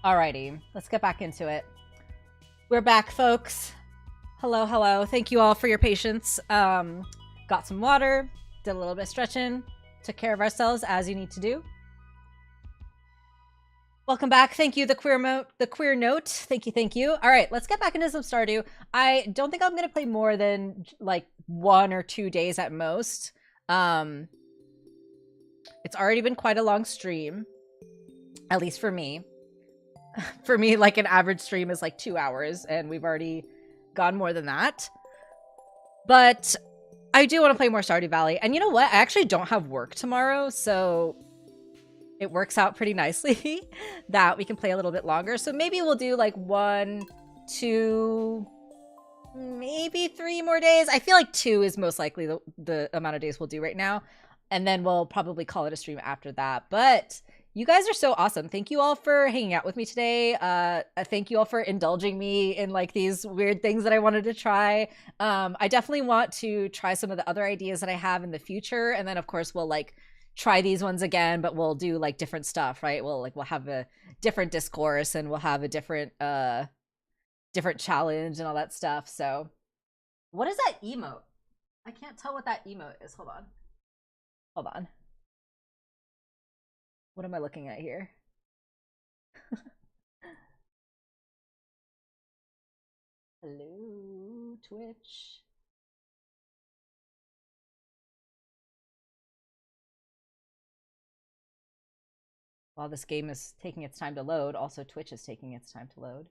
S1: Alrighty, let's get back into it. We're back, folks. Hello, hello. Thank you all for your patience. Got some water, did a little bit of stretching, took care of ourselves as you need to do. Welcome back. Thank you, the queer note. Thank you, thank you. All right, let's get back into some Stardew. I don't think I'm gonna play more than like 1 or 2 days at most. It's already been quite a long stream, at least for me. For me, like an average stream is like 2 hours, and we've already gone more than that. But I do want to play more Stardew Valley. And you know what? I actually don't have work tomorrow, so it works out pretty nicely that we can play a little bit longer. So maybe we'll do like 1, 2, maybe 3 more days. I feel like 2 is most likely the amount of days we'll do right now. And then we'll probably call it a stream after that. But you guys are so awesome. Thank you all for hanging out with me today. Thank you all for indulging me in like these weird things that I wanted to try. I definitely want to try some of the other ideas that I have in the future. And then of course we'll like try these ones again, but we'll do like different stuff, right? We'll have a different discourse and we'll have a different challenge and all that stuff. So what is that emote? I can't tell what that emote is. Hold on. What am I looking at here? Hello, Twitch. While this game is taking its time to load, also Twitch is taking its time to load.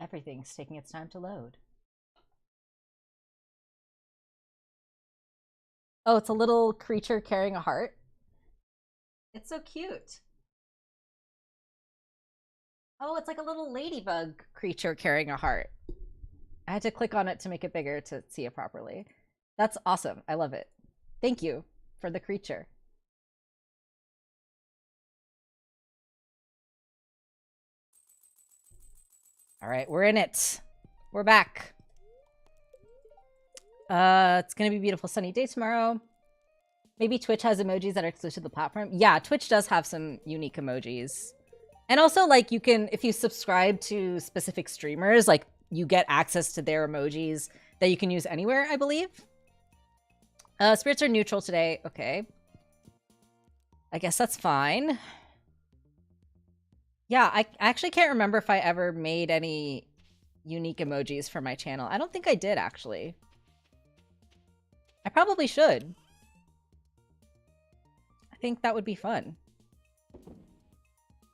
S1: Everything's taking its time to load. Oh, it's a little creature carrying a heart. It's so cute. Oh, it's like a little ladybug creature carrying a heart. I had to click on it to make it bigger to see it properly. That's awesome. I love it. Thank you for the creature. All right, we're in it. We're back. It's gonna be a beautiful sunny day tomorrow. Maybe Twitch has emojis that are exclusive to the platform. Yeah, Twitch does have some unique emojis. And also, like, you can, if you subscribe to specific streamers, like, you get access to their emojis that you can use anywhere, I believe. Spirits are neutral today. Okay. I guess that's fine. Yeah, I actually can't remember if I ever made any unique emojis for my channel. I don't think I did, actually. I probably should. I think that would be fun.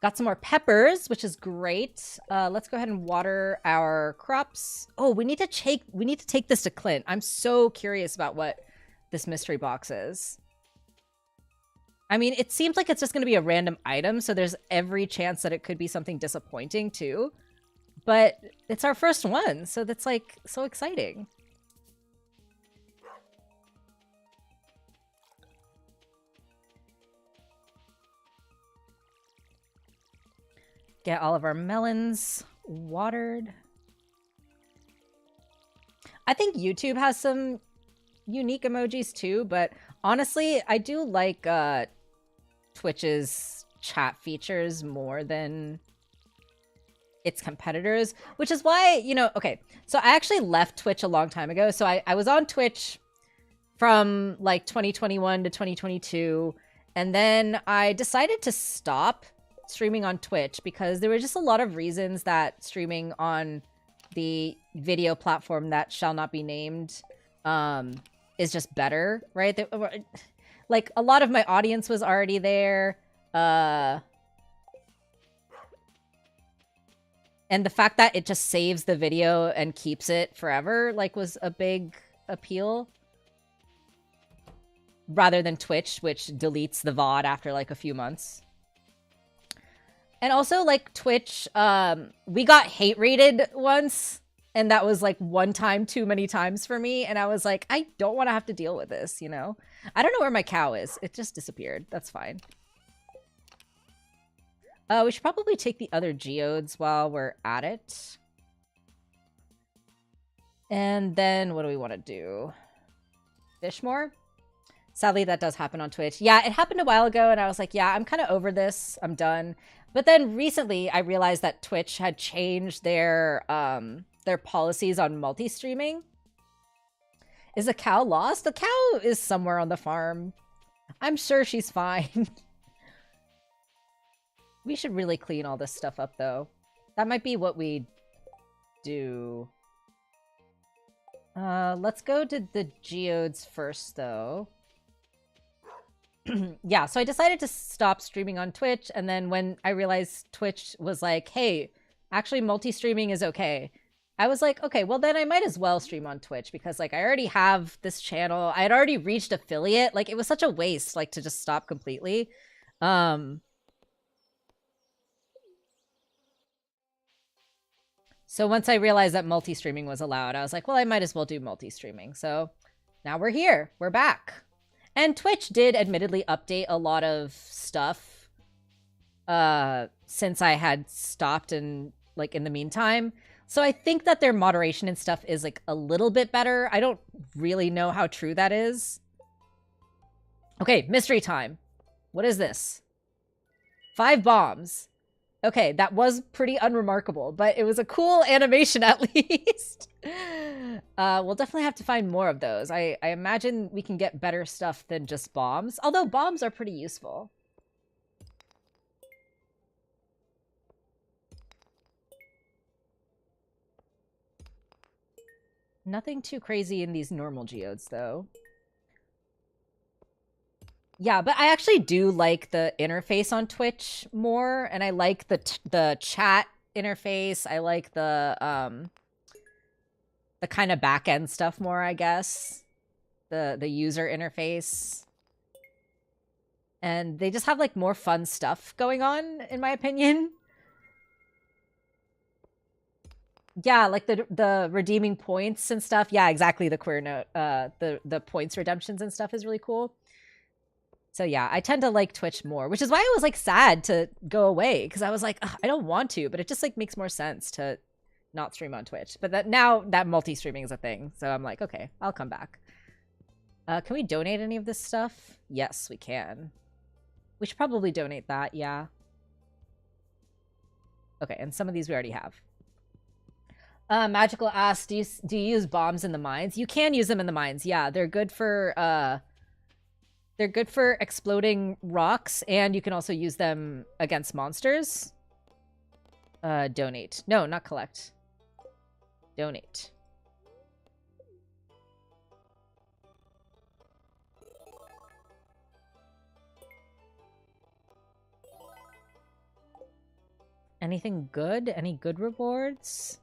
S1: Got some more peppers, which is great. Let's go ahead and water our crops. Oh, we need to take this to Clint. I'm so curious about what this mystery box is. I mean, it seems like it's just going to be a random item, so there's every chance that it could be something disappointing too. But it's our first one, so that's like so exciting. Get all of our melons watered. I think YouTube has some unique emojis too, but honestly, I do like Twitch's chat features more than its competitors, which is why, you know, okay, so I actually left Twitch a long time ago. So I was on Twitch from like 2021 to 2022, and then I decided to stop streaming on Twitch because there were just a lot of reasons that streaming on the video platform that shall not be named is just better, right? Like, a lot of my audience was already there. And the fact that it just saves the video and keeps it forever, like, was a big appeal. Rather than Twitch, which deletes the VOD after, like, a few months. And also, like, Twitch, we got hate rated once. And that was, like, one time too many times for me. And I was like, I don't want to have to deal with this, you know? I don't know where my cow is. It just disappeared. That's fine. We should probably take the other geodes while we're at it. And then what do we want to do? Fish more? Sadly, that does happen on Twitch. Yeah, it happened a while ago, and I was like, yeah, I'm kind of over this. I'm done. But then recently, I realized that Twitch had changed their policies on multi-streaming. Is the cow lost? The cow is somewhere on the farm. I'm sure she's fine. We should really clean all this stuff up, though. That might be what we do. Let's go to the geodes first, though. Yeah, so I decided to stop streaming on Twitch, and then when I realized Twitch was like, hey, actually multi-streaming is okay, I was like, okay, well then I might as well stream on Twitch, because like I already have this channel. I had already reached affiliate. Like it was such a waste, like, to just stop completely. So once I realized that multi-streaming was allowed, I was like, well, I might as well do multi-streaming. So now we're here. We're back. And Twitch did admittedly update a lot of stuff since I had stopped in the meantime. So I think that their moderation and stuff is like a little bit better. I don't really know how true that is. Okay, mystery time. What is this? 5 bombs. Okay, that was pretty unremarkable, but it was a cool animation at least. We'll definitely have to find more of those. I imagine we can get better stuff than just bombs, although bombs are pretty useful. Nothing too crazy in these normal geodes, though. Yeah, but I actually do like the interface on Twitch more, and I like the chat interface. I like the kind of back end stuff more, I guess. The user interface. And they just have like more fun stuff going on, in my opinion. Yeah, like the redeeming points and stuff. Yeah, exactly. The queer note, the points redemptions and stuff is really cool. So yeah, I tend to like Twitch more, which is why I was like sad to go away, because I was like, I don't want to, but it just like makes more sense to not stream on Twitch. But that now that multi-streaming is a thing, so I'm like, okay, I'll come back. Can we donate any of this stuff? Yes, we can. We should probably donate that, yeah. Okay, and some of these we already have. Magical asks, do you use bombs in the mines? You can use them in the mines, yeah. They're good for exploding rocks, and you can also use them against monsters. Donate. No, not collect. Donate. Anything good? Any good rewards?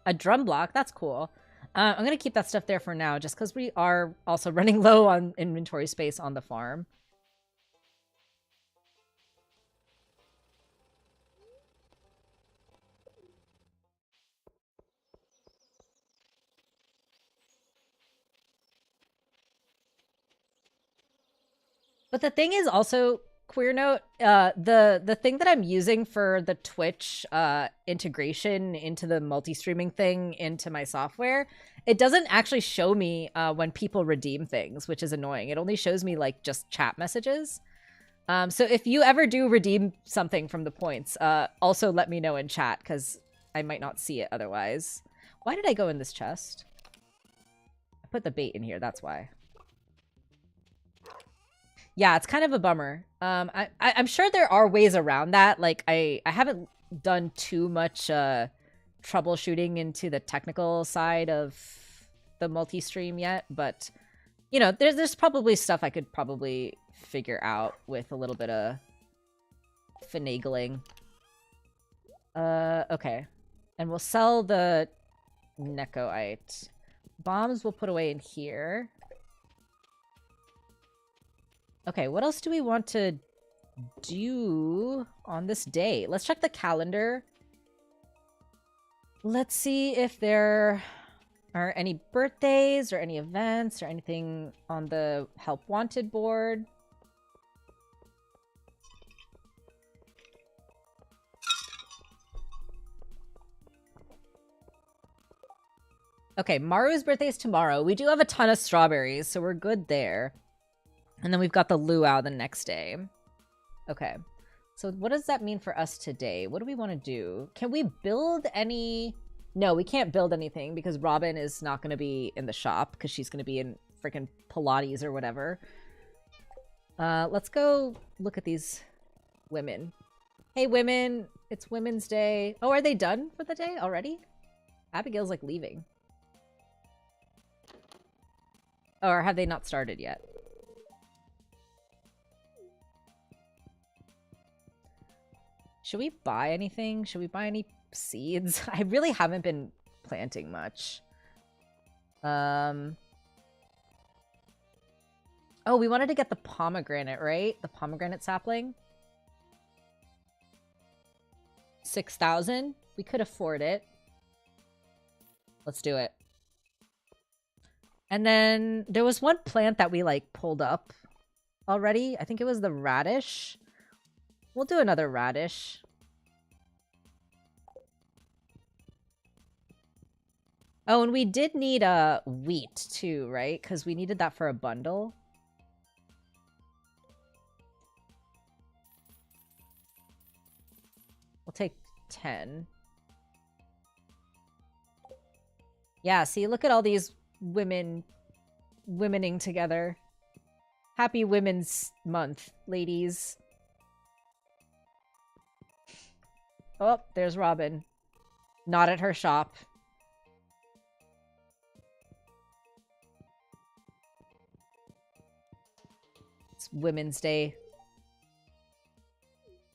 S1: A drum block. That's cool. I'm going to keep that stuff there for now, just because we are also running low on inventory space on the farm. But the thing is also, queer note, the thing that I'm using for the Twitch integration into the multi-streaming thing into my software, it doesn't actually show me when people redeem things, which is annoying. It only shows me like just chat messages. So if you ever do redeem something from the points, also let me know in chat, because I might not see it otherwise. Why did I go in this chest? I put the bait in here, that's why. Yeah, it's kind of a bummer. I'm sure there are ways around that. Like, I haven't done too much troubleshooting into the technical side of the multi-stream yet, but you know, there's probably stuff I could probably figure out with a little bit of finagling. Okay. And we'll sell the Nekoite. Bombs we'll put away in here. Okay, what else do we want to do on this day? Let's check the calendar. Let's see if there are any birthdays or any events or anything on the help wanted board. Okay, Maru's birthday is tomorrow. We do have a ton of strawberries, so we're good there. And then we've got the luau the next day. Okay. So what does that mean for us today? What do we want to do? Can we build any... No, we can't build anything because Robin is not going to be in the shop because she's going to be in freaking Pilates or whatever. Let's go look at these women. Hey, women. It's Women's Day. Oh, are they done for the day already? Abigail's like leaving. Or have they not started yet? Should we buy anything? Should we buy any seeds? I really haven't been planting much. Oh, we wanted to get the pomegranate, right? The pomegranate sapling. 6,000? We could afford it. Let's do it. And then there was one plant that we like pulled up already. I think it was the radish. We'll do another radish. Oh, and we did need a wheat too, right? Because we needed that for a bundle. We'll take 10. Yeah, see, look at all these womening together. Happy Women's Month, ladies. Oh, there's Robin. Not at her shop. It's Women's Day.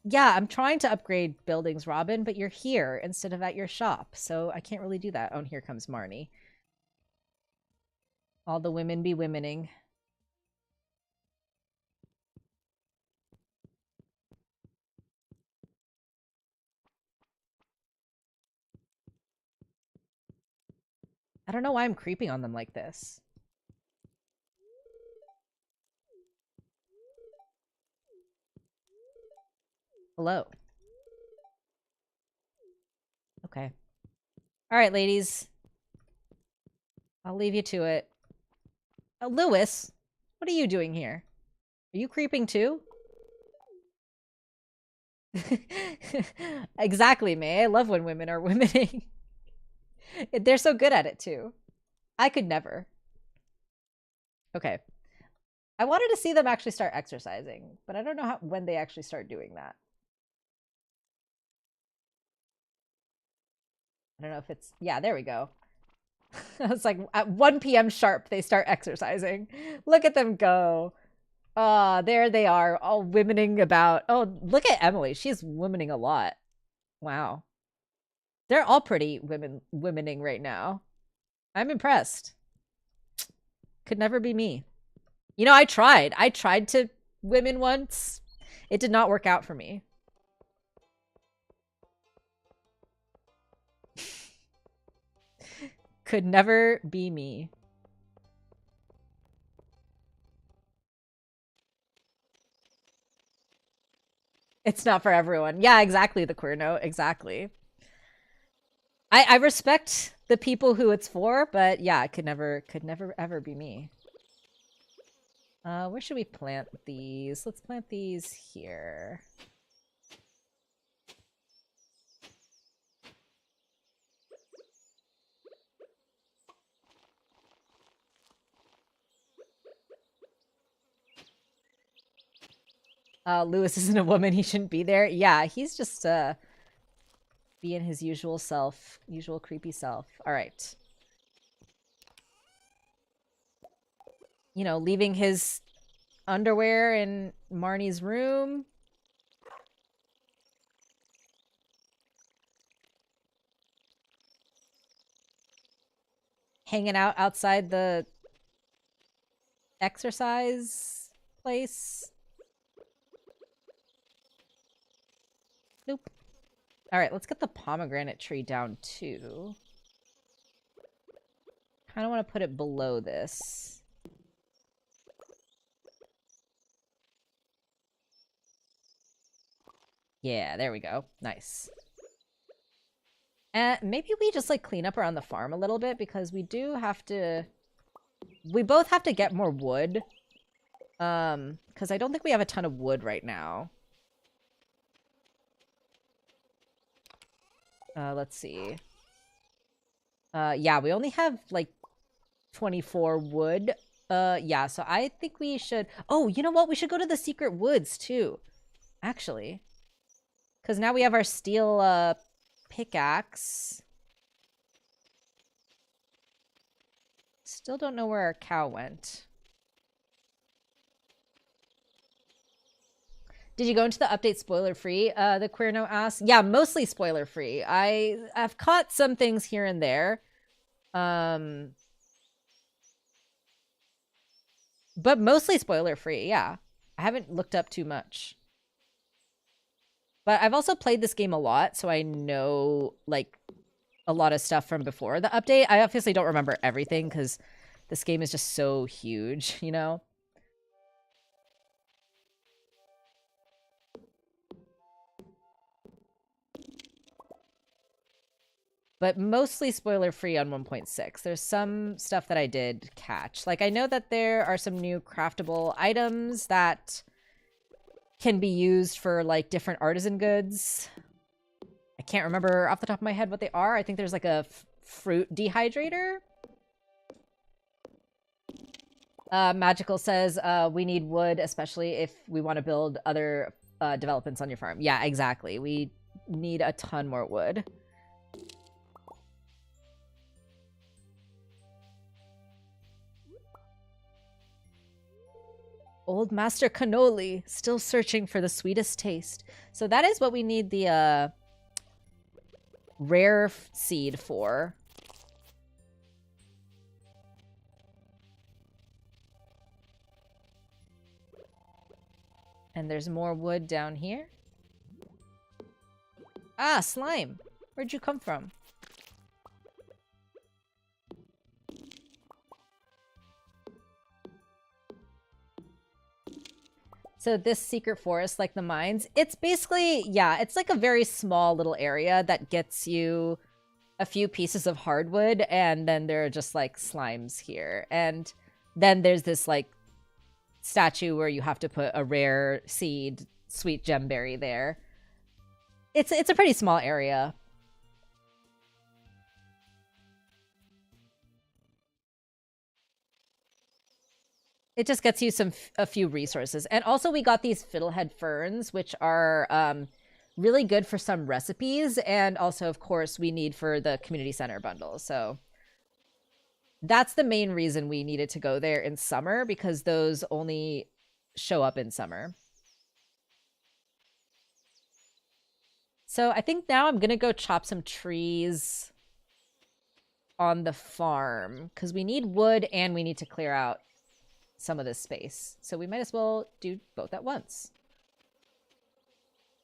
S1: Yeah, I'm trying to upgrade buildings, Robin, but you're here instead of at your shop, so I can't really do that. Oh, and here comes Marnie. All the women be womening. I don't know why I'm creeping on them like this. Hello. Okay. All right, ladies. I'll leave you to it. Lewis, what are you doing here? Are you creeping too? Exactly, May. I love when women are womening. They're so good at it too. I could never. Okay. I wanted to see them actually start exercising, but I don't know when they actually start doing that. I don't know if it's... Yeah, there we go. It's like at 1 p.m. sharp, they start exercising. Look at them go. Ah, there they are, all womening about. Oh, look at Emily. She's womening a lot. Wow. They're all pretty womening right now. I'm impressed. Could never be me. You know, I tried. I tried to women once. It did not work out for me. Could never be me. It's not for everyone. Yeah, exactly, the queer note. Exactly. I respect the people who it's for, but yeah, it could never ever be me. Where should we plant these? Let's plant these here. Lewis isn't a woman, he shouldn't be there. Yeah, he's just being his usual self, usual creepy self. All right. You know, leaving his underwear in Marnie's room. Hanging out outside the exercise place. Nope. All right, let's get the pomegranate tree down too. Kind of want to put it below this. Yeah, there we go. Nice. And maybe we just like clean up around the farm a little bit because we do have to... We both have to get more wood. Because I don't think we have a ton of wood right now. Let's see. Yeah, we only have like 24 wood. Yeah, so I think we should... Oh, you know what? We should go to the secret woods too, actually. Because now we have our steel pickaxe. Still don't know where our cow went. Did you go into the update spoiler-free? The Queerno asks. Yeah, mostly spoiler-free. I've caught some things here and there. But mostly spoiler-free, yeah. I haven't looked up too much. But I've also played this game a lot, so I know, like, a lot of stuff from before the update. I obviously don't remember everything, because this game is just so huge, you know? But mostly spoiler-free on 1.6. There's some stuff that I did catch. Like, I know that there are some new craftable items that can be used for, like, different artisan goods. I can't remember off the top of my head what they are. I think there's, like, a fruit dehydrator. Magical says, we need wood, especially if we want to build other developments on your farm. Yeah, exactly. We need a ton more wood. Old Master Cannoli, still searching for the sweetest taste. So that is what we need the rare seed for. And there's more wood down here. Ah, slime. Where'd you come from? So this secret forest, like the mines, it's basically, yeah, it's like a very small little area that gets you a few pieces of hardwood, and then there are just like slimes here. And then there's this like statue where you have to put a rare seed, sweet gemberry there. It's a pretty small area. It just gets you a few resources. And also we got these fiddlehead ferns, which are really good for some recipes. And also, of course, we need for the community center bundle. So that's the main reason we needed to go there in summer, because those only show up in summer. So I think now I'm going to go chop some trees on the farm, because we need wood and we need to clear out some of this space. So we might as well do both at once.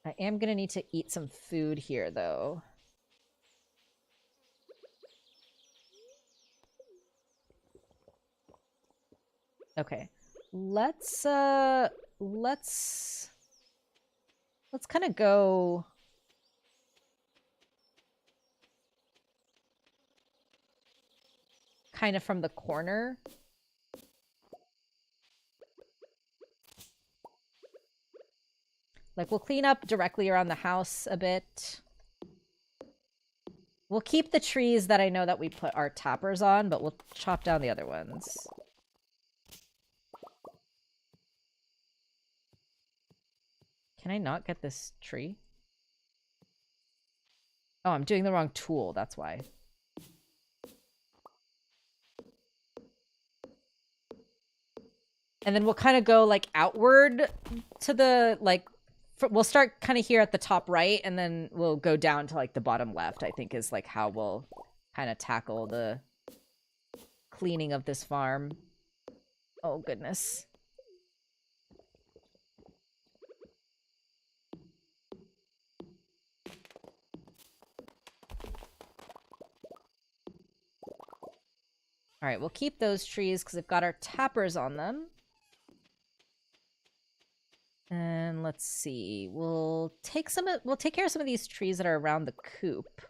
S1: I am going to need to eat some food here, though. Okay. Let's kind of go kind of from the corner. Like, we'll clean up directly around the house a bit. We'll keep the trees that I know that we put our tappers on, but we'll chop down the other ones. Can I not get this tree? Oh, I'm doing the wrong tool, that's why. And then we'll kind of go, like, outward to the, like, we'll start kind of here at the top right, and then we'll go down to, like, the bottom left, I think is, like, how we'll kind of tackle the cleaning of this farm. Oh, goodness. All right, we'll keep those trees because they've got our tappers on them. And let's see. We'll take care of some of these trees that are around the coop.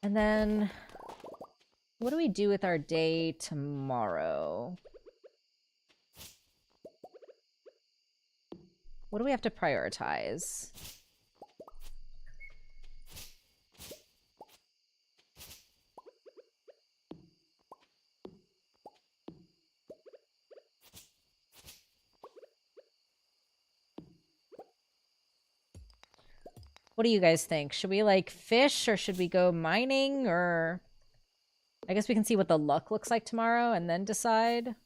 S1: And then, what do we do with our day tomorrow? What do we have to prioritize? What do you guys think? Should we, like, fish, or should we go mining, or... I guess we can see what the luck looks like tomorrow and then decide.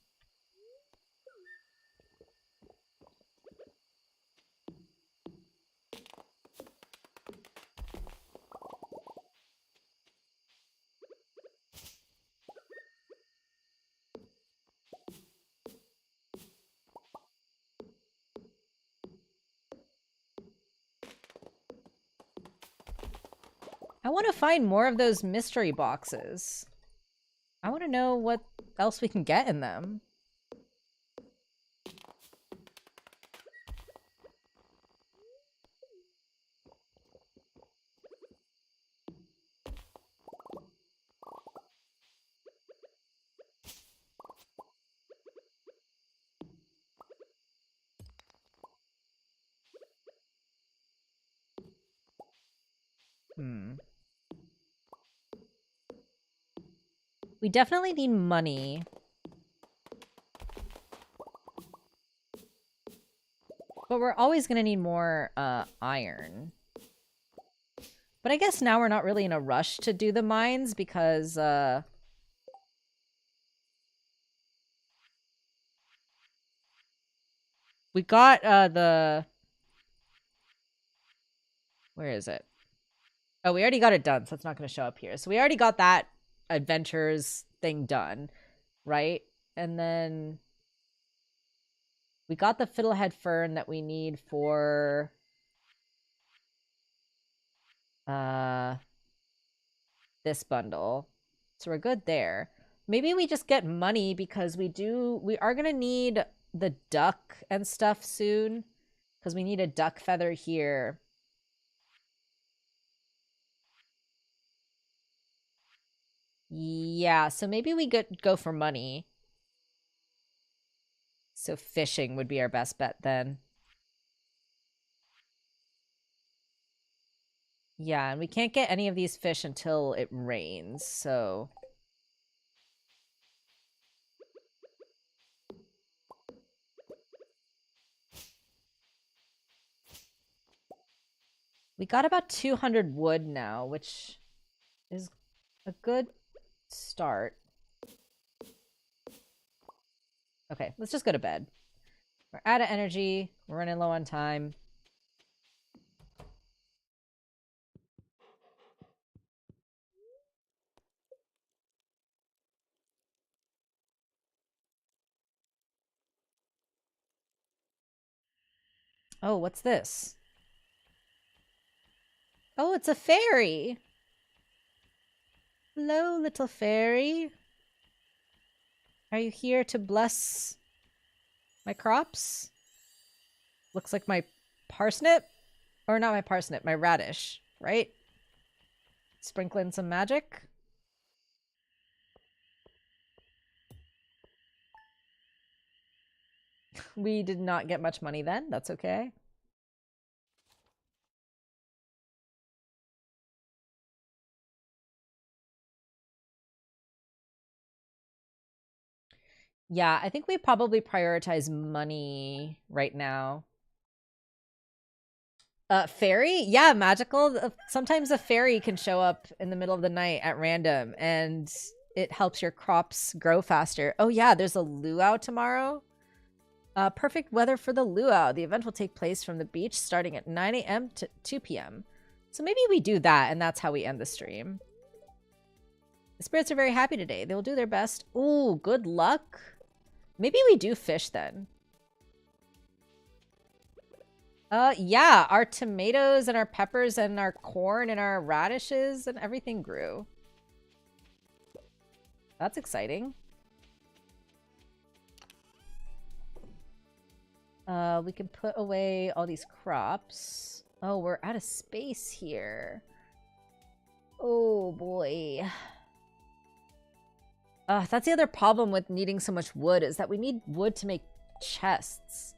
S1: I want to find more of those mystery boxes. I want to know what else we can get in them. We definitely need money. But we're always going to need more iron. But I guess now we're not really in a rush to do the mines because we got the... Where is it? Oh, we already got it done, so it's not going to show up here. So we already got that adventures thing done, right? And then we got the fiddlehead fern that we need for this bundle. So we're good there. Maybe we just get money because we are going to need the duck and stuff soon because we need a duck feather here. Yeah, so maybe we go for money. So fishing would be our best bet then. Yeah, and we can't get any of these fish until it rains, so... We got about 200 wood now, which is a good start. Okay, let's just go to bed. We're out of energy. We're running low on time. Oh, what's this? Oh, it's a fairy. Hello, little fairy. Are you here to bless my crops? Looks like my parsnip. Or not my parsnip, my radish, right? Sprinkling some magic. We did not get much money then. That's okay. Yeah, I think we probably prioritize money right now. Fairy? Yeah, magical. Sometimes a fairy can show up in the middle of the night at random and it helps your crops grow faster. Oh yeah, there's a luau tomorrow. Perfect weather for the luau. The event will take place from the beach starting at 9 a.m. to 2 p.m. So maybe we do that and that's how we end the stream. The spirits are very happy today. They will do their best. Ooh, good luck. Maybe we do fish then. Yeah, our tomatoes and our peppers and our corn and our radishes and everything grew. That's exciting. We can put away all these crops. Oh, we're out of space here. Oh boy. That's the other problem with needing so much wood, is that we need wood to make chests.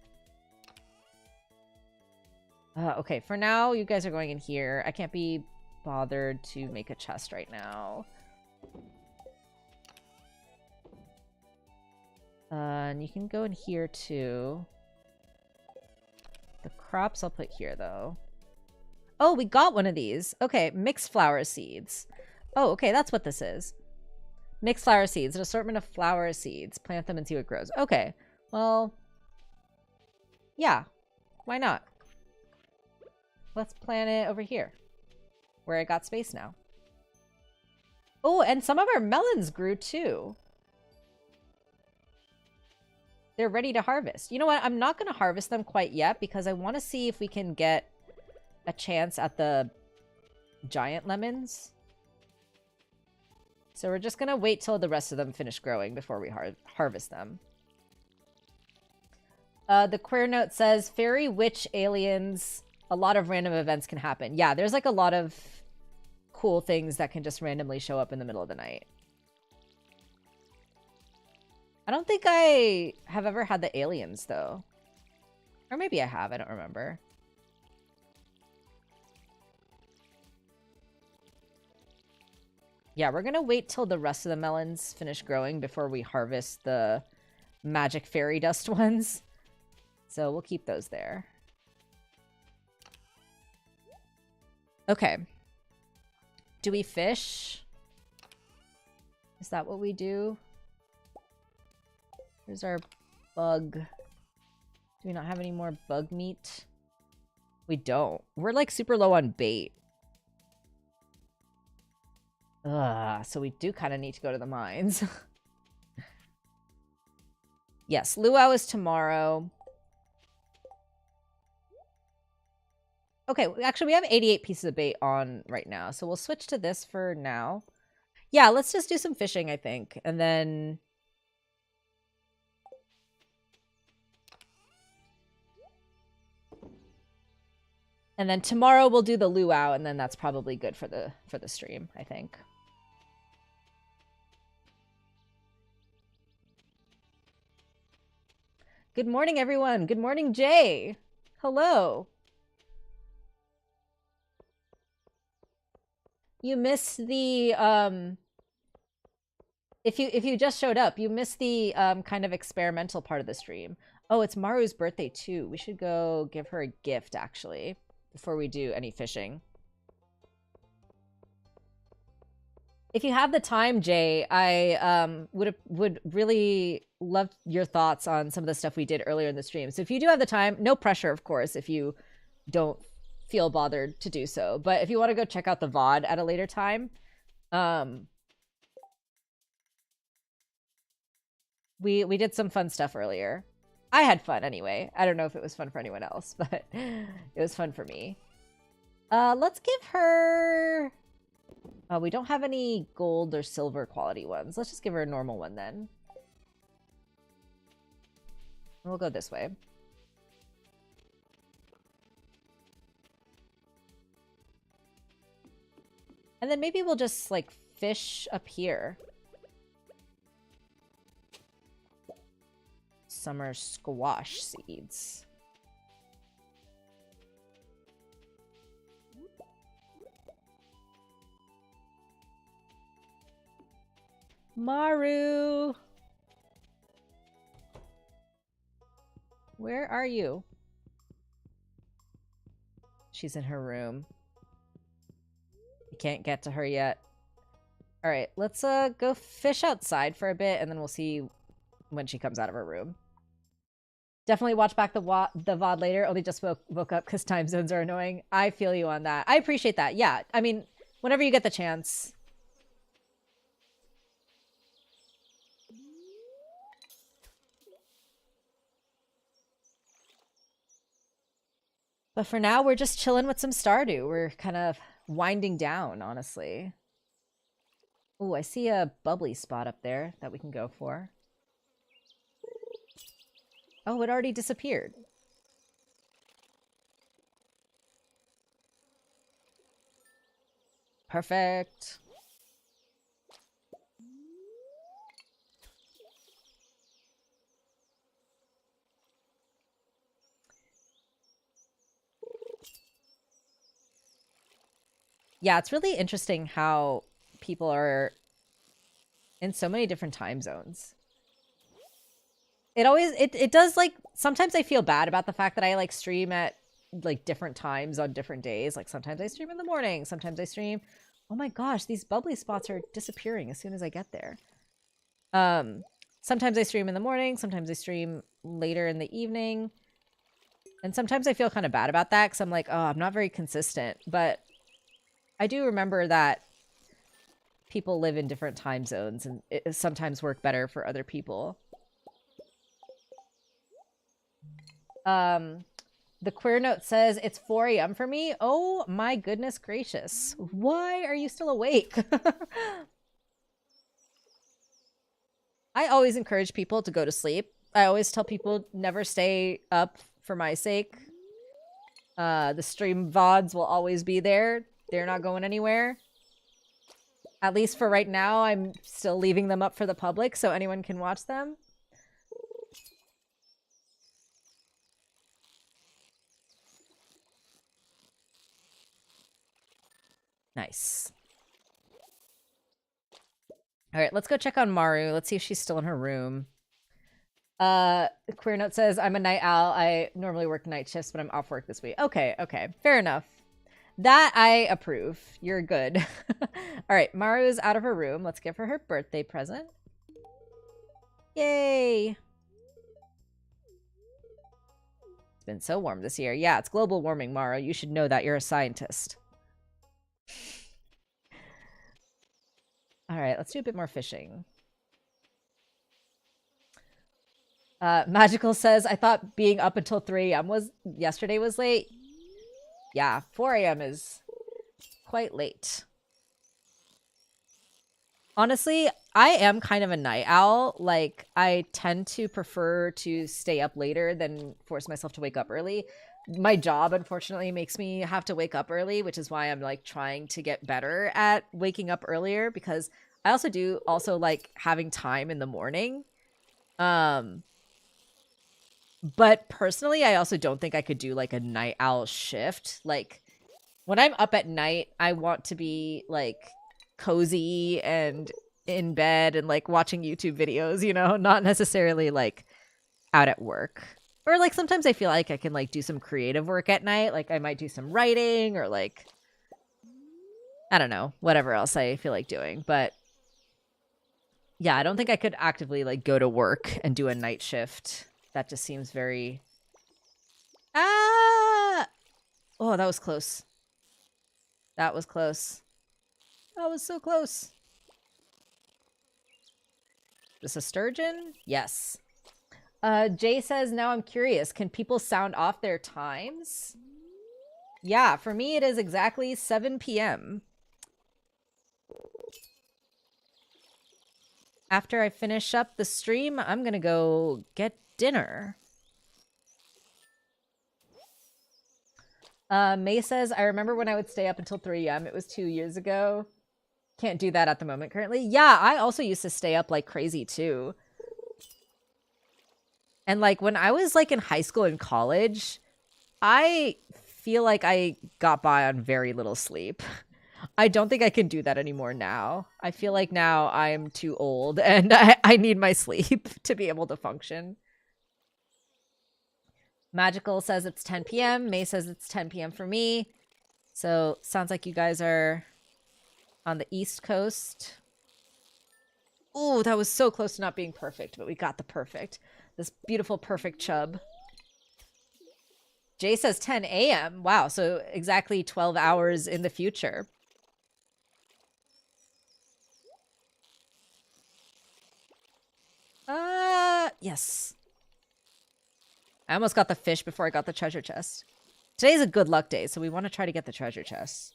S1: Okay, for now, you guys are going in here. I can't be bothered to make a chest right now. And you can go in here too. The crops I'll put here though. Oh, we got one of these. Okay, mixed flower seeds. Oh, okay, that's what this is. Mixed flower seeds, an assortment of flower seeds. Plant them and see what grows. Okay, well, yeah, why not? Let's plant it over here, where I got space now. Oh, and some of our melons grew too. They're ready to harvest. You know what? I'm not going to harvest them quite yet because I want to see if we can get a chance at the giant lemons. So we're just going to wait till the rest of them finish growing before we harvest them. The queer note says, fairy, witch, aliens, a lot of random events can happen. Yeah, there's like a lot of cool things that can just randomly show up in the middle of the night. I don't think I have ever had the aliens, though. Or maybe I have, I don't remember. Yeah, we're gonna wait till the rest of the melons finish growing before we harvest the magic fairy dust ones. So we'll keep those there. Okay. Do we fish? Is that what we do? Here's our bug. Do we not have any more bug meat? We don't. We're like super low on bait. So we do kind of need to go to the mines. Yes, luau is tomorrow. Okay, actually we have 88 pieces of bait on right now, so we'll switch to this for now. Yeah, let's just do some fishing, I think, and then... And then tomorrow we'll do the luau, and then that's probably good for the stream, I think. Good morning, everyone. Good morning, Jay. Hello. You missed the if you just showed up, you missed the kind of experimental part of the stream. Oh, it's Maru's birthday too. We should go give her a gift actually before we do any fishing. If you have the time, Jay, I would really love your thoughts on some of the stuff we did earlier in the stream. So if you do have the time, no pressure, of course, if you don't feel bothered to do so. But if you want to go check out the VOD at a later time, we did some fun stuff earlier. I had fun anyway. I don't know if it was fun for anyone else, but it was fun for me. Let's give her... we don't have any gold or silver quality ones. Let's just give her a normal one then. We'll go this way. And then maybe we'll just, like, fish up here. Summer squash seeds. Maru! Where are you? She's in her room. You can't get to her yet. Alright, let's go fish outside for a bit, and then we'll see when she comes out of her room. Definitely watch back the VOD later. Only just woke up because time zones are annoying. I feel you on that. I appreciate that. Yeah, I mean, whenever you get the chance. But for now, we're just chilling with some Stardew. We're kind of winding down, honestly. Oh, I see a bubbly spot up there that we can go for. Oh, it already disappeared. Perfect. Yeah, it's really interesting how people are in so many different time zones. It does, like, sometimes I feel bad about the fact that I like stream at like different times on different days. Like sometimes I stream in the morning, sometimes I stream. Oh my gosh, these bubbly spots are disappearing as soon as I get there. Sometimes I stream in the morning, sometimes I stream later in the evening. And sometimes I feel kind of bad about that because I'm like, oh, I'm not very consistent. But I do remember that people live in different time zones and it sometimes work better for other people. The queer note says it's 4 a.m. for me. Oh my goodness gracious. Why are you still awake? I always encourage people to go to sleep. I always tell people never stay up for my sake. The stream VODs will always be there. They're not going anywhere. At least for right now, I'm still leaving them up for the public so anyone can watch them. Nice. All right, let's go check on Maru. Let's see if she's still in her room. Queer Note says, I'm a night owl. I normally work night shifts, but I'm off work this week. Okay, okay. Fair enough. That I approve. You're good. All right, Maru's out of her room. Let's give her her birthday present. Yay! It's been so warm this year. Yeah, it's global warming, Maru. You should know that. You're a scientist. All right, let's do a bit more fishing. Magical says, I thought being up until 3 a.m. yesterday was late. Yeah, 4 a.m. is quite late. Honestly, I am kind of a night owl. Like, I tend to prefer to stay up later than force myself to wake up early. My job, unfortunately, makes me have to wake up early, which is why I'm, like, trying to get better at waking up earlier, because I also like having time in the morning. But personally, I also don't think I could do, like, a night owl shift. Like, when I'm up at night, I want to be, like, cozy and in bed and, like, watching YouTube videos, you know? Not necessarily, like, out at work. Or, like, sometimes I feel like I can, like, do some creative work at night. Like, I might do some writing or, like, I don't know, whatever else I feel like doing. But, yeah, I don't think I could actively, like, go to work and do a night shift. That just seems very... Ah! Oh, that was close. That was close. That was so close. This a sturgeon? Yes. Jay says, now I'm curious. Can people sound off their times? Yeah, for me it is exactly 7 p.m. After I finish up the stream, I'm gonna go get dinner. May says, I remember when I would stay up until 3 a.m. It was 2 years ago. Can't do that at the moment currently. Yeah, I also used to stay up like crazy too. And like when I was like in high school and college, I feel like I got by on very little sleep. I don't think I can do that anymore now. I feel like now I'm too old and I need my sleep to be able to function. Magical says it's 10 p.m. May says it's 10 p.m. for me. So sounds like you guys are on the East Coast. Oh, that was so close to not being perfect, but we got the perfect. This beautiful perfect chub. Jay says 10 a.m. Wow, so exactly 12 hours in the future. Yes. I almost got the fish before I got the treasure chest. Today's a good luck day, so we want to try to get the treasure chest.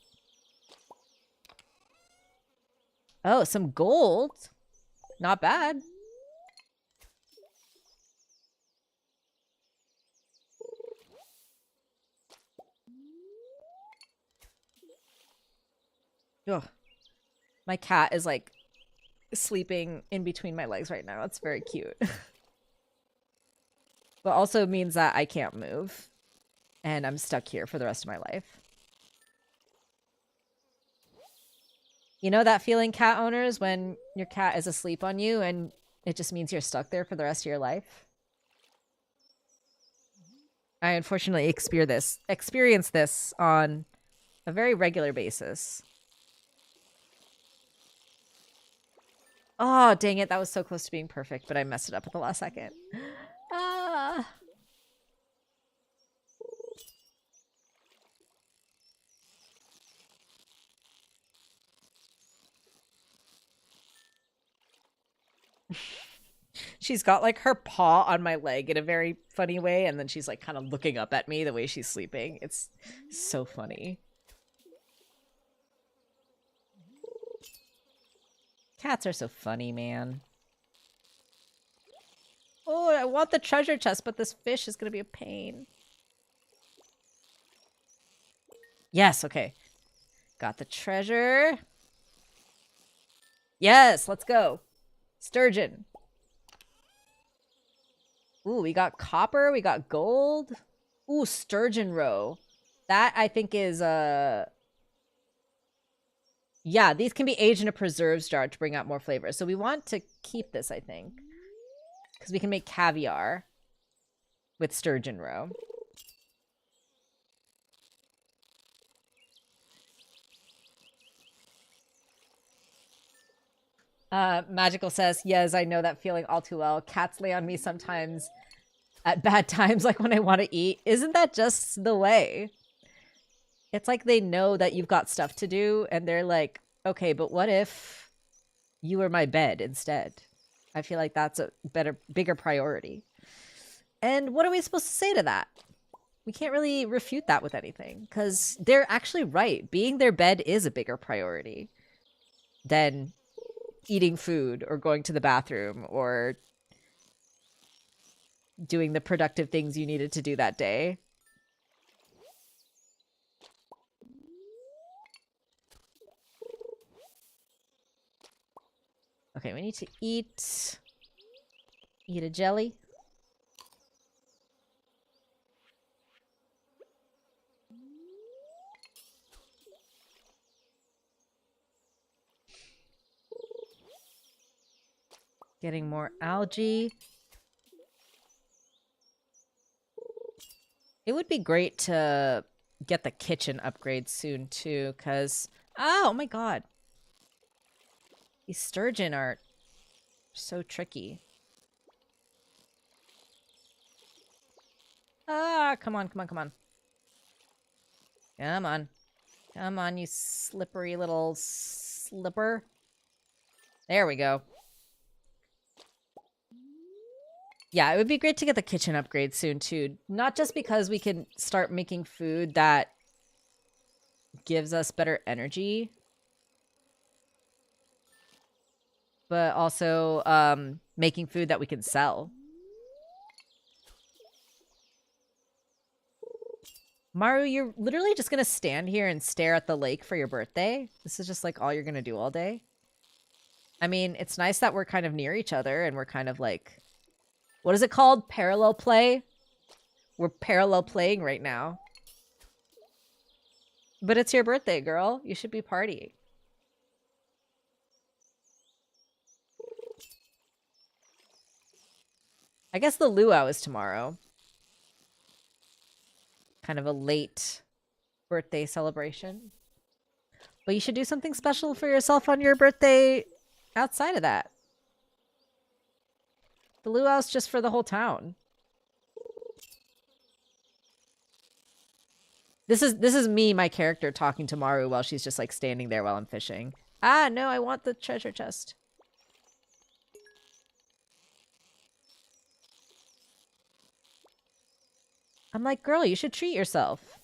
S1: Oh, some gold. Not bad. Ugh. My cat is like sleeping in between my legs right now. It's very cute. But also means that I can't move. And I'm stuck here for the rest of my life. You know that feeling, cat owners, when your cat is asleep on you and it just means you're stuck there for the rest of your life? I unfortunately experience this on a very regular basis. Oh, dang it. That was so close to being perfect, but I messed it up at the last second. Ah. She's got like her paw on my leg in a very funny way, and then she's like kind of looking up at me the way she's sleeping. It's so funny. Cats are so funny, man. Oh, I want the treasure chest, but this fish is gonna be a pain. Yes, okay. Got the treasure. Yes, let's go. Sturgeon. Ooh, we got copper, we got gold. Ooh, sturgeon roe. That I think is yeah, these can be aged in a preserves jar to bring out more flavor. So we want to keep this, I think. Because we can make caviar with sturgeon roe. Magical says, yes, I know that feeling all too well. Cats lay on me sometimes at bad times, like when I want to eat. Isn't that just the way? It's like they know that you've got stuff to do, and they're like, okay, but what if you were my bed instead? I feel like that's a bigger priority. And what are we supposed to say to that? We can't really refute that with anything, because they're actually right. Being their bed is a bigger priority than eating food or going to the bathroom or doing the productive things you needed to do that day. Okay, we need to eat a jelly. Getting more algae. It would be great to get the kitchen upgrade soon too, because oh my god. These sturgeon are so tricky. Ah, come on, come on, come on. Come on. Come on, you slippery little slipper. There we go. Yeah, it would be great to get the kitchen upgrade soon too. Not just because we can start making food that gives us better energy, but also making food that we can sell. Maru, you're literally just gonna stand here and stare at the lake for your birthday? This is just like all you're gonna do all day? I mean, it's nice that we're kind of near each other and we're kind of like, what is it called? Parallel play? We're parallel playing right now. But it's your birthday, girl. You should be partying. I guess the luau is tomorrow. Kind of a late birthday celebration. But you should do something special for yourself on your birthday outside of that. The luau's just for the whole town. This is me, my character, talking to Maru while she's just like standing there while I'm fishing. Ah, no, I want the treasure chest. I'm like, girl, you should treat yourself.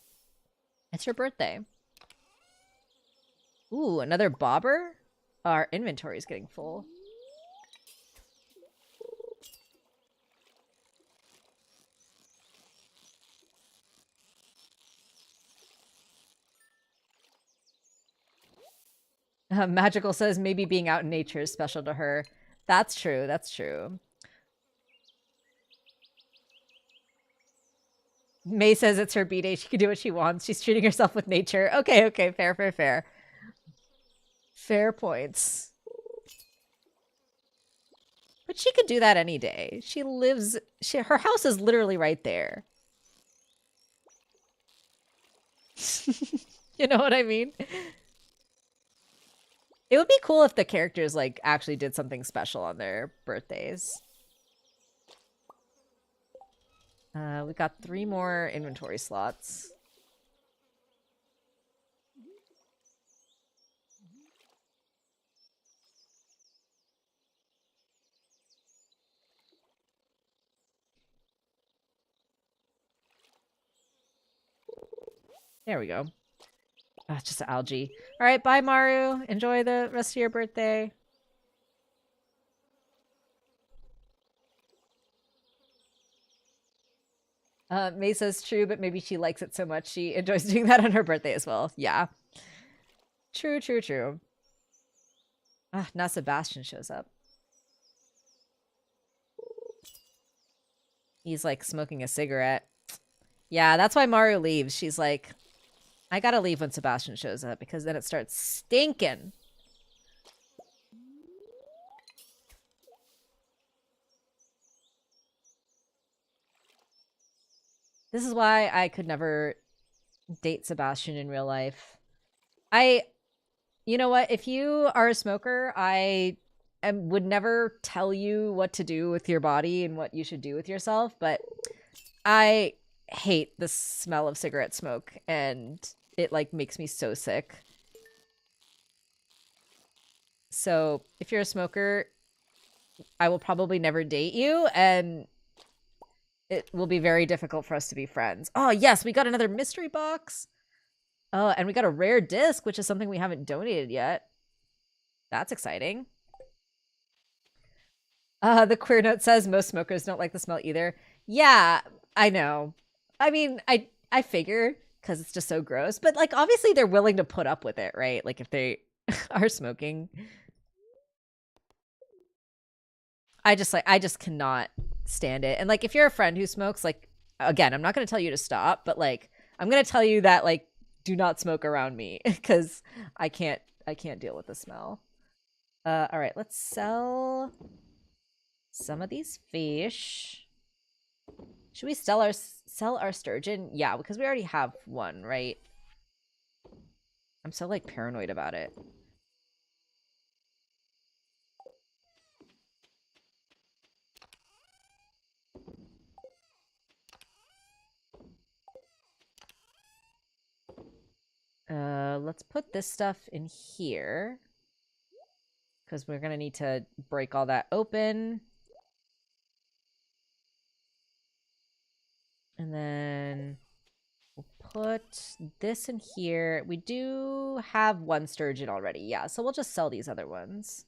S1: It's your birthday. Ooh, another bobber? Our inventory is getting full. Magical says maybe being out in nature is special to her. That's true. That's true. May says it's her B-day. She can do what she wants. She's treating herself with nature. Okay, okay. Fair, fair, fair. Fair points. But she could do that any day. She lives... her house is literally right there. You know what I mean? It would be cool if the characters, like, actually did something special on their birthdays. We got 3 more inventory slots. There we go. Oh, it's just algae. All right, bye, Maru. Enjoy the rest of your birthday. May says true, but maybe she likes it so much she enjoys doing that on her birthday as well. Yeah. True, true, true. Ah, now Sebastian shows up. He's like smoking a cigarette. Yeah, that's why Maru leaves. She's like, I gotta leave when Sebastian shows up because then it starts stinking. This is why I could never date Sebastian in real life. You know what? If you are a smoker, I would never tell you what to do with your body and what you should do with yourself, but I hate the smell of cigarette smoke and it like makes me so sick. So if you're a smoker, I will probably never date you and it will be very difficult for us to be friends. Oh yes, we got another mystery box. Oh, and we got a rare disc, which is something we haven't donated yet. That's exciting. The queer note says most smokers don't like the smell either. Yeah, I know. I mean, I figure because it's just so gross. But like, obviously, they're willing to put up with it, right? Like, if they are smoking. I just cannot stand it. And like, if you're a friend who smokes, like, again, I'm not going to tell you to stop, but like, I'm going to tell you that like, do not smoke around me because I can't deal with the smell. All right, let's sell some of these fish. Should we sell our sturgeon? Yeah, because we already have one, right? I'm so like paranoid about it. Let's put this stuff in here because we're gonna need to break all that open. And then we'll put this in here. We do have one sturgeon already. Yeah, so we'll just sell these other ones.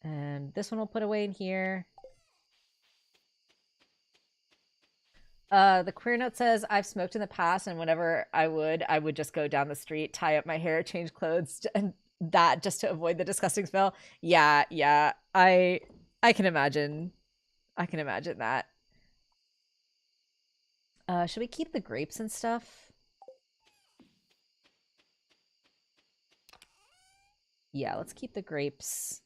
S1: And this one we'll put away in here. The queer note says, I've smoked in the past, and whenever I would just go down the street, tie up my hair, change clothes, and that just to avoid the disgusting smell. Yeah, yeah. I can imagine. I can imagine that. Should we keep the grapes and stuff? Yeah, let's keep the grapes.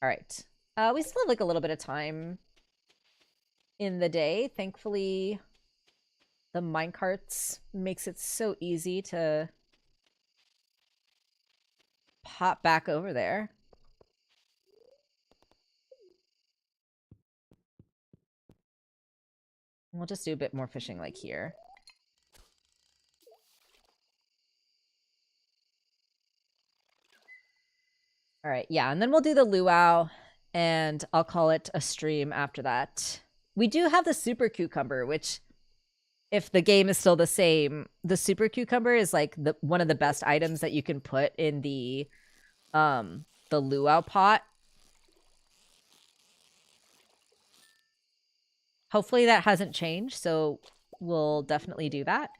S1: All right. We still have like a little bit of time in the day. Thankfully, the minecarts makes it so easy to pop back over there. We'll just do a bit more fishing like here. All right, yeah, and then we'll do the luau, and I'll call it a stream after that. We do have the super cucumber, which, if the game is still the same, the super cucumber is like one of the best items that you can put in the luau pot. Hopefully that hasn't changed, so we'll definitely do that.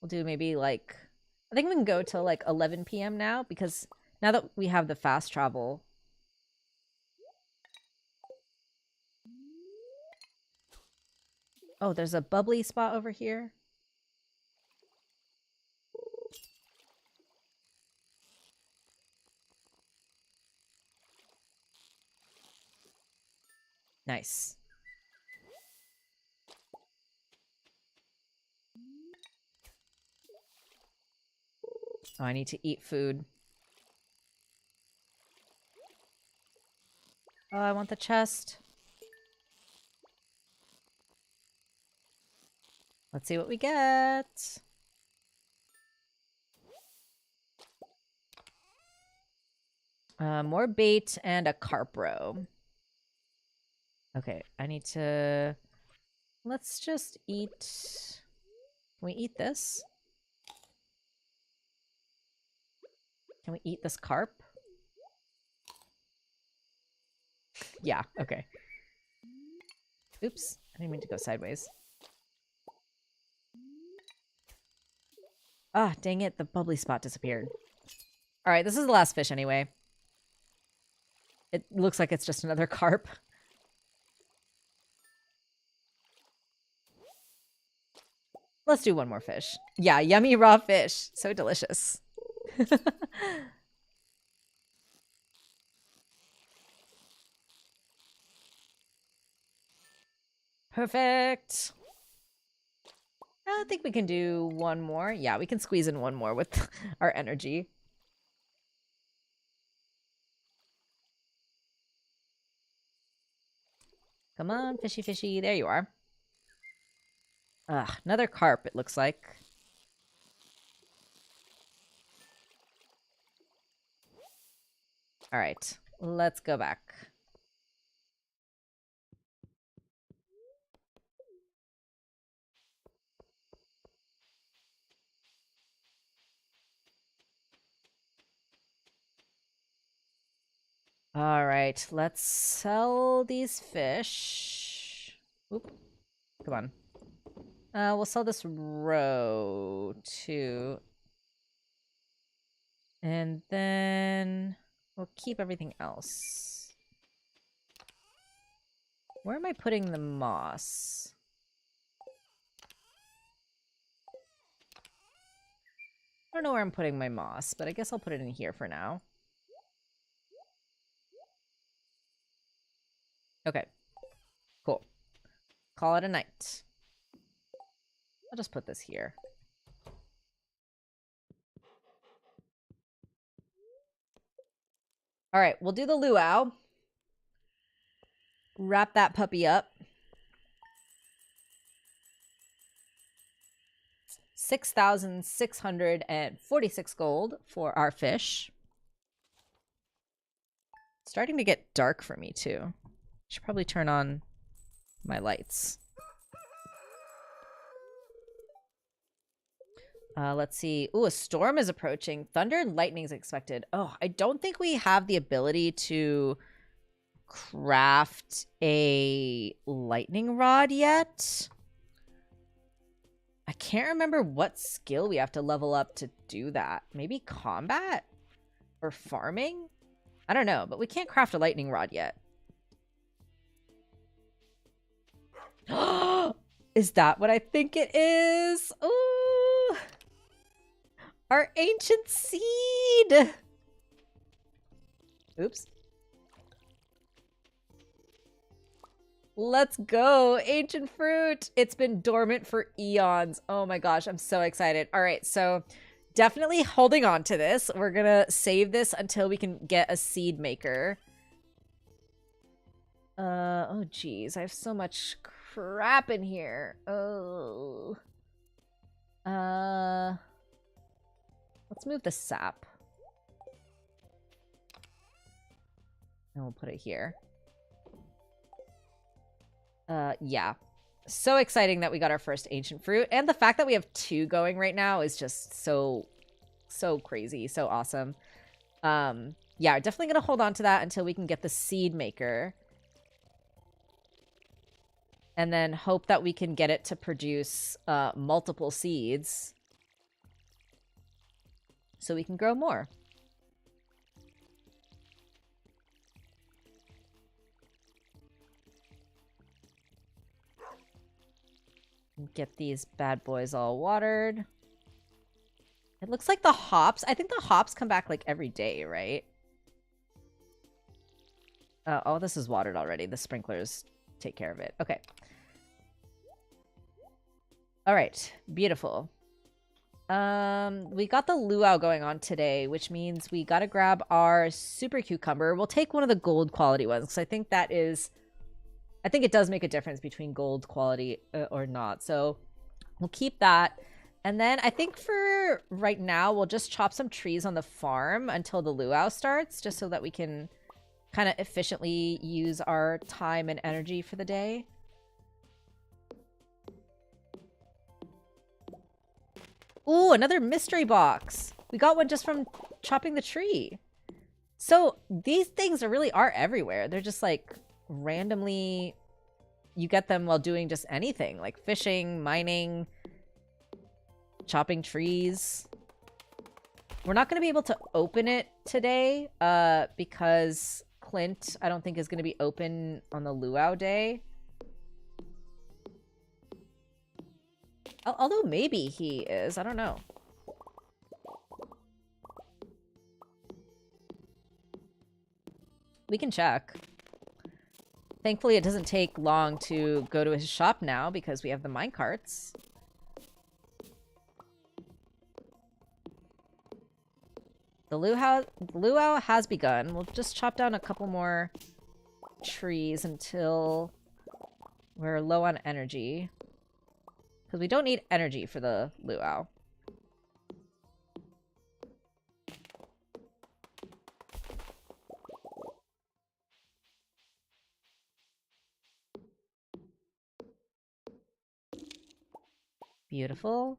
S1: We'll do maybe like, I think we can go till like 11 p.m. now, because now that we have the fast travel. Oh, there's a bubbly spot over here. Nice. Oh, I need to eat food. Oh, I want the chest. Let's see what we get. More bait and a carp roe. Okay, I need to... Let's just eat... Can we eat this? Can we eat this carp? Yeah, okay. Oops, I didn't mean to go sideways. Ah, dang it, the bubbly spot disappeared. Alright, this is the last fish anyway. It looks like it's just another carp. Let's do one more fish. Yeah, yummy raw fish. So delicious. Perfect. I think we can do one more. Yeah, we can squeeze in one more with our energy. Come on, fishy fishy. There you are. Ugh, another carp, it looks like. All right, let's go back. All right, let's sell these fish. Oop, come on. We'll sell this row too. And then we'll keep everything else. Where am I putting the moss? I don't know where I'm putting my moss, but I guess I'll put it in here for now. Okay. Cool. Call it a night. I'll just put this here. All right, we'll do the luau. Wrap that puppy up. 6,646 gold for our fish. It's starting to get dark for me too. Should probably turn on my lights. Let's see. Ooh, a storm is approaching. Thunder and lightning is expected. Oh, I don't think we have the ability to craft a lightning rod yet. I can't remember what skill we have to level up to do that. Maybe combat? Or farming? I don't know, but we can't craft a lightning rod yet. Is that what I think it is? Ooh! Our ancient seed! Oops. Let's go! Ancient fruit! It's been dormant for eons. Oh my gosh, I'm so excited. All right, so definitely holding on to this. We're gonna save this until we can get a seed maker. Oh geez, I have so much crap in here. Oh. Let's move the sap. And we'll put it here. Yeah. So exciting that we got our first ancient fruit. And the fact that we have 2 going right now is just so crazy. So awesome. Yeah, definitely gonna hold on to that until we can get the seed maker. And then hope that we can get it to produce multiple seeds. so we can grow more. Get these bad boys all watered. It looks like the hops, I think the hops come back like every day, right? Oh, this is watered already. The sprinklers take care of it. Okay. All right. Beautiful. We got the luau going on today, which means we got to grab our super cucumber. We'll take one of the gold quality ones because I think it does make a difference between gold quality or not. So we'll keep that. And then I think for right now, we'll just chop some trees on the farm until the luau starts, just so that we can kind of efficiently use our time and energy for the day. Ooh, another mystery box. We got one just from chopping the tree. So these things really are everywhere. They're just like randomly, you get them while doing just anything, like fishing, mining, chopping trees. We're not going to be able to open it today because Clint, I don't think, is going to be open on the luau day. Although maybe he is. I don't know. We can check. Thankfully, it doesn't take long to go to his shop now because we have the minecarts. The luau has begun. We'll just chop down a couple more trees until we're low on energy. Because we don't need energy for the luau. Beautiful.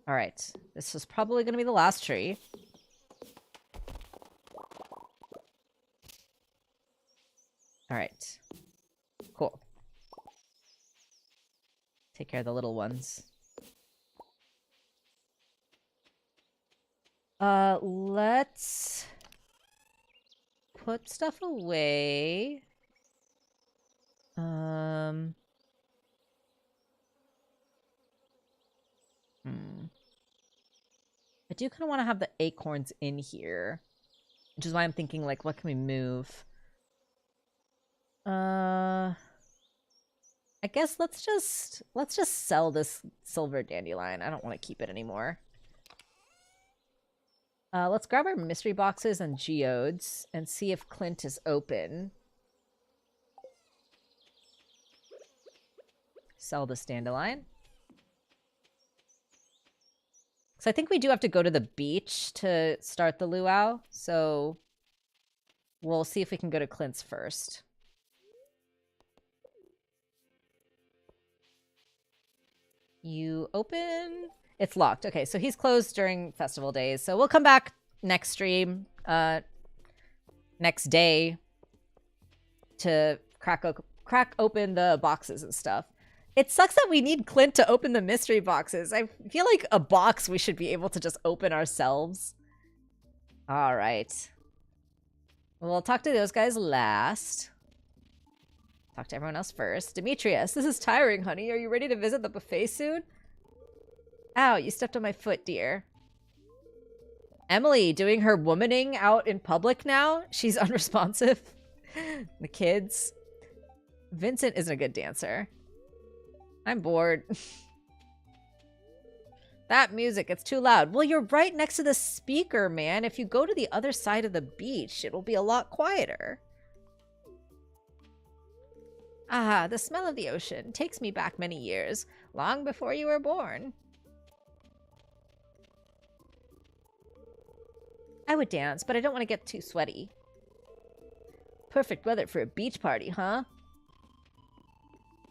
S1: All right. This is probably going to be the last tree. All right. Cool. Take care of the little ones. Let's put stuff away. I do kind of want to have the acorns in here, which is why I'm thinking, like, what can we move? I guess let's just sell this silver dandelion. I don't want to keep it anymore. Let's grab our mystery boxes and geodes and see if Clint is open. Sell this dandelion. So I think we do have to go to the beach to start the luau, so we'll see if we can go to Clint's first. You open? It's locked. Okay, so he's closed during festival days. So we'll come back next stream, next day, to crack open the boxes and stuff. It sucks that we need Clint to open the mystery boxes. I feel like a box we should be able to just open ourselves. All right. We'll talk to those guys last. Talk to everyone else first. Demetrius, this is tiring, honey. Are you ready to visit the buffet soon? Ow, you stepped on my foot, dear. Emily, doing her womaning out in public now? She's unresponsive. The kids. Vincent isn't a good dancer. I'm bored. That music, it's too loud. Well, you're right next to the speaker, man. If you go to the other side of the beach, it'll be a lot quieter. Ah, the smell of the ocean takes me back many years, long before you were born. I would dance, but I don't want to get too sweaty. Perfect weather for a beach party, huh?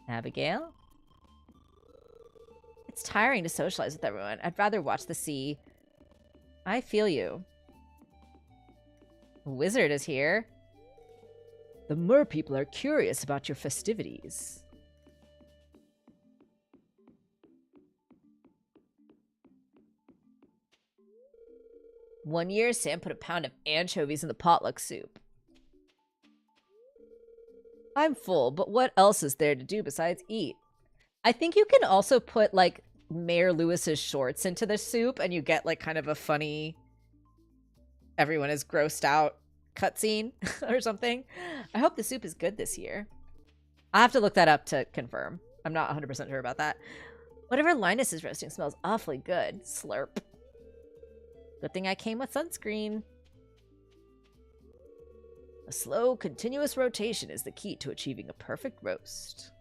S1: Abigail? It's tiring to socialize with everyone. I'd rather watch the sea. I feel you. The wizard is here. The mer people are curious about your festivities. One year, Sam put a pound of anchovies in the potluck soup. I'm full, but what else is there to do besides eat? I think you can also put, like, Mayor Lewis's shorts into the soup, and you get, like, kind of a funny, everyone is grossed out cutscene or something. I hope the soup is good this year. I have to look that up to confirm. I'm not 100% sure about that. Whatever Linus is roasting smells awfully good. Slurp. Good thing I came with sunscreen. A slow, continuous rotation is the key to achieving a perfect roast.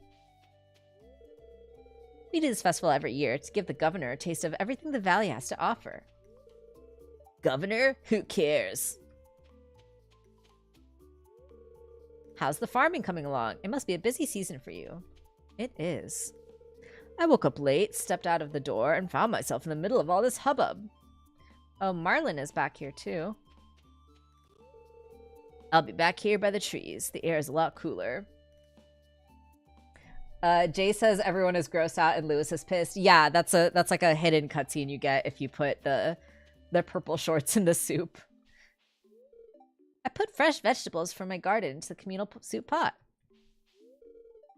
S1: We do this festival every year to give the governor a taste of everything the valley has to offer. Governor? Who cares? How's the farming coming along? It must be a busy season for you. It is. I woke up late, stepped out of the door, and found myself in the middle of all this hubbub. Oh, Marlin is back here too. I'll be back here by the trees. The air is a lot cooler. Jay says everyone is grossed out and Lewis is pissed. Yeah, that's like a hidden cutscene you get if you put the purple shorts in the soup. I put fresh vegetables from my garden into the communal soup pot.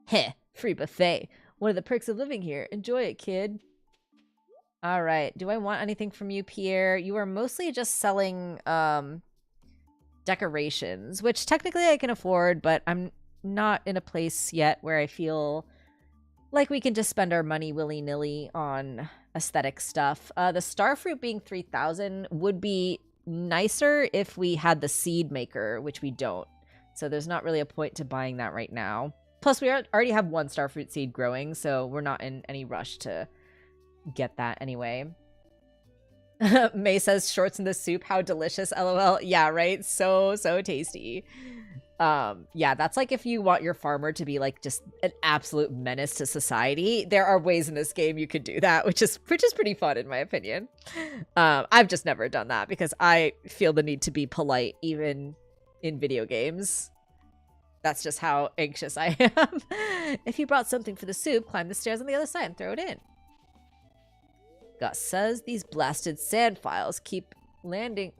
S1: Heh, free buffet. One of the perks of living here. Enjoy it, kid. All right. Do I want anything from you, Pierre? You are mostly just selling decorations, which technically I can afford, but I'm not in a place yet where I feel like we can just spend our money willy-nilly on aesthetic stuff. The starfruit being 3,000 would be nicer if we had the seed maker, which we don't. So there's not really a point to buying that right now. Plus, we already have one starfruit seed growing, so we're not in any rush to get that anyway. May says, shorts in the soup, how delicious, lol. Yeah, right? So tasty. Yeah, that's like if you want your farmer to be like just an absolute menace to society. There are ways in this game you could do that, which is pretty fun in my opinion. I've just never done that because I feel the need to be polite even in video games. That's just how anxious I am. If you brought something for the soup, climb the stairs on the other side and throw it in. Gus says these blasted sandflies keep landing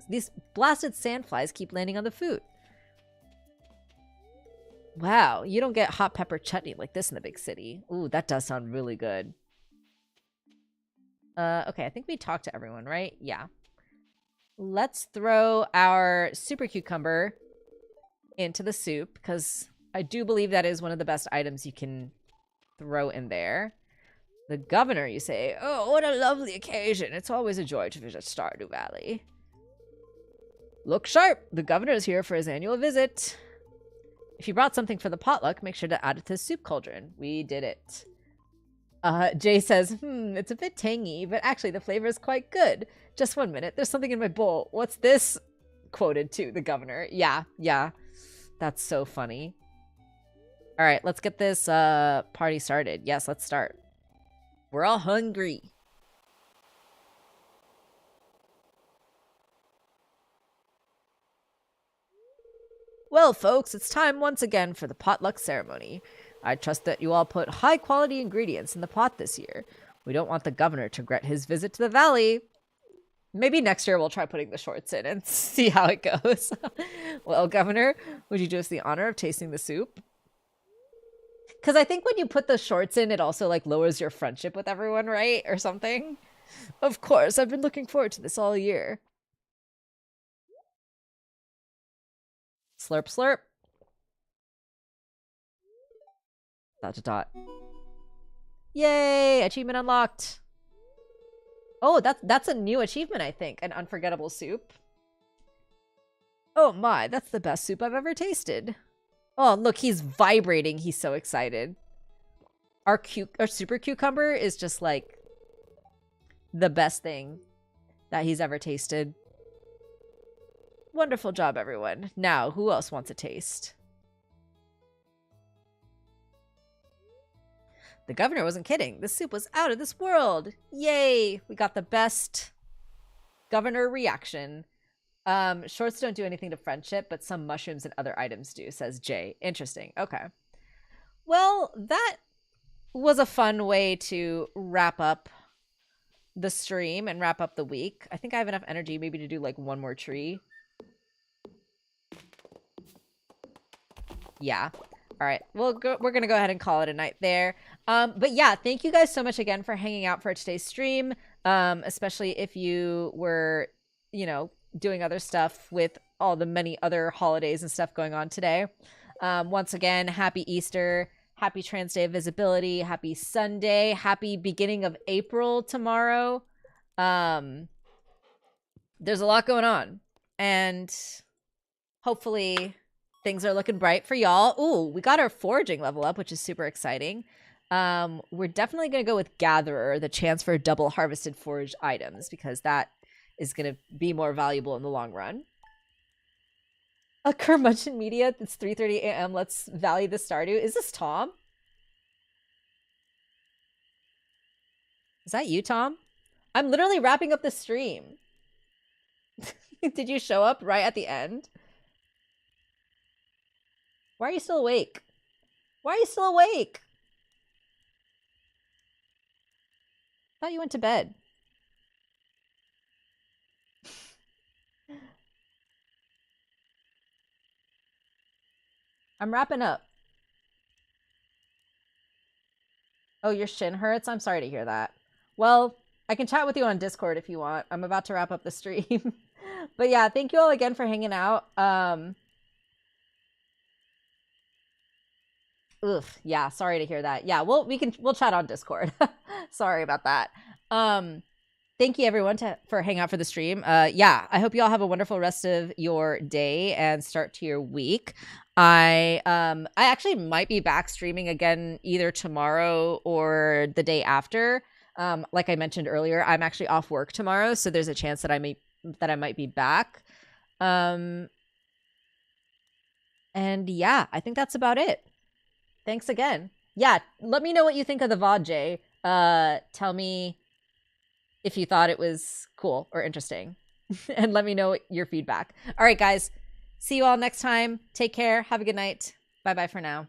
S1: on the food. Wow, you don't get hot pepper chutney like this in the big city. Ooh, that does sound really good. Okay, I think we talked to everyone, right? Yeah. Let's throw our super cucumber into the soup, because I do believe that is one of the best items you can throw in there. The governor, you say? Oh, what a lovely occasion. It's always a joy to visit Stardew Valley. Look sharp. The governor is here for his annual visit. If you brought something for the potluck, make sure to add it to the soup cauldron. We did it. Jay says, it's a bit tangy, but actually the flavor is quite good. Just 1 minute. There's something in my bowl. What's this? Quoted to the governor. Yeah. That's so funny. All right, let's get this party started. Yes, let's start. We're all hungry. Well, folks, it's time once again for the potluck ceremony. I trust that you all put high-quality ingredients in the pot this year. We don't want the governor to regret his visit to the valley. Maybe next year we'll try putting the shorts in and see how it goes. Well, governor, would you do us the honor of tasting the soup? Because I think when you put the shorts in, it also, like, lowers your friendship with everyone, right? Or something. Of course, I've been looking forward to this all year. Slurp, slurp. ... Yay! Achievement unlocked. Oh, that's a new achievement, I think. An unforgettable soup. Oh my, that's the best soup I've ever tasted. Oh, look, he's vibrating. He's so excited. Our super cucumber is just like the best thing that he's ever tasted. Wonderful job, everyone. Now, who else wants a taste? The governor wasn't kidding. This soup was out of this world. Yay! We got the best governor reaction. Shorts don't do anything to friendship, but some mushrooms and other items do, says Jay. Interesting. Okay. Well, that was a fun way to wrap up the stream and wrap up the week. I think I have enough energy maybe to do like one more tree. Yeah. All right. We're going to go ahead and call it a night there. But yeah, thank you guys so much again for hanging out for today's stream. Especially if you were, you know, doing other stuff with all the many other holidays and stuff going on today. Once again, happy Easter, happy Trans Day of Visibility, happy Sunday, happy beginning of April tomorrow. There's a lot going on, and hopefully things are looking bright for y'all. Ooh, we got our foraging level up, which is super exciting. We're definitely going to go with Gatherer, the chance for double harvested foraged items, because that is going to be more valuable in the long run. A curmudgeon media, it's 3:30 a.m. Let's value the Stardew. Is this Tom? Is that you, Tom? I'm literally wrapping up the stream. Did you show up right at the end? Why are you still awake? Why are you still awake? I thought you went to bed. I'm wrapping up. Oh, your shin hurts? I'm sorry to hear that. Well, I can chat with you on Discord if you want. I'm about to wrap up the stream. But yeah, thank you all again for hanging out. Oof, yeah, sorry to hear that. Yeah, we'll chat on Discord. Sorry about that. Thank you everyone for hanging out for the stream. Yeah, I hope you all have a wonderful rest of your day and start to your week. I actually might be back streaming again either tomorrow or the day after. Like I mentioned earlier, I'm actually off work tomorrow, so there's a chance that I might be back. And yeah, I think that's about it. Thanks again. Yeah, let me know what you think of the VOD, Jay. Tell me if you thought it was cool or interesting. And let me know your feedback. All right, guys. See you all next time. Take care. Have a good night. Bye-bye for now.